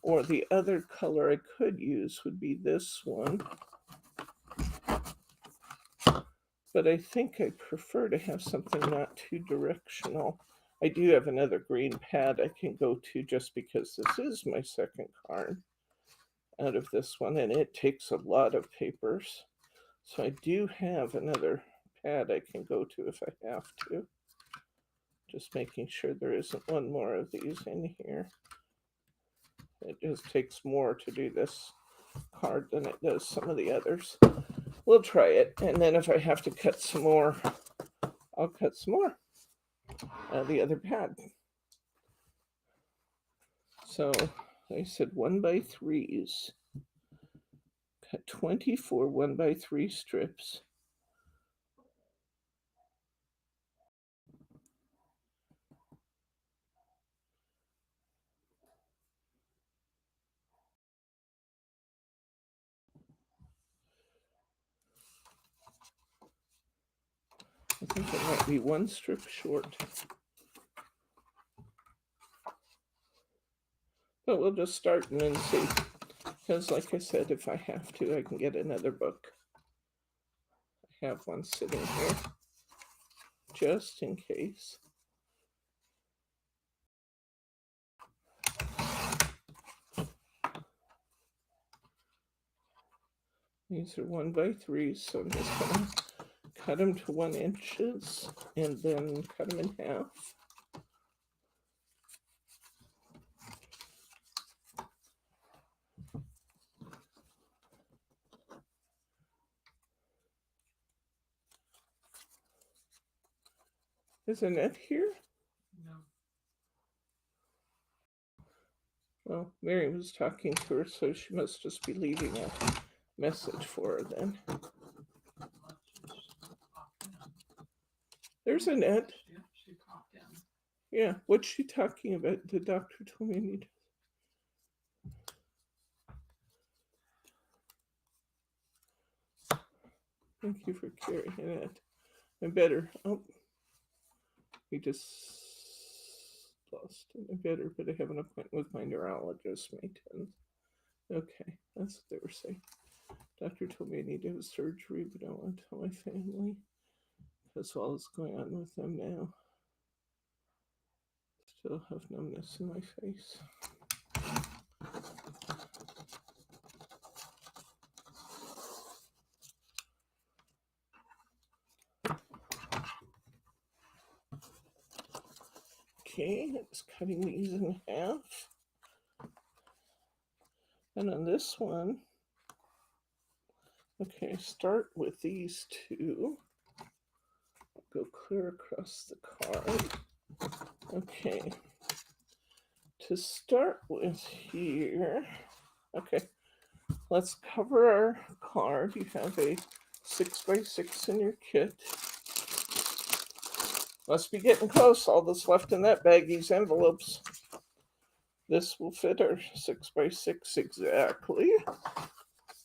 Speaker 1: or the other color I could use would be this one. But I think I prefer to have something not too directional. I do have another green pad I can go to just because this is my second card out of this one, and it takes a lot of papers. So I do have another pad I can go to if I have to. Just making sure there isn't one more of these in here. It just takes more to do this card than it does some of the others. We'll try it, and then if I have to cut some more, I'll cut some more. The other pad. So I said 1x3s. Cut 24 1x3 strips. I think it might be 1 strip short. But we'll just start and then see. Because like I said, if I have to, I can get another book. I have one sitting here, just in case. These are 1x3s, so I'm just going to cut them to 1 inch and then cut them in half. Is Annette here?
Speaker 2: No.
Speaker 1: Well, Mary was talking to her, so she must just be leaving a message for her then. There's Annette.
Speaker 2: Yeah, she popped in.
Speaker 1: Yeah, what's she talking about? The doctor told me I need. Thank you for carrying it. I better. Oh, we just lost it. I better, but I have an appointment with my neurologist May 10th. Okay, that's what they were saying. Doctor told me I need to have surgery, but I don't want to tell my family because all is going on with them now. Still have numbness in my face. Okay, it's cutting these in half. And on this one, okay, start with these two. Go clear across the card. Okay. To start with here, okay, let's cover our card. You have a 6x6 in your kit. Must be getting close. All that's left in that baggy's envelopes. This will fit our 6x6 exactly,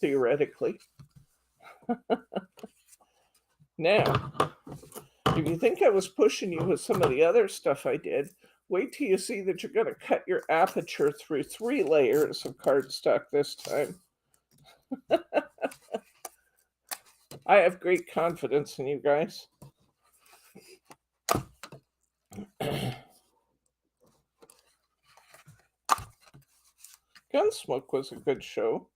Speaker 1: theoretically. Now, if you think I was pushing you with some of the other stuff I did, wait till you see that you're going to cut your aperture through 3 layers of cardstock this time. I have great confidence in you guys. Gunsmoke was a good show.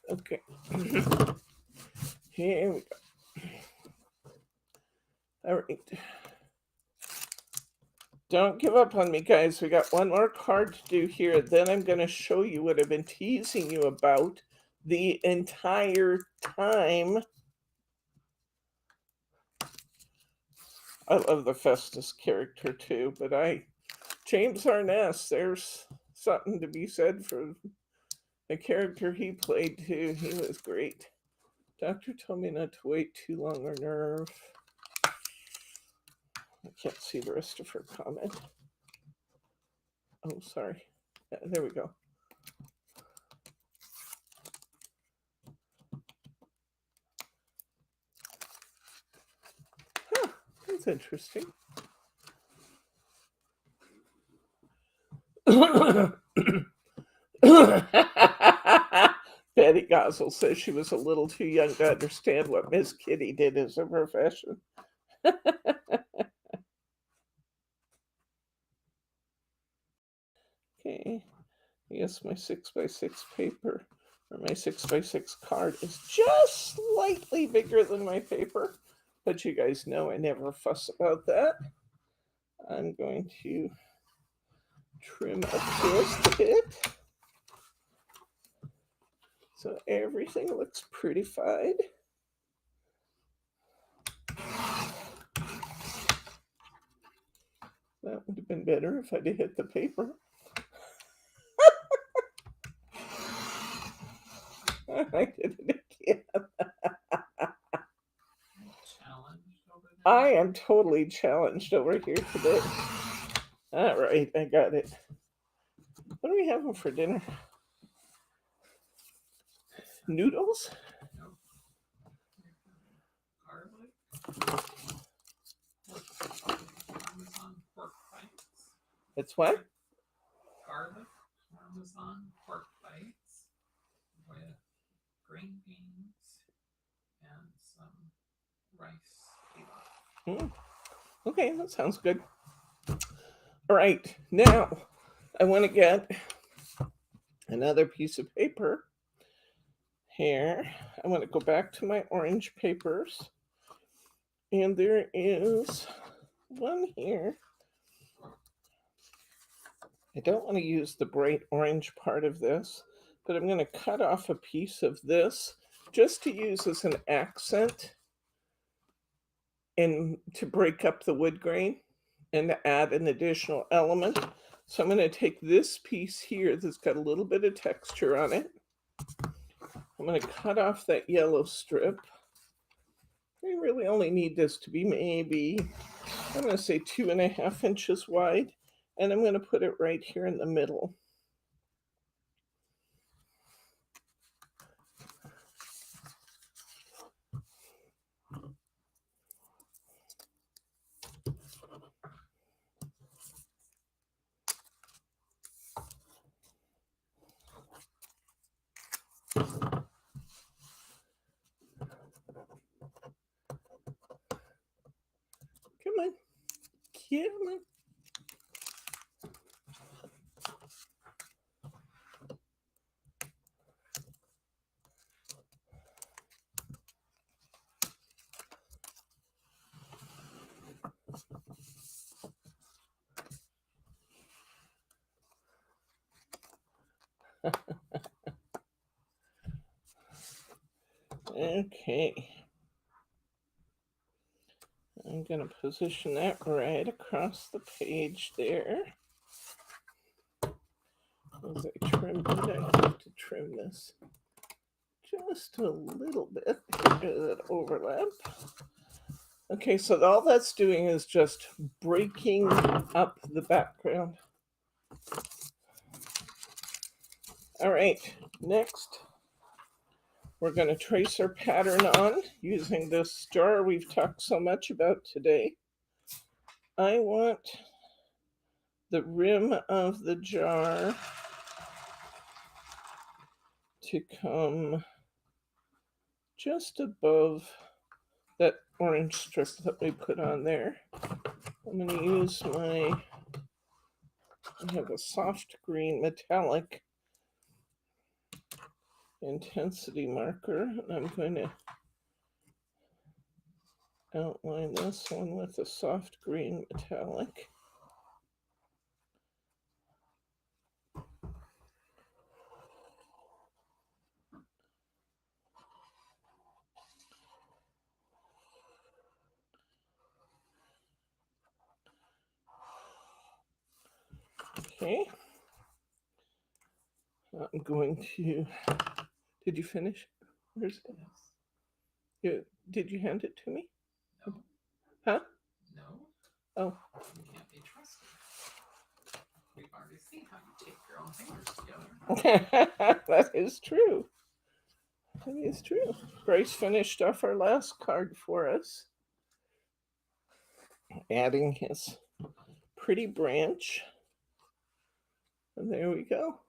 Speaker 1: Okay. Here we go. All right. Don't give up on me, guys. We got one more card to do here. Then I'm going to show you what I've been teasing you about the entire time. I love the Festus character too, but James Arness, there's something to be said for the character he played too. He was great. Doctor told me not to wait too long or nerve. I can't see the rest of her comment. Oh, sorry. Yeah, there we go. Huh, that's interesting. Betty Gozzle says she was a little too young to understand what Miss Kitty did as a profession. Okay, I guess my 6x6 paper, or my 6x6 card, is just slightly bigger than my paper, but you guys know I never fuss about that. I'm going to trim up just a bit so everything looks prettified. That would have been better if I'd hit the paper. I did it again. I am totally challenged over here today. All right, I got it. What are we having for dinner? Noodles? It's what?
Speaker 2: Garlic, Parmesan, pork bites with and some rice pilaf.
Speaker 1: Okay, that sounds good. All right, now I want to get another piece of paper here. I want to go back to my orange papers. And there is one here. I don't want to use the bright orange part of this, but I'm going to cut off a piece of this just to use as an accent and to break up the wood grain and to add an additional element. So I'm going to take this piece here that's got a little bit of texture on it. I'm going to cut off that yellow strip. I really only need this to be maybe, I'm going to say 2.5 inches wide, and I'm going to put it right here in the middle. Come on. Come on. Okay. I'm going to position that right across the page there. As I trim it, I have to trim this just a little bit to get that overlap. Okay, so all that's doing is just breaking up the background. All right, next we're going to trace our pattern on using this jar we've talked so much about today. I want the rim of the jar to come just above that orange strip that we put on there. I'm going to use I have a soft green metallic intensity marker, and I'm going to outline this one with a soft green metallic. Okay. I'm going to, did you finish? Where's it? Did you hand it to me?
Speaker 2: No.
Speaker 1: Huh?
Speaker 2: No.
Speaker 1: Oh.
Speaker 2: You can't be trusted. We've already seen how you tape your own fingers together.
Speaker 1: That is true. That is true. Grace finished off our last card for us, adding his pretty branch. And there we go.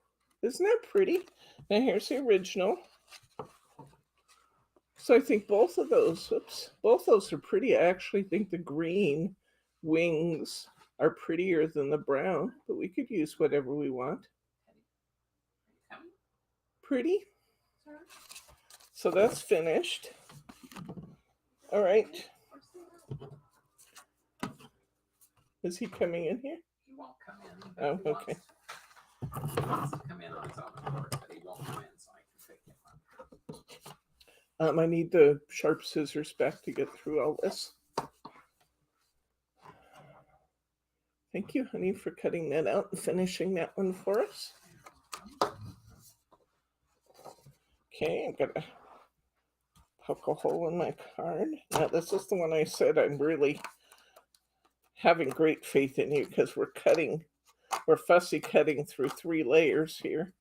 Speaker 1: Isn't that pretty? Now here's the original. So I think both of those are pretty. I actually think the green wings are prettier than the brown, but we could use whatever we want. Pretty. So that's finished. All right. Is he coming in here?
Speaker 2: He won't come in.
Speaker 1: Oh, okay.
Speaker 2: He wants to come in on his own accord, but he won't come in, so I can pick him up.
Speaker 1: I need the sharp scissors back to get through all this. Thank you, honey, for cutting that out and finishing that one for us. Okay, I'm gonna poke a hole in my card. Now, this is the one I said I'm really having great faith in you because we're fussy cutting through 3 layers here.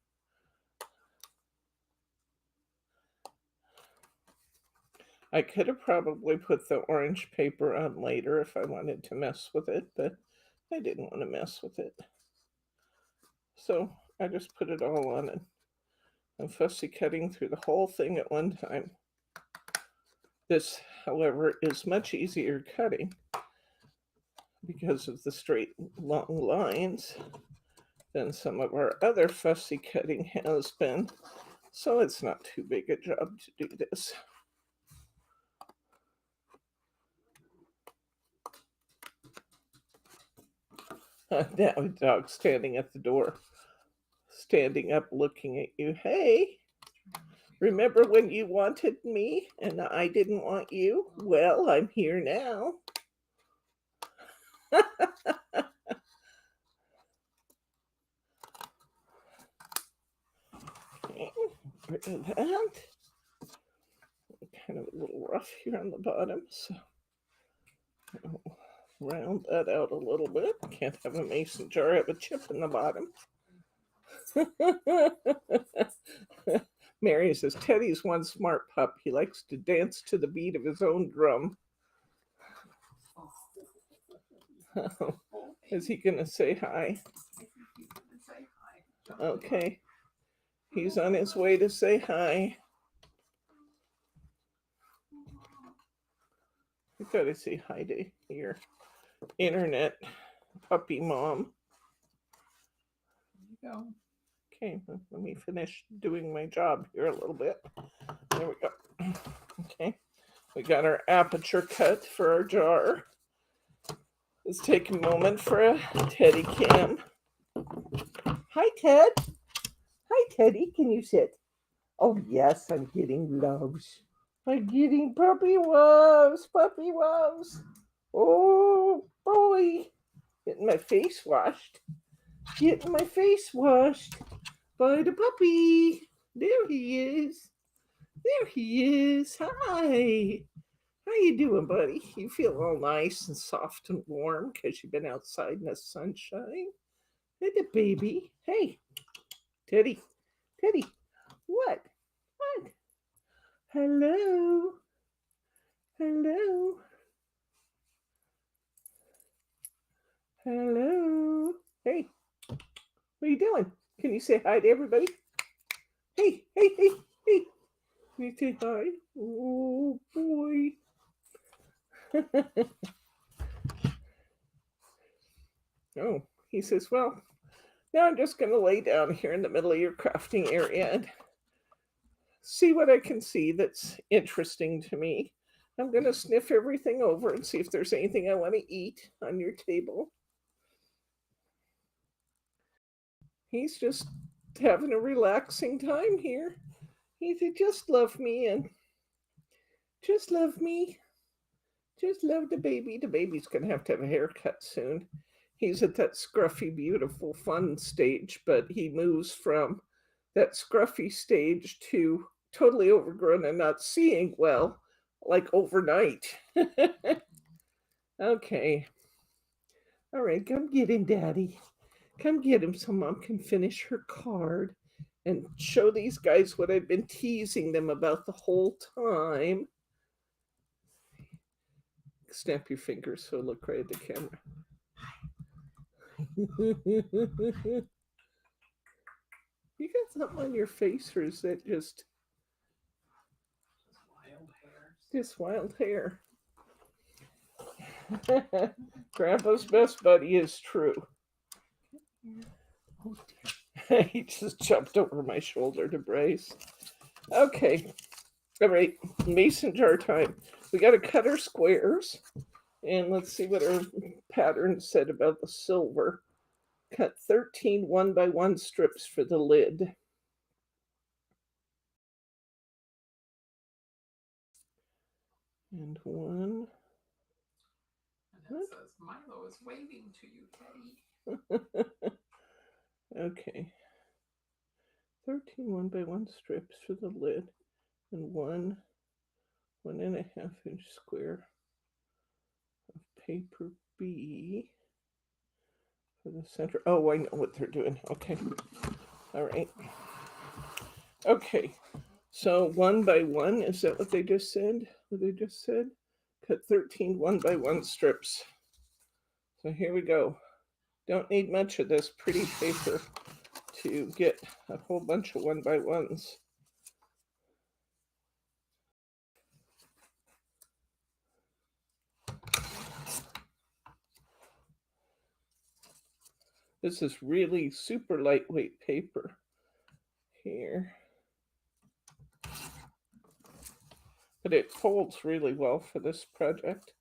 Speaker 1: I could have probably put the orange paper on later if I wanted to mess with it, but I didn't want to mess with it. So I just put it all on, and I'm fussy cutting through the whole thing at one time. This, however, is much easier cutting because of the straight long lines than some of our other fussy cutting has been. So it's not too big a job to do this. Now the dog's standing at the door, standing up looking at you. Hey, remember when you wanted me and I didn't want you? Well, I'm here now. Okay, rid of that. Kind of a little rough here on the bottom, so I'll round that out a little bit. Can't have a mason jar have a chip in the bottom. Mary says, Teddy's one smart pup. He likes to dance to the beat of his own drum. Is he going to say hi? Okay. He's on his way to say hi. You got to say hi to your internet puppy mom.
Speaker 2: There you go.
Speaker 1: Okay, let me finish doing my job here a little bit. There we go. Okay, we got our aperture cut for our jar. Let's take a moment for a Teddy cam. Hi, Ted. Hi, Teddy. Can you sit? Oh, yes, I'm getting loves. I'm getting puppy wows. Puppy wows. Oh, boy. Getting my face washed. Getting my face washed by the puppy. There he is. There he is. Hi. How you doing, buddy? You feel all nice and soft and warm because you've been outside in the sunshine? Hey, the baby. Hey, Teddy. Teddy. What? What? Hello. Hello. Hello. Hey. What are you doing? Can you say hi to everybody? Hey, hey, hey, hey. Can you say hi? Oh, boy. Oh, he says, well, now I'm just going to lay down here in the middle of your crafting area and see what I can see that's interesting to me. I'm going to sniff everything over and see if there's anything I want to eat on your table. He's just having a relaxing time here. He said, just love me and just love me. Just love the baby. The baby's going to have a haircut soon. He's at that scruffy, beautiful, fun stage, but he moves from that scruffy stage to totally overgrown and not seeing well, like overnight. Okay. All right, come get him, Daddy. Come get him so Mom can finish her card and show these guys what I've been teasing them about the whole time. Snap your fingers so look right at the camera. You got something on your face, or is that just
Speaker 2: Wild hair.
Speaker 1: just wild hair? Grandpa's best buddy is true. Oh dear. He just jumped over my shoulder to brace. Okay. All right. Mason jar time. We got to cut our squares. And let's see what our pattern said about the silver. Cut 13 1x1 strips for the lid. And one.
Speaker 2: And it says, Milo is waving to you, Teddy.
Speaker 1: Okay. 13 1x1 strips for the lid. And 1.5 inch square of paper B for the center. Oh, I know what they're doing. Okay. All right. Okay. So 1x1, is that what they just said? What they just said? Cut 13 1x1 strips. So here we go. Don't need much of this pretty paper to get a whole bunch of 1x1s. This is really super lightweight paper here. But it folds really well for this project.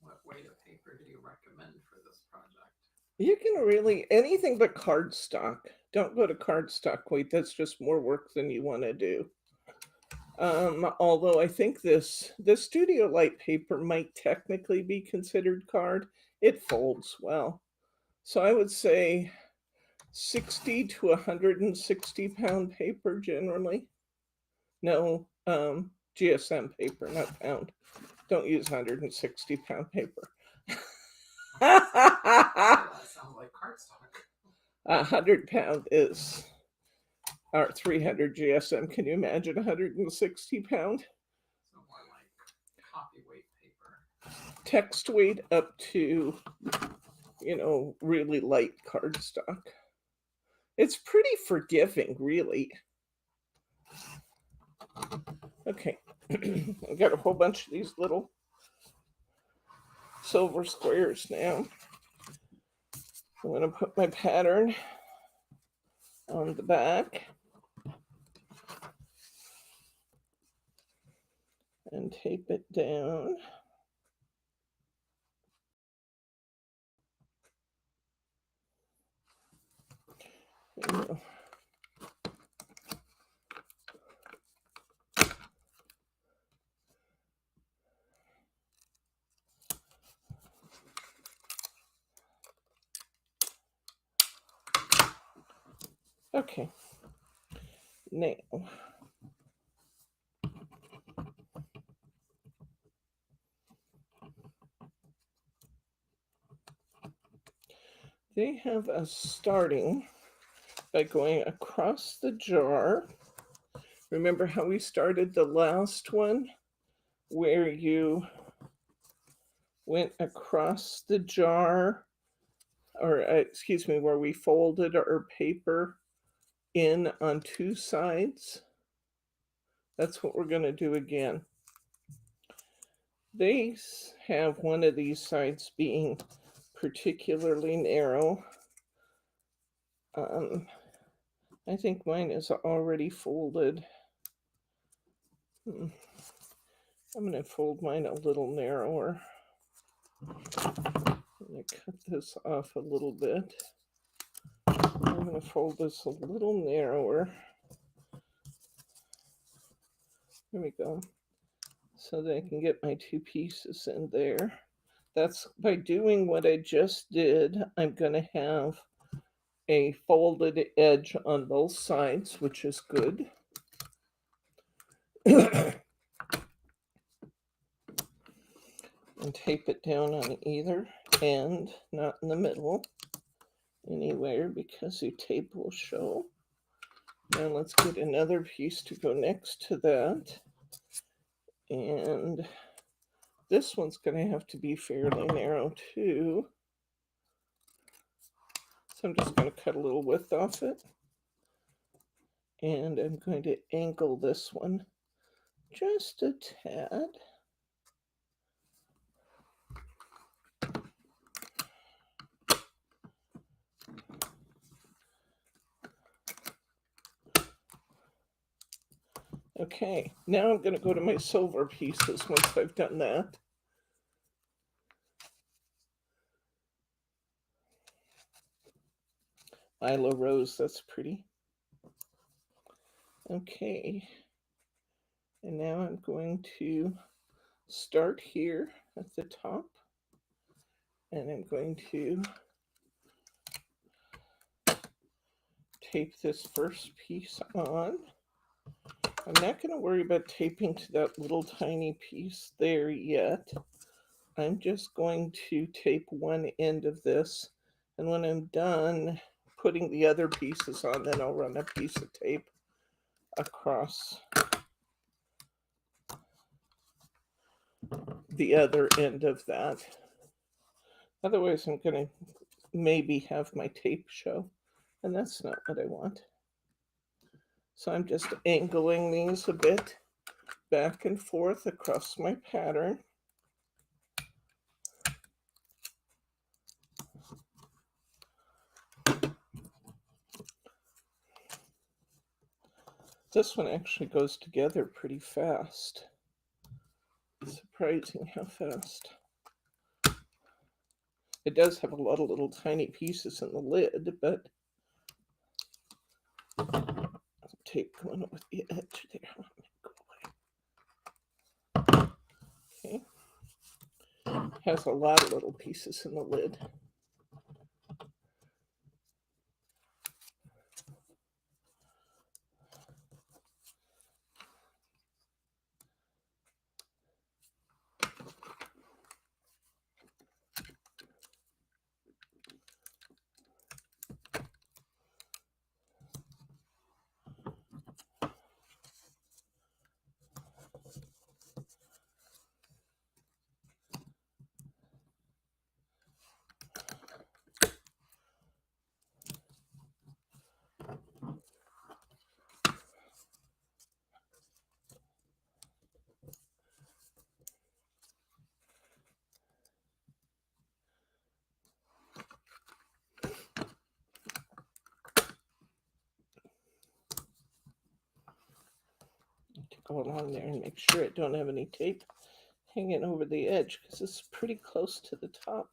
Speaker 2: What weight of paper do you recommend for this project?
Speaker 1: You can really, anything but cardstock. Don't go to cardstock weight. That's just more work than you want to do. Although I think this studio light paper might technically be considered card. It folds well. So I would say 60 to 160 pound paper generally. No, GSM paper, not pound. Don't use 160 pound paper.
Speaker 2: That sounds like cardstock.
Speaker 1: 100 pound is our 300 GSM. Can you imagine 160 pound?
Speaker 2: So more like copy weight paper.
Speaker 1: Text weight up to, really light cardstock. It's pretty forgiving, really. Okay, I've got a whole bunch of these little silver squares now. I'm going to put my pattern on the back and tape it down. There you go. Okay, now they have us starting by going across the jar. Remember how we started the last one, where you went across the jar, or excuse me, where we folded our paper in on two sides? That's what we're going to do again. They have one of these sides being particularly narrow. I think mine is already folded. I'm going to fold mine a little narrower. I'm going to cut this off a little bit. I'm going to fold this a little narrower. There we go. So that I can get my two pieces in there. That's by doing what I just did, I'm going to have a folded edge on both sides, which is good. And tape it down on either end, not in the middle anywhere, because your tape will show. Now let's get another piece to go next to that. And this one's going to have to be fairly narrow too. So I'm just going to cut a little width off it. And I'm going to angle this one just a tad. Okay, now I'm going to go to my silver pieces once I've done that. Isla Rose, that's pretty. Okay, and now I'm going to start here at the top, and I'm going to tape this first piece on. I'm not going to worry about taping to that little tiny piece there yet. I'm just going to tape one end of this, and when I'm done putting the other pieces on, then I'll run a piece of tape across the other end of that. Otherwise, I'm going to maybe have my tape show, and that's not what I want. So I'm just angling these a bit back and forth across my pattern. This one actually goes together pretty fast. Surprising how fast. It does have a lot of little tiny pieces in the lid, but tape going over the edge there. Okay. Has a lot of little pieces in the lid. To go along there and make sure I don't have any tape hanging over the edge because it's pretty close to the top.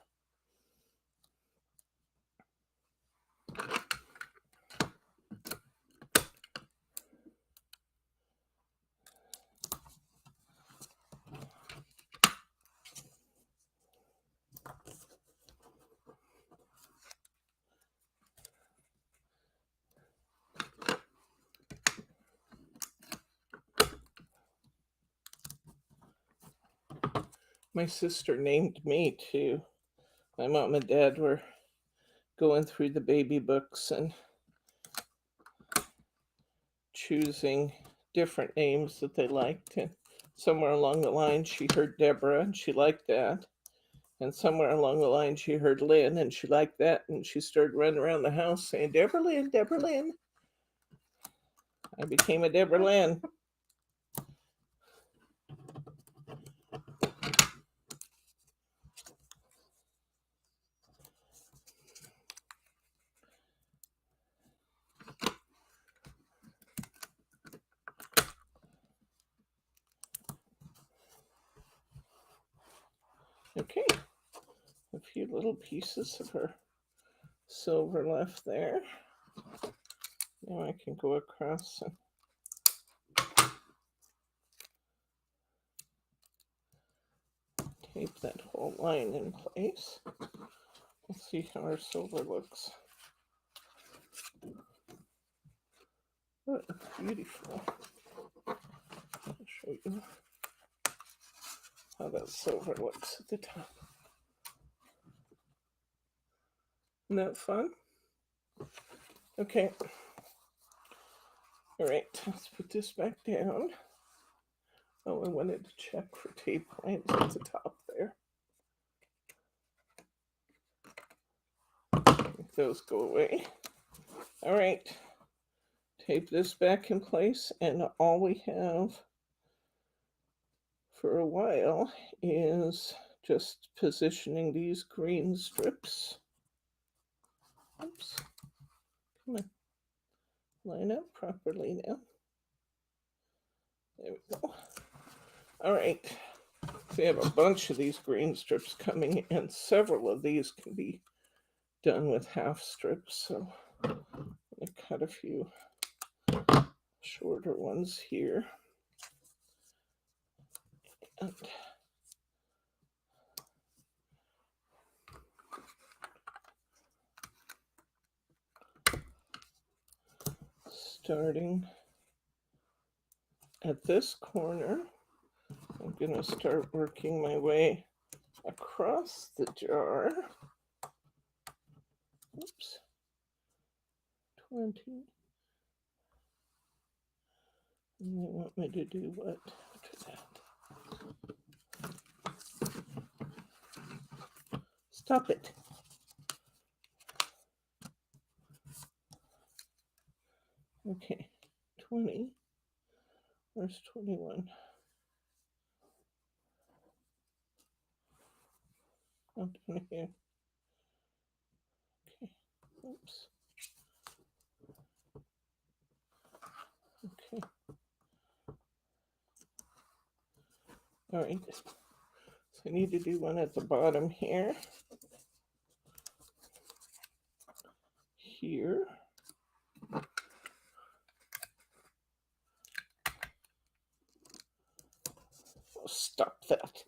Speaker 1: My sister named me too. My mom and dad were going through the baby books and choosing different names that they liked. And somewhere along the line, she heard Deborah and she liked that. And somewhere along the line, she heard Lynn and she liked that. And she started running around the house saying, Deborah Lynn, Deborah Lynn. I became a Deborah Lynn. Okay, a few little pieces of her silver left there. Now I can go across and tape that whole line in place. Let's see how our silver looks. Oh, it's beautiful. I'll show you how that silver looks at the top. Isn't that fun? Okay. All right, let's put this back down. Oh, I wanted to check for tape lines at the top there. Make those go away. All right, tape this back in place, and all we have for a while is just positioning these green strips. Oops. Come on. Line up properly now. There we go. All right. So we have a bunch of these green strips coming in. Several of these can be done with half strips. So I'm going to cut a few shorter ones here. And starting at this corner, I'm going to start working my way across the jar. Oops. 20. And they want me to do what after that? Stop it. Okay, 20. Where's 21? Oh, down here. Okay, oops. Okay. All right. So I need to do one at the bottom here. Here. Oh, stop that.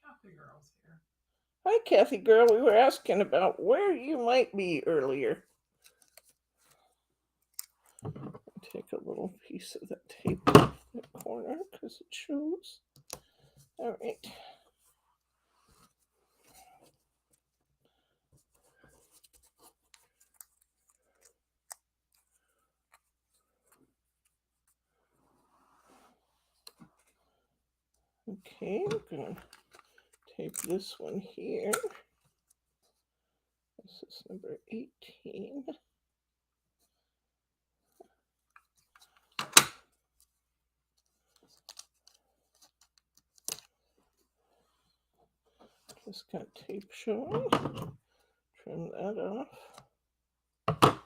Speaker 2: Kathy girl's here.
Speaker 1: Hi, Kathy girl. We were asking about where you might be earlier. Take a little piece of that tape off the corner because it shows. All right. Okay, I'm gonna tape this one here. This is number 18. Just got tape showing. Trim that off.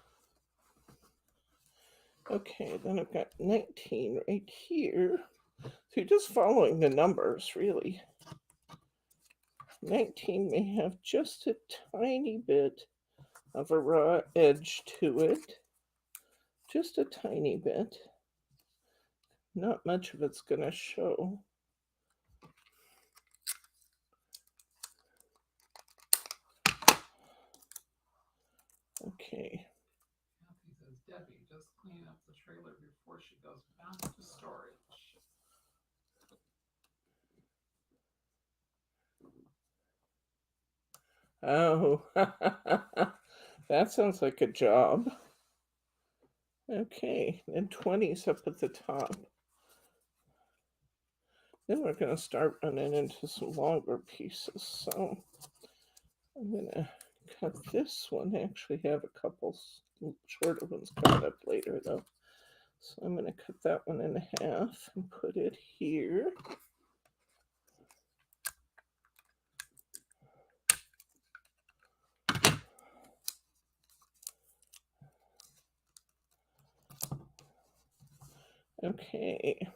Speaker 1: Okay, then I've got 19 right here. So you're just following the numbers, really. 19 may have just a tiny bit of a raw edge to it. Just a tiny bit. Not much of it's going to show. Okay.
Speaker 2: Kathy says, Debbie, just clean up the trailer before she goes back to storage.
Speaker 1: Oh, that sounds like a job. Okay, then 20's up at the top. Then we're going to start running into some longer pieces. So I'm going to cut this one. I actually have a couple shorter ones coming up later, though. So I'm going to cut that one in half and put it here. Okay.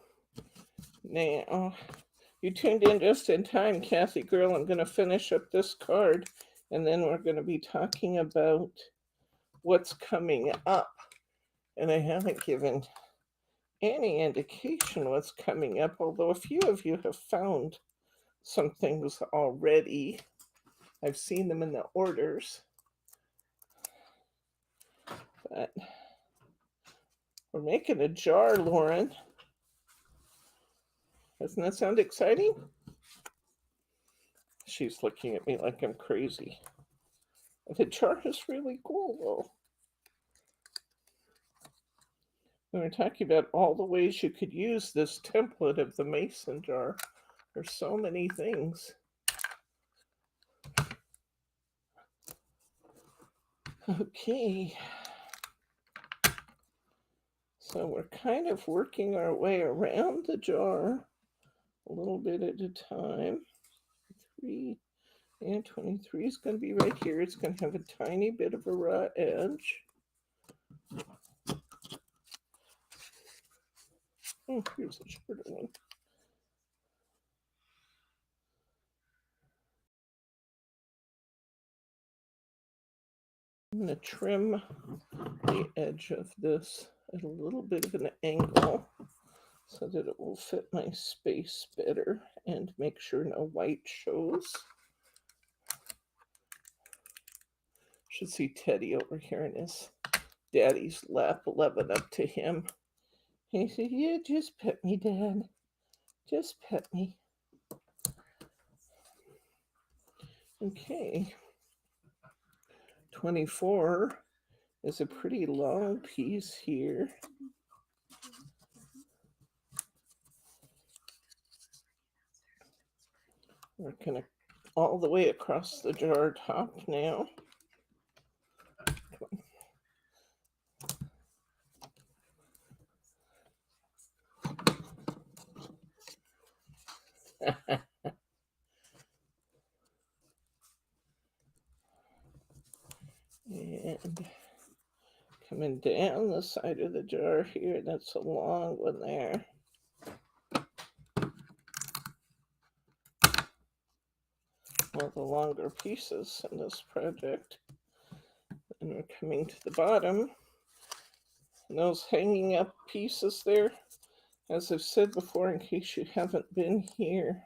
Speaker 1: Now, you tuned in just in time, Kathy girl. I'm going to finish up this card, and then we're going to be talking about what's coming up. And I haven't given any indication what's coming up, although a few of you have found some things already. I've seen them in the orders. But we're making a jar, Lauren. Doesn't that sound exciting? She's looking at me like I'm crazy. The jar is really cool, though. We were talking about all the ways you could use this template of the mason jar. There's so many things. Okay. So we're kind of working our way around the jar a little bit at a time. 3 and 23 is going to be right here. It's going to have a tiny bit of a raw edge. Oh, here's a shorter one. I'm going to trim the edge of this at a little bit of an angle so that it will fit my space better and make sure no white shows. Should see Teddy over here in his daddy's lap, loving up to him. He said, yeah, just pet me, Dad. Just pet me. Okay. 24 is a pretty long piece here. Working all the way across the jar top now. And coming down the side of the jar here, that's a long one there. all the longer pieces in this project. And we're coming to the bottom. And those hanging up pieces there, as I've said before, in case you haven't been here,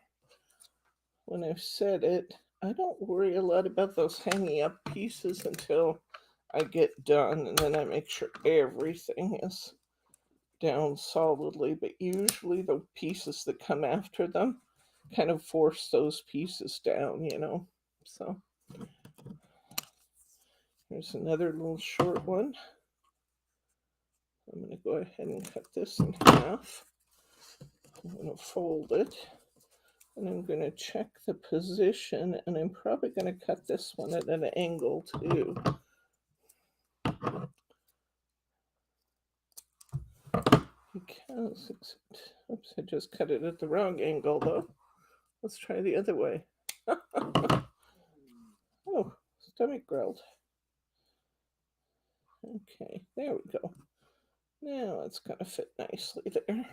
Speaker 1: when I've said it, I don't worry a lot about those hanging up pieces until I get done, and then I make sure everything is down solidly. But usually the pieces that come after them kind of force those pieces down, you know. So here's another little short one. I'm going to go ahead and cut this in half. I'm going to fold it, and I'm going to check the position, and I'm probably going to cut this one at an angle too. Because, oops, I just cut it at the wrong angle though. Let's try the other way. Oh, stomach growled. Okay, there we go. Now it's going to fit nicely there.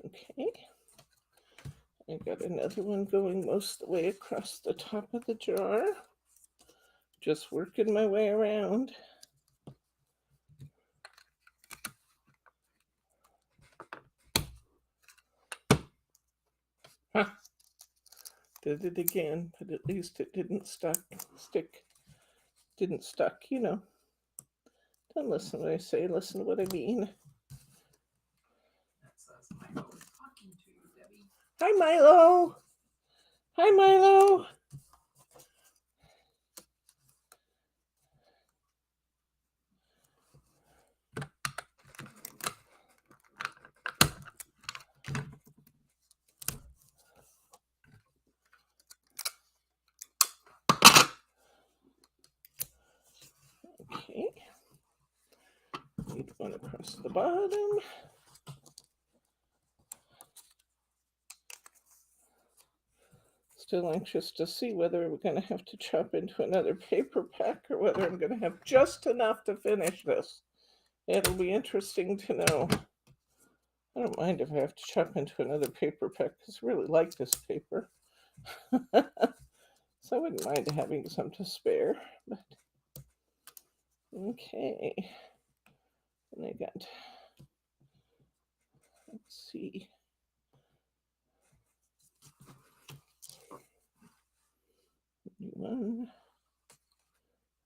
Speaker 1: Okay, I got another one going most of the way across the top of the jar. Just working my way around. Huh. Did it again, but at least it didn't stick. Didn't stuck, you know. Don't listen to what I say, listen to what I mean.
Speaker 2: That says Milo is talking to you, Debbie.
Speaker 1: Hi, Milo. Hi, Milo. Okay. Need one across the bottom. Still anxious to see whether we're going to have to chop into another paper pack or whether I'm going to have just enough to finish this. It'll be interesting to know. I don't mind if I have to chop into another paper pack because I really like this paper. So I wouldn't mind having some to spare. But okay. And I got, let's see. One.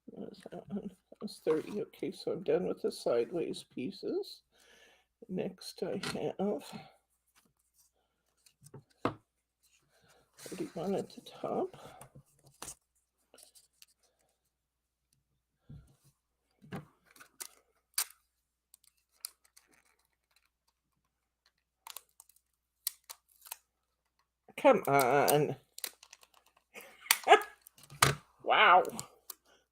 Speaker 1: What was that one? That was 30. Okay, so I'm done with the sideways pieces. Next I have 31 at the top. Come on. Wow.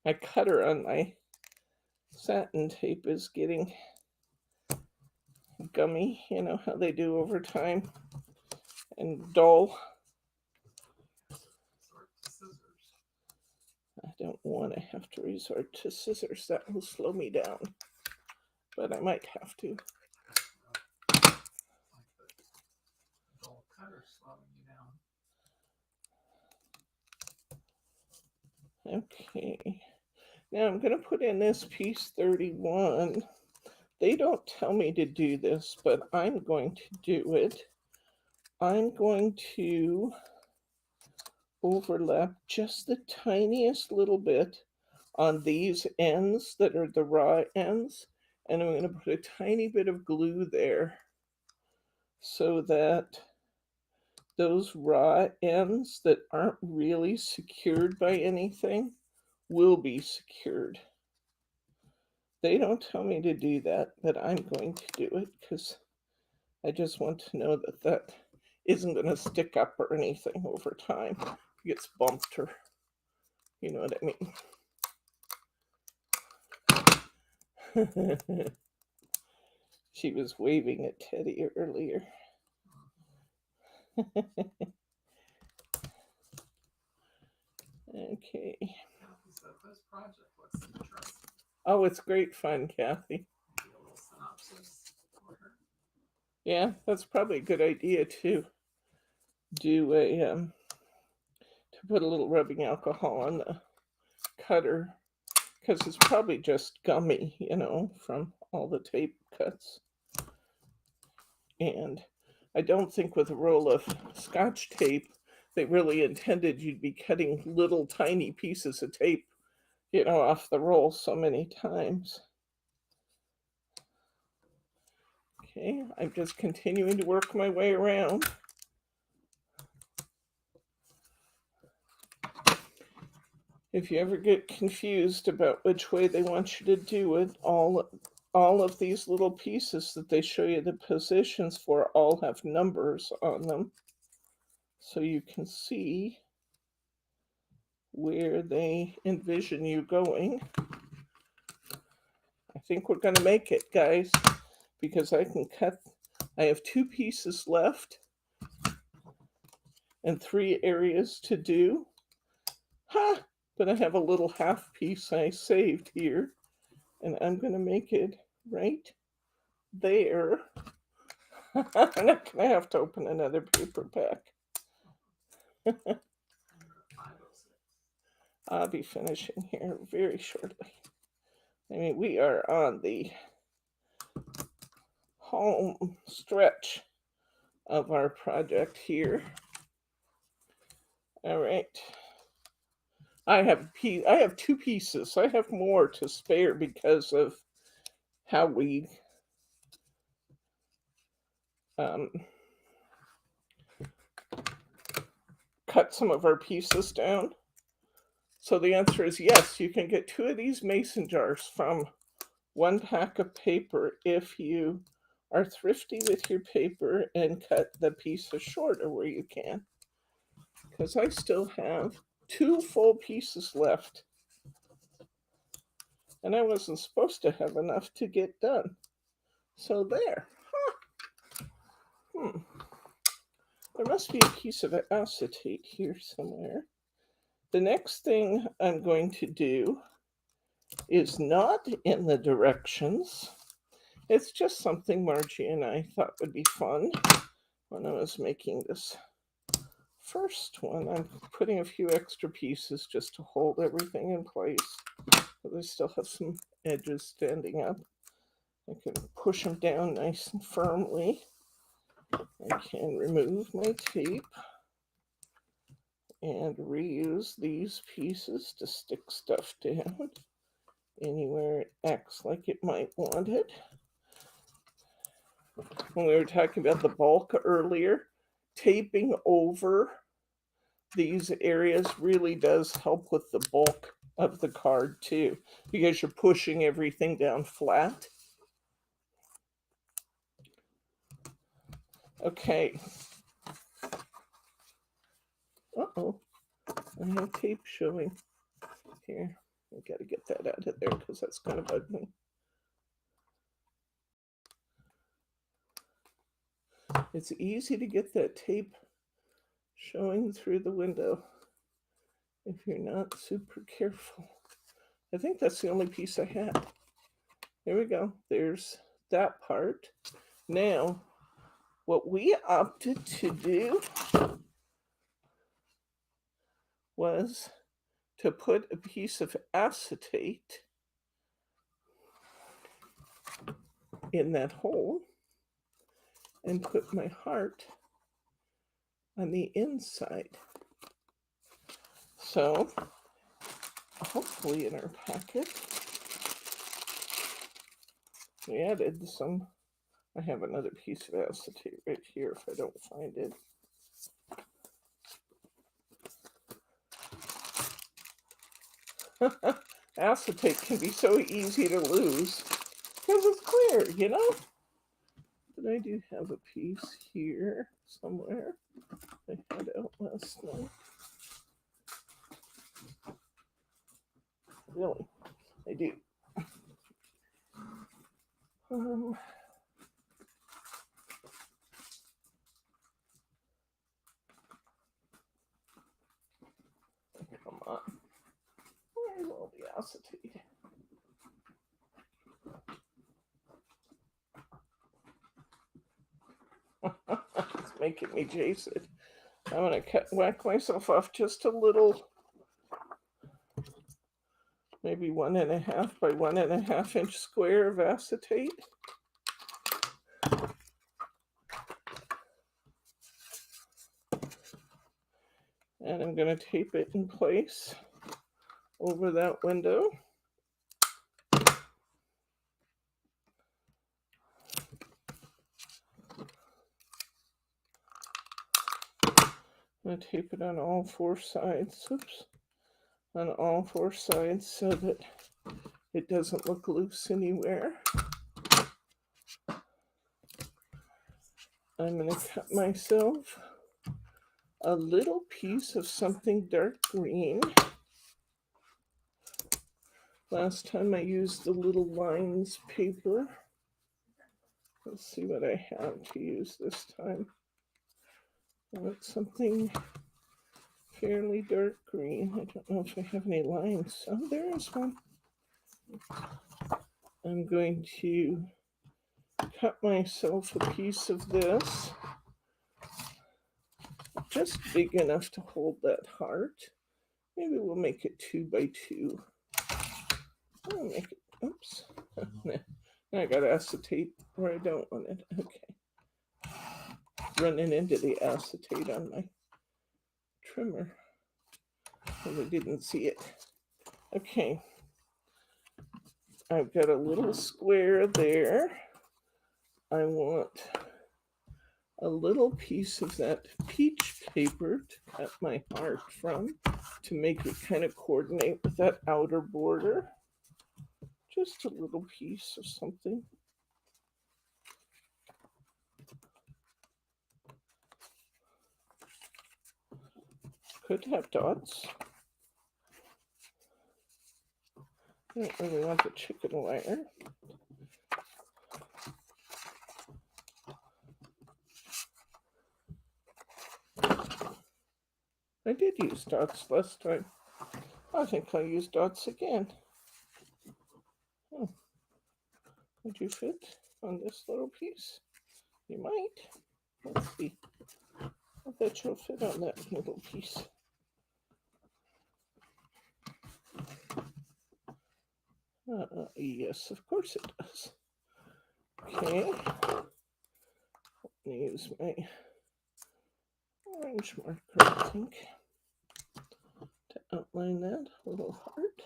Speaker 1: My cutter on my satin tape is getting gummy. You know how they do over time, and dull.
Speaker 2: Resort to scissors.
Speaker 1: I don't want to have to resort to scissors. That will slow me down. But I might have to.
Speaker 2: Like the dull cutter slowing you down.
Speaker 1: Okay. Now I'm going to put in this piece 31. They don't tell me to do this, but I'm going to do it. I'm going to overlap just the tiniest little bit on these ends that are the raw ends, and I'm going to put a tiny bit of glue there so that those raw ends that aren't really secured by anything will be secured. They don't tell me to do that, but I'm going to do it because I just want to know that that isn't going to stick up or anything over time. It gets bumped or, you know what I mean. She was waving at Teddy earlier. Okay.
Speaker 2: Kathy said this project looks interesting.
Speaker 1: Oh, it's great fun, Kathy.
Speaker 2: Do a little synopsis for her.
Speaker 1: Yeah, that's probably a good idea to do a to put a little rubbing alcohol on the cutter, because it's probably just gummy, you know, from all the tape cuts. And I don't think with a roll of Scotch tape they really intended you'd be cutting little tiny pieces of tape, you know, off the roll so many times. Okay, I'm just continuing to work my way around. If you ever get confused about which way they want you to do it, all of these little pieces that they show you the positions for all have numbers on them, so you can see where they envision you going. I think we're going to make it, guys, because I can cut. I have 2 pieces left and 3 areas to do. Ha! But I have a little half piece I saved here, and I'm going to make it right there. I'm not going to have to open another paper pack.
Speaker 2: Number 506.
Speaker 1: I'll be finishing here very shortly. I mean, we are on the home stretch of our project here. All right. I have 2 pieces. I have more to spare because of how we cut some of our pieces down. So the answer is yes, you can get 2 of these mason jars from 1 pack of paper if you are thrifty with your paper and cut the pieces shorter where you can. Because I still have 2 full pieces left. And I wasn't supposed to have enough to get done. So there. Huh. There must be a piece of acetate here somewhere. The next thing I'm going to do is not in the directions. It's just something Margie and I thought would be fun when I was making this first one. I'm putting a few extra pieces just to hold everything in place. But they still have some edges standing up. I can push them down nice and firmly. I can remove my tape and reuse these pieces to stick stuff down anywhere it acts like it might want it. When we were talking about the bulk earlier, taping over these areas really does help with the bulk of the card too, because you're pushing everything down flat. Okay. Uh-oh. I have tape showing here. I gotta get that out of there because that's gonna bug me. It's easy to get that tape showing through the window if you're not super careful. I think that's the only piece I have. There we go. There's that part. Now, what we opted to do was to put a piece of acetate in that hole and put my heart on the inside. So, hopefully in our packet, we added some. I have another piece of acetate right here if I don't find it. Acetate can be so easy to lose because it's clear, you know? But I do have a piece here somewhere I had out last night. Really, I do. Come on. Where's all the acetate? making me jaded. I'm going to whack myself off just a little, maybe 1.5 by 1.5 inch square of acetate. And I'm going to tape it in place over that window. I'm going to tape it on all 4 sides. Oops. On all 4 sides so that it doesn't look loose anywhere. I'm going to cut myself a little piece of something dark green. Last time I used the little lines paper. Let's see what I have to use this time. I want something fairly dark green. I don't know if I have any lines. Oh, there is one. I'm going to cut myself a piece of this, just big enough to hold that heart. Maybe we'll make it 2 by 2. I'll make it, oops. I got acetate where I don't want it. Okay. Running into the acetate on my trimmer. And I didn't see it. Okay. I've got a little square there. I want a little piece of that peach paper to cut my heart from to make it kind of coordinate with that outer border. Just a little piece of something. Could have dots. I don't really want the chicken wire. I did use dots last time. I think I'll use dots again. Oh. Would you fit on this little piece? You might. Let's see. I bet you'll fit on that little piece. Yes, of course it does. Okay. Let me use my orange marker, I think, to outline that little heart.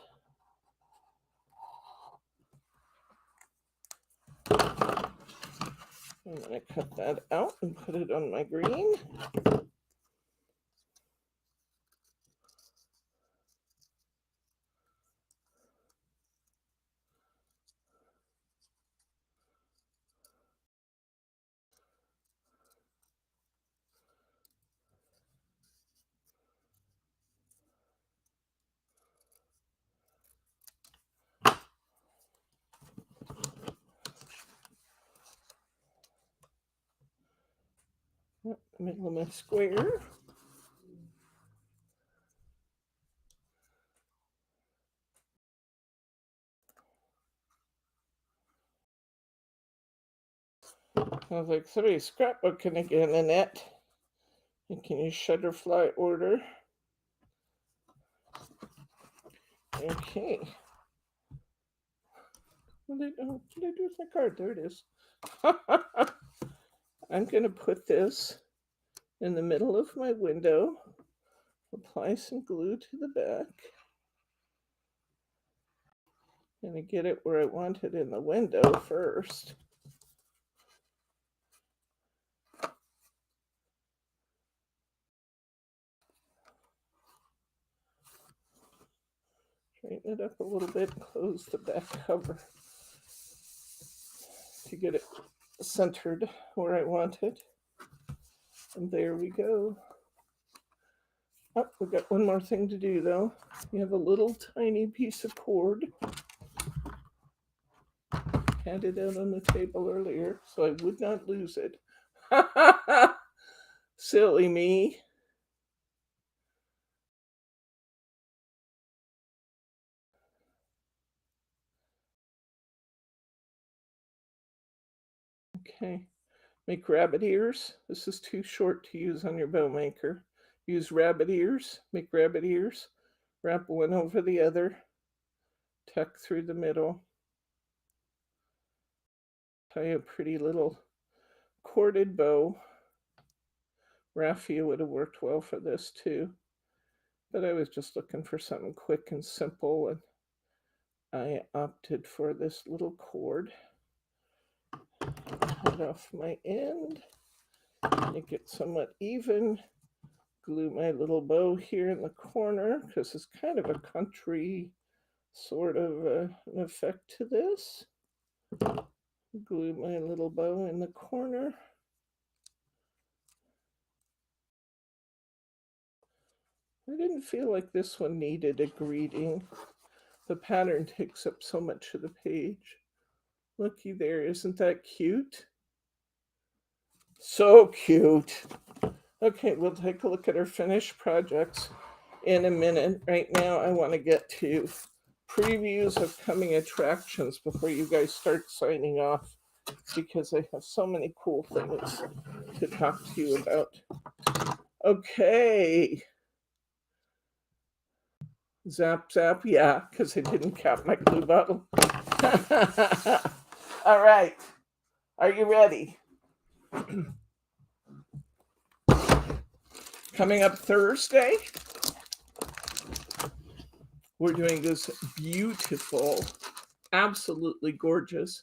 Speaker 1: I'm going to cut that out and put it on my green. Middle of my square. I was like, somebody's scrapbooking again, Annette. And can you shutterfly order? Okay. What did I do with my card? There it is. I'm going to put this in the middle of my window. Apply some glue to the back. Gonna get it where I want it in the window first. Straighten it up a little bit, close the back cover to get it centered where I want it. And there we go. Oh, we've got one more thing to do though. We have a little tiny piece of cord. Had it out on the table earlier, so I would not lose it. Silly me. Okay, Make rabbit ears. This is too short to use on your bow maker. Use rabbit ears. Make rabbit ears. Wrap one over the other. Tuck through the middle. Tie a pretty little corded bow. Raffia would have worked well for this too. But I was just looking for something quick and simple, and I opted for this little cord. Cut off my end, make it somewhat even. Glue my little bow here in the corner because it's kind of a country sort of an effect to this. Glue my little bow in the corner. I didn't feel like this one needed a greeting. The pattern takes up so much of the page. Looky there, isn't that cute? So cute. Okay, we'll take a look at our finished projects in a minute. Right now, I want to get to previews of coming attractions before you guys start signing off, because I have so many cool things to talk to you about. Okay. Zap, zap, yeah, because I didn't cap my glue bottle. All right. Are you ready? Coming up Thursday, we're doing this beautiful, absolutely gorgeous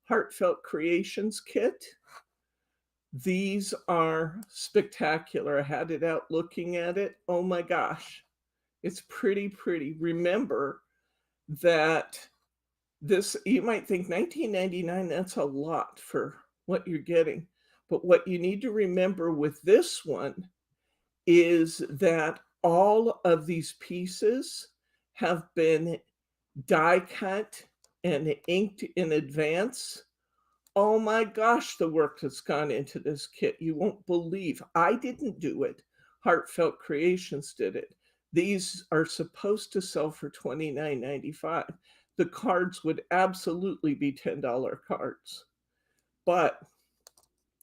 Speaker 1: Heartfelt Creations kit. These are spectacular. I had it out looking at it. Oh my gosh. It's pretty, pretty. Remember that this, you might think $19.99, that's a lot for what you're getting. But what you need to remember with this one is that all of these pieces have been die cut and inked in advance. Oh my gosh, the work that's gone into this kit. You won't believe. I didn't do it. Heartfelt Creations did it. These are supposed to sell for $29.95. The cards would absolutely be $10 cards. But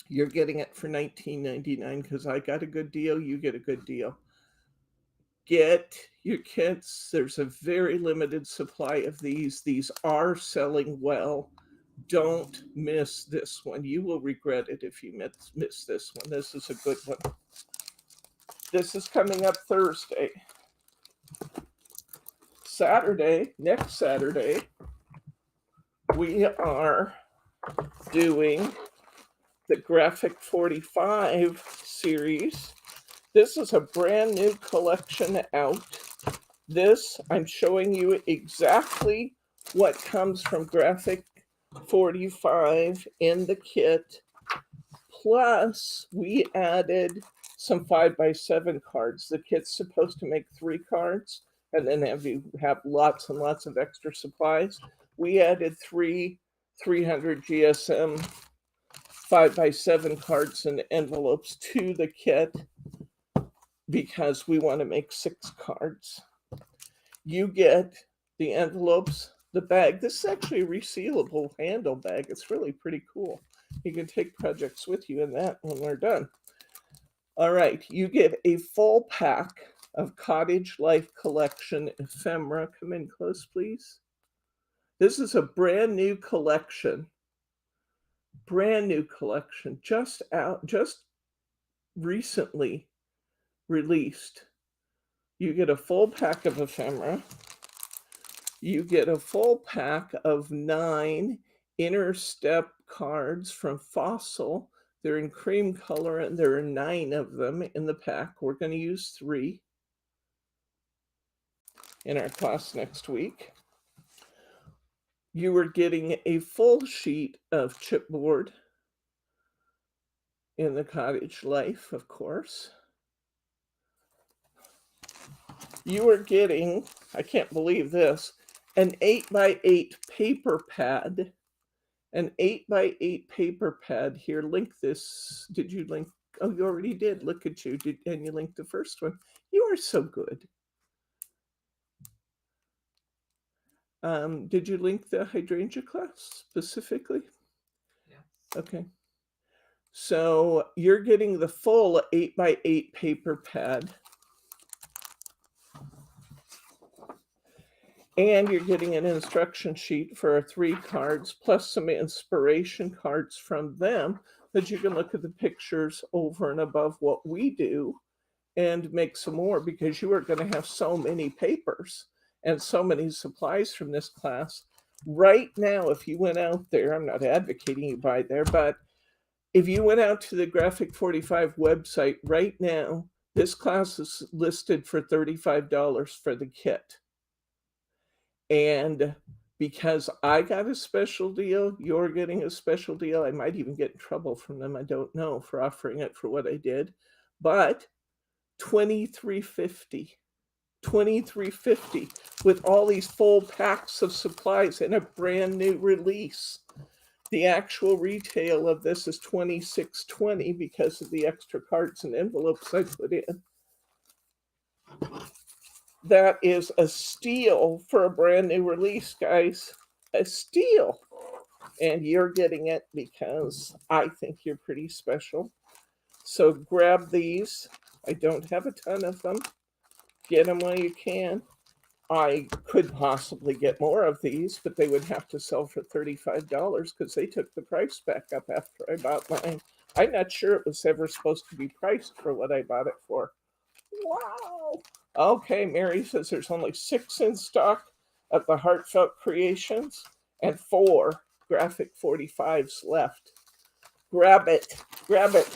Speaker 1: you're getting it for $19.99 because I got a good deal. You get a good deal. Get your kits. There's a very limited supply of these. These are selling well. Don't miss this one. You will regret it if you miss this one. This is a good one. This is coming up Thursday. Saturday, next Saturday, we are doing the Graphic 45 series. This is a brand new collection out. This, I'm showing you exactly what comes from Graphic 45 in the kit. Plus, we added some 5x7 cards. The kit's supposed to make 3 cards, and then have lots and lots of extra supplies. We added 3 300 GSM 5x7 cards and envelopes to the kit because we want to make 6 cards. You get the envelopes, the bag. This is actually a resealable handle bag. It's really pretty cool. You can take projects with you in that when we're done. All right, you get a full pack of Cottage Life Collection ephemera. Come in close, please. This is a brand new collection. Brand new collection, just recently released. You get a full pack of ephemera. You get a full pack of 9 inner step cards from Fossil. They're in cream color, and there are 9 of them in the pack. We're going to use 3 in our class next week. You are getting a full sheet of chipboard in the Cottage Life, of course. You are getting, I can't believe this, an 8x8 paper pad. An 8x8 paper pad. Here, link this. Did you link? Oh, you already did. Look at you. And you linked the first one. You are so good. Did you link the hydrangea class specifically?
Speaker 2: Yes.
Speaker 1: Okay. So you're getting the full 8x8 paper pad. And you're getting an instruction sheet for 3 cards, plus some inspiration cards from them that you can look at the pictures over and above what we do and make some more, because you are going to have so many papers and so many supplies from this class. Right now, if you went out there, I'm not advocating you buy there, but if you went out to the Graphic 45 website right now, this class is listed for $35 for the kit. And because I got a special deal, you're getting a special deal. I might even get in trouble from them, I don't know, for offering it for what I did. But $23.50. $23.50 with all these full packs of supplies and a brand new release. The actual retail of this is $26.20 because of the extra cards and envelopes I put in. That is a steal for a brand new release, guys. A steal. And you're getting it because I think you're pretty special. So grab these. I don't have a ton of them. Get them while you can. I could possibly get more of these, but they would have to sell for $35 because they took the price back up after I bought mine. I'm not sure it was ever supposed to be priced for what I bought it for. Wow. Okay, Mary says there's only 6 in stock of the Heartfelt Creations and 4 Graphic 45s left. Grab it. Grab it.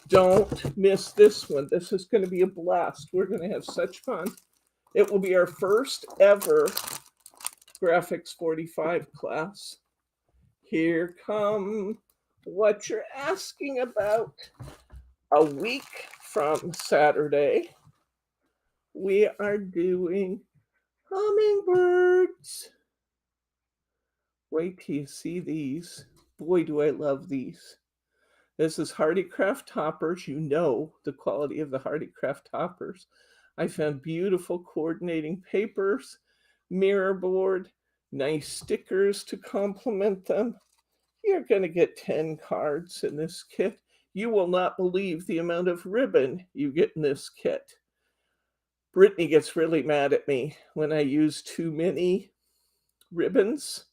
Speaker 1: Don't miss this one. This is going to be a blast. We're going to have such fun. It will be our first ever Graphics 45 class. Here come what you're asking about. A week from Saturday, we are doing hummingbirds. Wait till you see these. Boy, do I love these. This is Hardycraft toppers. You know the quality of the Hardycraft toppers. I found beautiful coordinating papers, mirror board, nice stickers to complement them. You're going to get 10 cards in this kit. You will not believe the amount of ribbon you get in this kit. Brittany gets really mad at me when I use too many ribbons.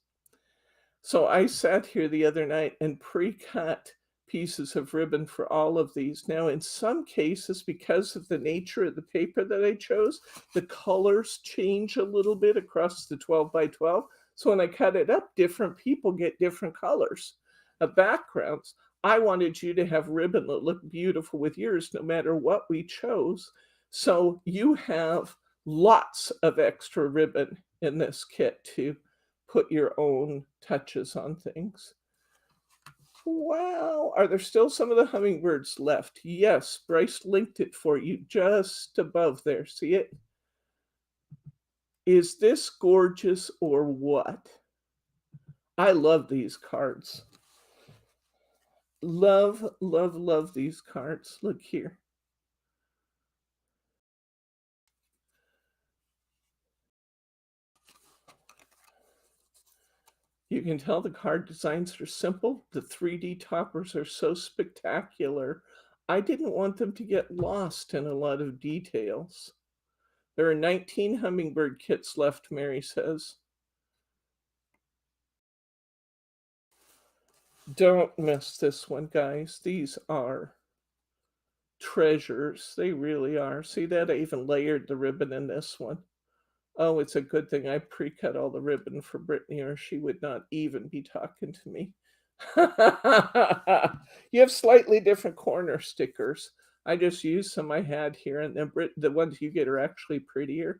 Speaker 1: So I sat here the other night and pre-cut pieces of ribbon for all of these. Now, in some cases, because of the nature of the paper that I chose, the colors change a little bit across the 12 by 12. So when I cut it up, different people get different colors of backgrounds. I wanted you to have ribbon that looked beautiful with yours, no matter what we chose. So you have lots of extra ribbon in this kit to put your own touches on things. Wow. Are there still some of the hummingbirds left? Yes, Bryce linked it for you just above there. See it? Is this gorgeous or what? I love these cards. Love, love, love these cards. Look here. You can tell the card designs are simple. The 3D toppers are so spectacular. I didn't want them to get lost in a lot of details. There are 19 hummingbird kits left, Mary says. Don't miss this one, guys. These are treasures. They really are. See that? I even layered the ribbon in this one. Oh, it's a good thing I pre-cut all the ribbon for Brittany, or she would not even be talking to me. You have slightly different corner stickers. I just used some I had here, and then the ones you get are actually prettier.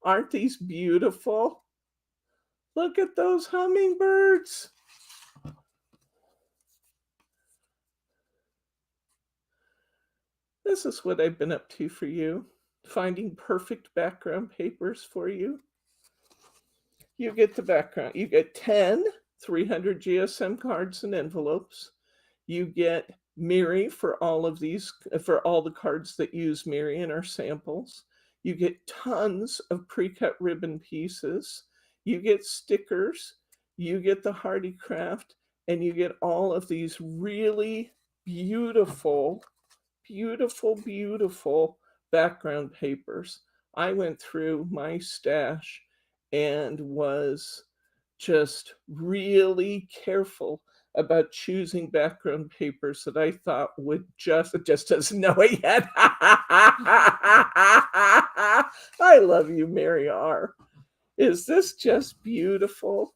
Speaker 1: Aren't these beautiful? Look at those hummingbirds. This is what I've been up to for you. Finding perfect background papers for you. You get the background. You get 10 300 GSM cards and envelopes. You get Miri for all of these, for all the cards that use Miri in our samples. You get tons of pre-cut ribbon pieces. You get stickers. You get the Hardycraft. and you get all of these really beautiful, beautiful, beautiful background papers. I went through my stash and was just really careful about choosing background papers that I thought would just doesn't know it yet. I love you, Mary R. Is this just beautiful?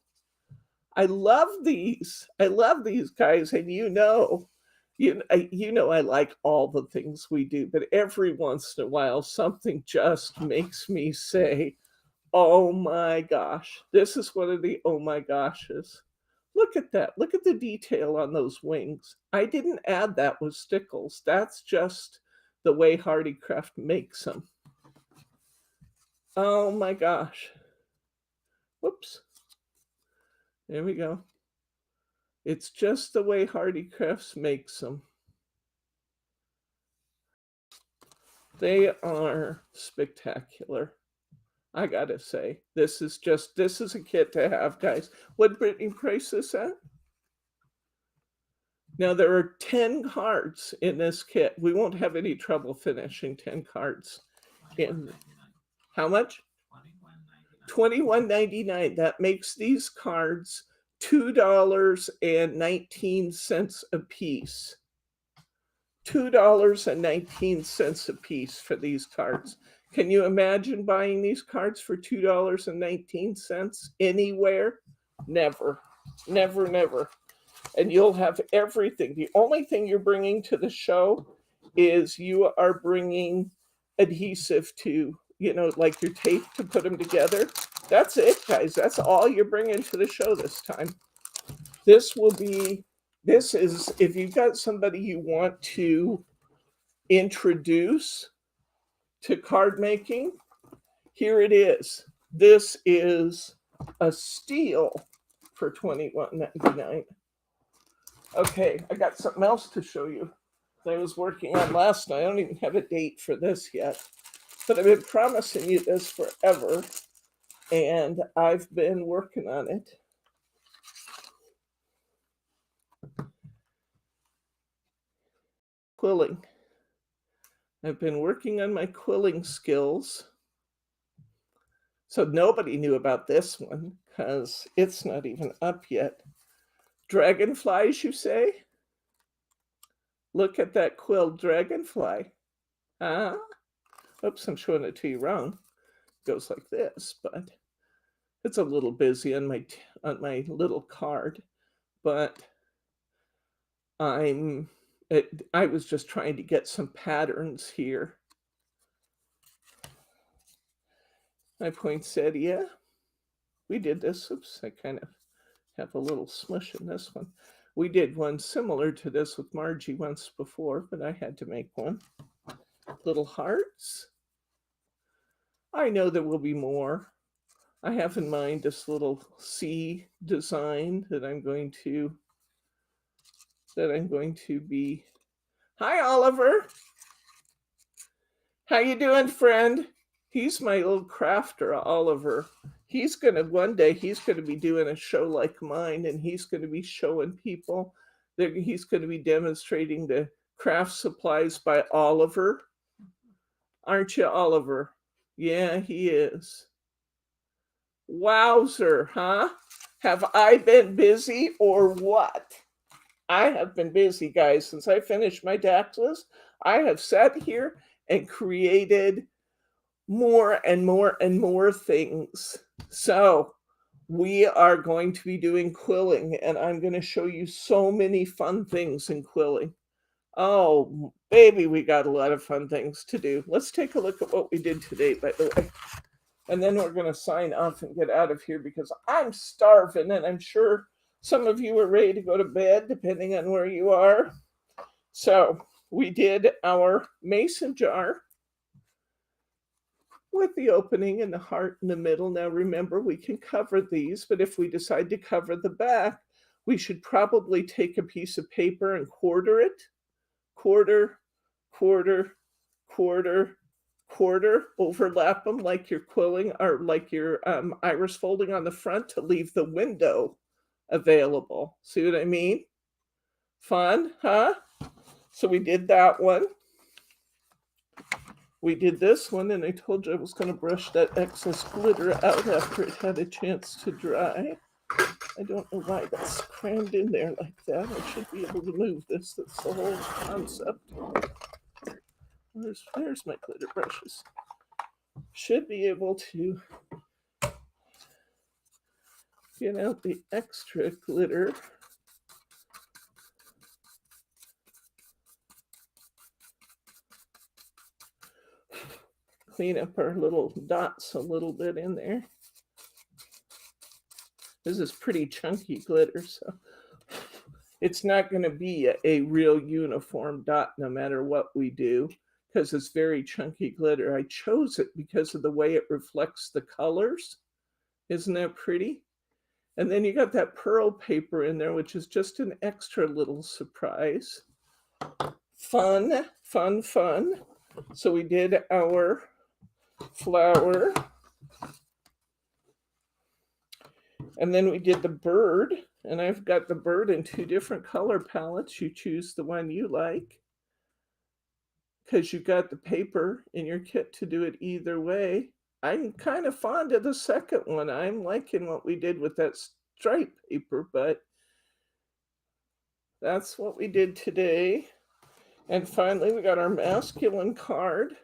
Speaker 1: I love these. I love these guys, and you know I like all the things we do, but every once in a while something just makes me say, "Oh my gosh." This is one of the oh my goshes. Look at that. Look at the detail on those wings. I didn't add that with stickles. That's just the way Hardycraft makes them. Oh my gosh. Whoops. There we go. It's just the way Hardycrafts makes them. They are spectacular. I gotta say, this is a kit to have, guys. What Brittany price this at? Now there are 10 cards in this kit. We won't have any trouble finishing 10 cards. In how much? $21.99. That makes these cards $2.19 a piece. $2.19 a piece for these cards. Can you imagine buying these cards for $2.19 anywhere? Never, never, never. And you'll have everything. The only thing you're bringing to the show is you are bringing adhesive to, like your tape to put them together. That's it, guys. That's all you're bringing to the show this time. This is, if you've got somebody you want to introduce to card making, here it is. This is a steal for $21.99. Okay, I got something else to show you that I was working on last night. I don't even have a date for this yet, but I've been promising you this forever, and I've been working on it. Quilling. I've been working on my quilling skills. So nobody knew about this one because it's not even up yet. Dragonflies, you say? Look at that quill dragonfly. Oops, I'm showing it to you wrong. It goes like this, but it's a little busy on my little card. But I was just trying to get some patterns here. My poinsettia. We did this. Oops, I kind of have a little smush in this one. We did one similar to this with Margie once before, but I had to make one. Little hearts. I know there will be more. I have in mind this little C design that I'm going to be. Hi, Oliver. How you doing, friend? He's my little crafter, Oliver. One day he's gonna be doing a show like mine, and he's gonna be showing people that he's gonna be demonstrating the craft supplies by Oliver. Aren't you, Oliver? Yeah, he is. Wowzer, huh? Have I been busy or what? I have been busy, guys. Since I finished my dazzles, I have sat here and created more and more and more things. So we are going to be doing quilling, and I'm going to show you so many fun things in quilling. Oh, baby, we got a lot of fun things to do. Let's take a look at what we did today, by the way. And then we're going to sign off and get out of here because I'm starving, and I'm sure some of you are ready to go to bed, depending on where you are. So we did our mason jar with the opening and the heart in the middle. Now remember, we can cover these, but if we decide to cover the back, we should probably take a piece of paper and quarter it. Quarter, quarter, quarter, quarter, overlap them like you're quilling or like your iris folding on the front to leave the window available. See what I mean? Fun, huh? So we did that one. We did this one, and I told you I was going to brush that excess glitter out after it had a chance to dry. I don't know why that's crammed in there like that. I should be able to move this. That's the whole concept. There's my glitter brushes. Should be able to get out the extra glitter. Clean up our little dots a little bit in there. This is pretty chunky glitter, so it's not going to be a real uniform dot no matter what we do, because it's very chunky glitter. I chose it because of the way it reflects the colors. Isn't that pretty? And then you got that pearl paper in there, which is just an extra little surprise. Fun, fun, fun. So we did our flower. And then we did the bird. And I've got the bird in 2 different color palettes. You choose the one you like, because you got the paper in your kit to do it either way. I'm kind of fond of the second one. I'm liking what we did with that stripe paper, but that's what we did today. And finally, we got our masculine card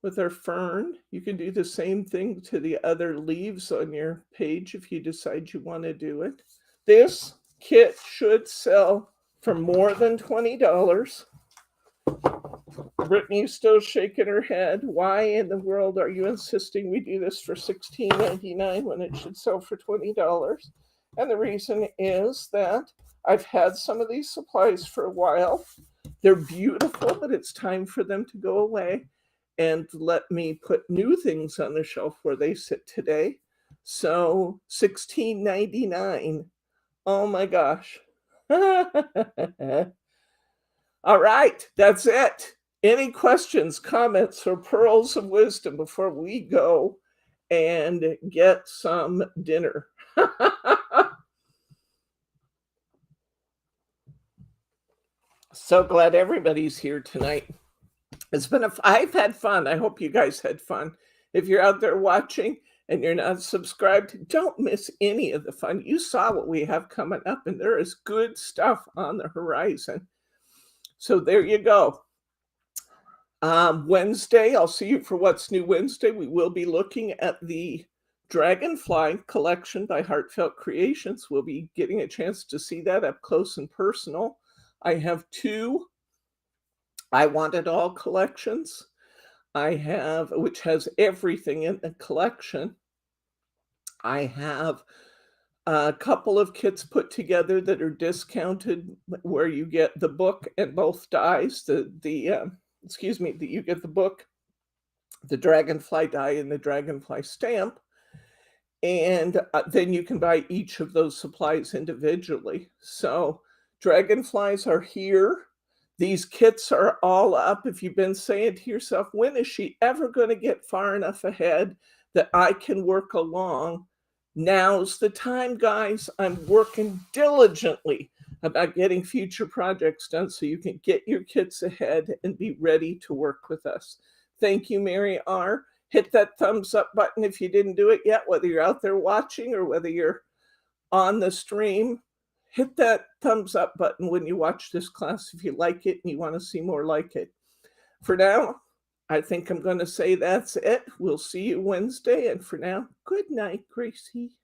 Speaker 1: with our fern. You can do the same thing to the other leaves on your page if you decide you want to do it. This kit should sell for more than $20. Brittany's still shaking her head. Why in the world are you insisting we do this for $16.99 when it should sell for $20? And the reason is that I've had some of these supplies for a while. They're beautiful, but it's time for them to go away and let me put new things on the shelf where they sit today. So $16.99. Oh my gosh. All right, that's it. Any questions, comments, or pearls of wisdom before we go and get some dinner? So glad everybody's here tonight. I've had fun. I hope you guys had fun. If you're out there watching and you're not subscribed, don't miss any of the fun. You saw what we have coming up, and there is good stuff on the horizon. So there you go. Wednesday, I'll see you for What's New Wednesday. We will be looking at the Dragonfly collection by Heartfelt Creations. We'll be getting a chance to see that up close and personal. I have 2 I Want It All collections. I have, which has everything in the collection. I have a couple of kits put together that are discounted, where you get the book and both dies. You get the book, the Dragonfly die, and the Dragonfly stamp. And then you can buy each of those supplies individually. So Dragonflies are here. These kits are all up. If you've been saying to yourself, when is she ever going to get far enough ahead that I can work along? Now's the time, guys. I'm working diligently about getting future projects done so you can get your kits ahead and be ready to work with us. Thank you, Mary R. Hit that thumbs up button if you didn't do it yet, whether you're out there watching or whether you're on the stream. Hit that thumbs up button when you watch this class if you like it and you want to see more like it. For now, I think I'm going to say that's it. We'll see you Wednesday. And for now, good night, Gracie.